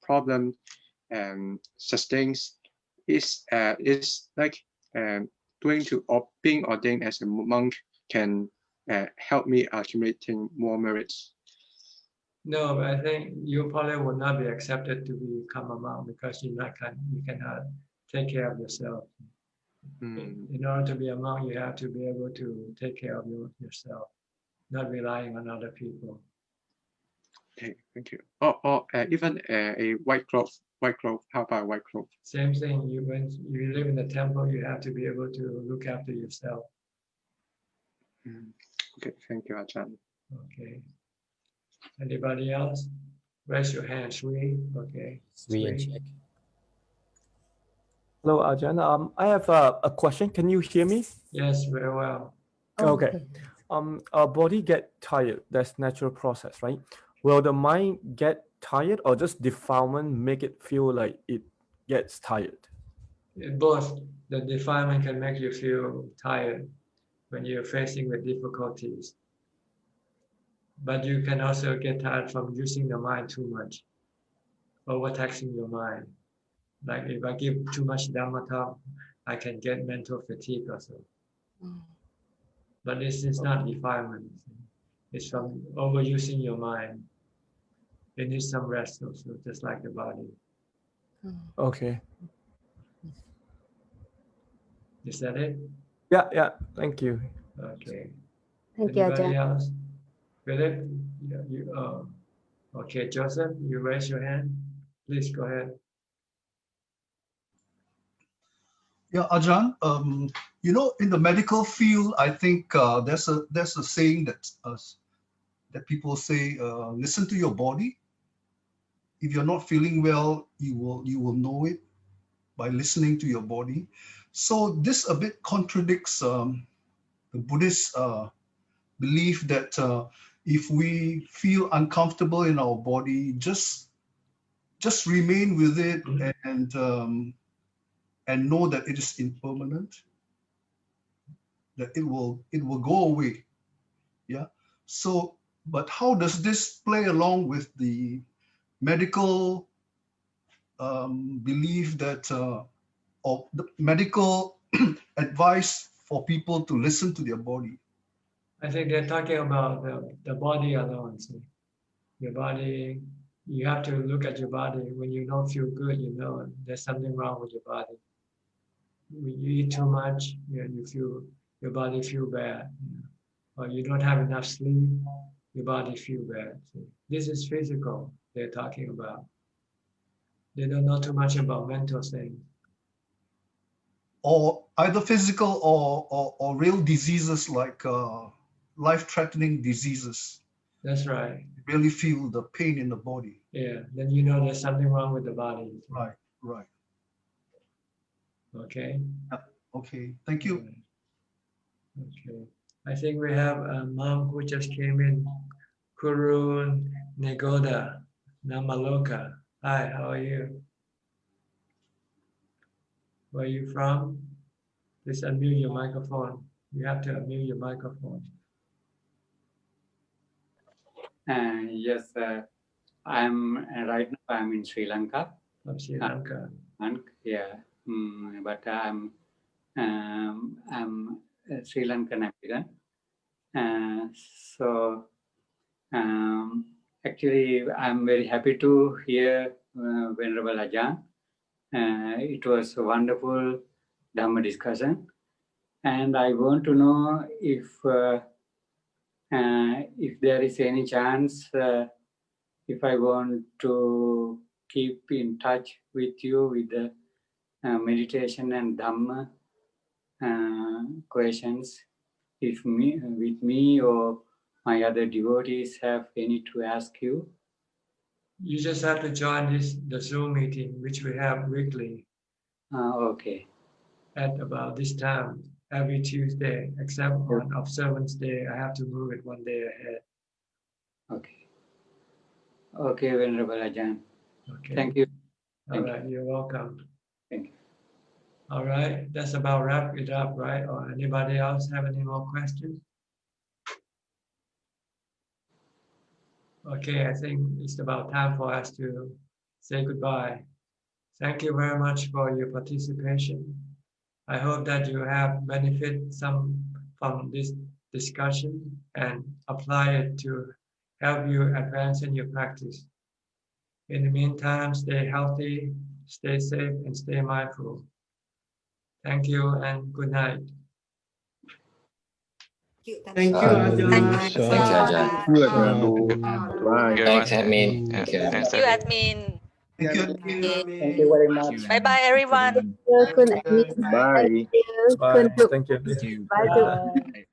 problem sustains, is being ordained as a monk can help me accumulating more merits?
No, but I think you probably will not be accepted to become a monk because you cannot take care of yourself. In order to be a monk, you have to be able to take care of yourself, not relying on other people.
Okay, thank you. Or even a white cloth. How about white cloth?
Same thing. When you live in the temple, you have to be able to look after yourself.
Okay, thank you, Ajahn.
Okay. Anybody else? Raise your hand, Sri. Okay.
Sri and check.
Hello, Ajahn. I have a question. Can you hear me?
Yes, very well.
Okay. Our body get tired. That's natural process, right? Will the mind get tired, or just defilement make it feel like it gets tired?
Both. The defilement can make you feel tired when you're facing with difficulties. But you can also get tired from using the mind too much, overtaxing your mind. Like if I give too much Dhamma talk, I can get mental fatigue also. But this is not defilement. It's from overusing your mind. It needs some rest also, just like the body.
Okay.
Is that it?
Yeah. Thank you.
Okay.
Thank you,
Anybody
Ajahn.
else? Philip? Okay, Joseph, you raise your hand. Please go ahead.
Yeah, Ajahn, in the medical field, I think there's a saying that people say, listen to your body. If you're not feeling well, you will know it by listening to your body. So this a bit contradicts the Buddhist belief that if we feel uncomfortable in our body, just remain with it and know that it is impermanent, that it will go away. Yeah. So, but how does this play along with the medical belief that, or the medical advice for people to listen to their body?
I think they're talking about the body alone. See? Your body, you have to look at your body. When you don't feel good, you know there's something wrong with your body. When you eat too much, you feel your body feel bad. Or you don't have enough sleep, your body feel bad. See? This is physical they're talking about. They don't know too much about mental things.
Or either physical or real diseases like life-threatening diseases.
That's right.
You really feel the pain in the body.
Yeah, then you know there's something wrong with the body.
Right, right.
Okay.
Okay, thank you.
Okay. I think we have a monk who just came in, Kurun Negoda Namaloka. Hi, how are you? Where are you from? Please unmute your microphone. You have to unmute your microphone.
Yes, I'm right now. I'm in Sri Lanka.
From Sri Lanka.
Yeah, but I'm a Sri Lankan American. So actually, I'm very happy to hear Venerable Ajahn. It was a wonderful Dhamma discussion, and I want to know if there is any chance, if I want to keep in touch with you with the meditation and Dhamma questions, if with me or my other devotees have any to ask you.
You just have to join the Zoom meeting, which we have weekly.
Okay.
At about this time, every Tuesday, except on Observance Day, I have to move it one day ahead.
Okay. Okay, Venerable Ajahn.
Okay.
Thank you.
All right, you're welcome.
Thank you.
All right, that's about wrap it up, right? Or anybody else have any more questions? Okay, I think it's about time for us to say goodbye. Thank you very much for your participation. I hope that you have benefit from this discussion and apply it to help you advance in your practice. In the meantime, stay healthy, stay safe, and stay mindful. Thank you and good night.
Thank you, Ajahn.
Thank you, Ajahn.
Bye.
Thanks, admin.
Thank
Okay.
you, admin.
Thank you.
Thank you very much.
Bye bye, everyone.
Bye.
Bye. Thank you.
Bye.
Bye.
Bye.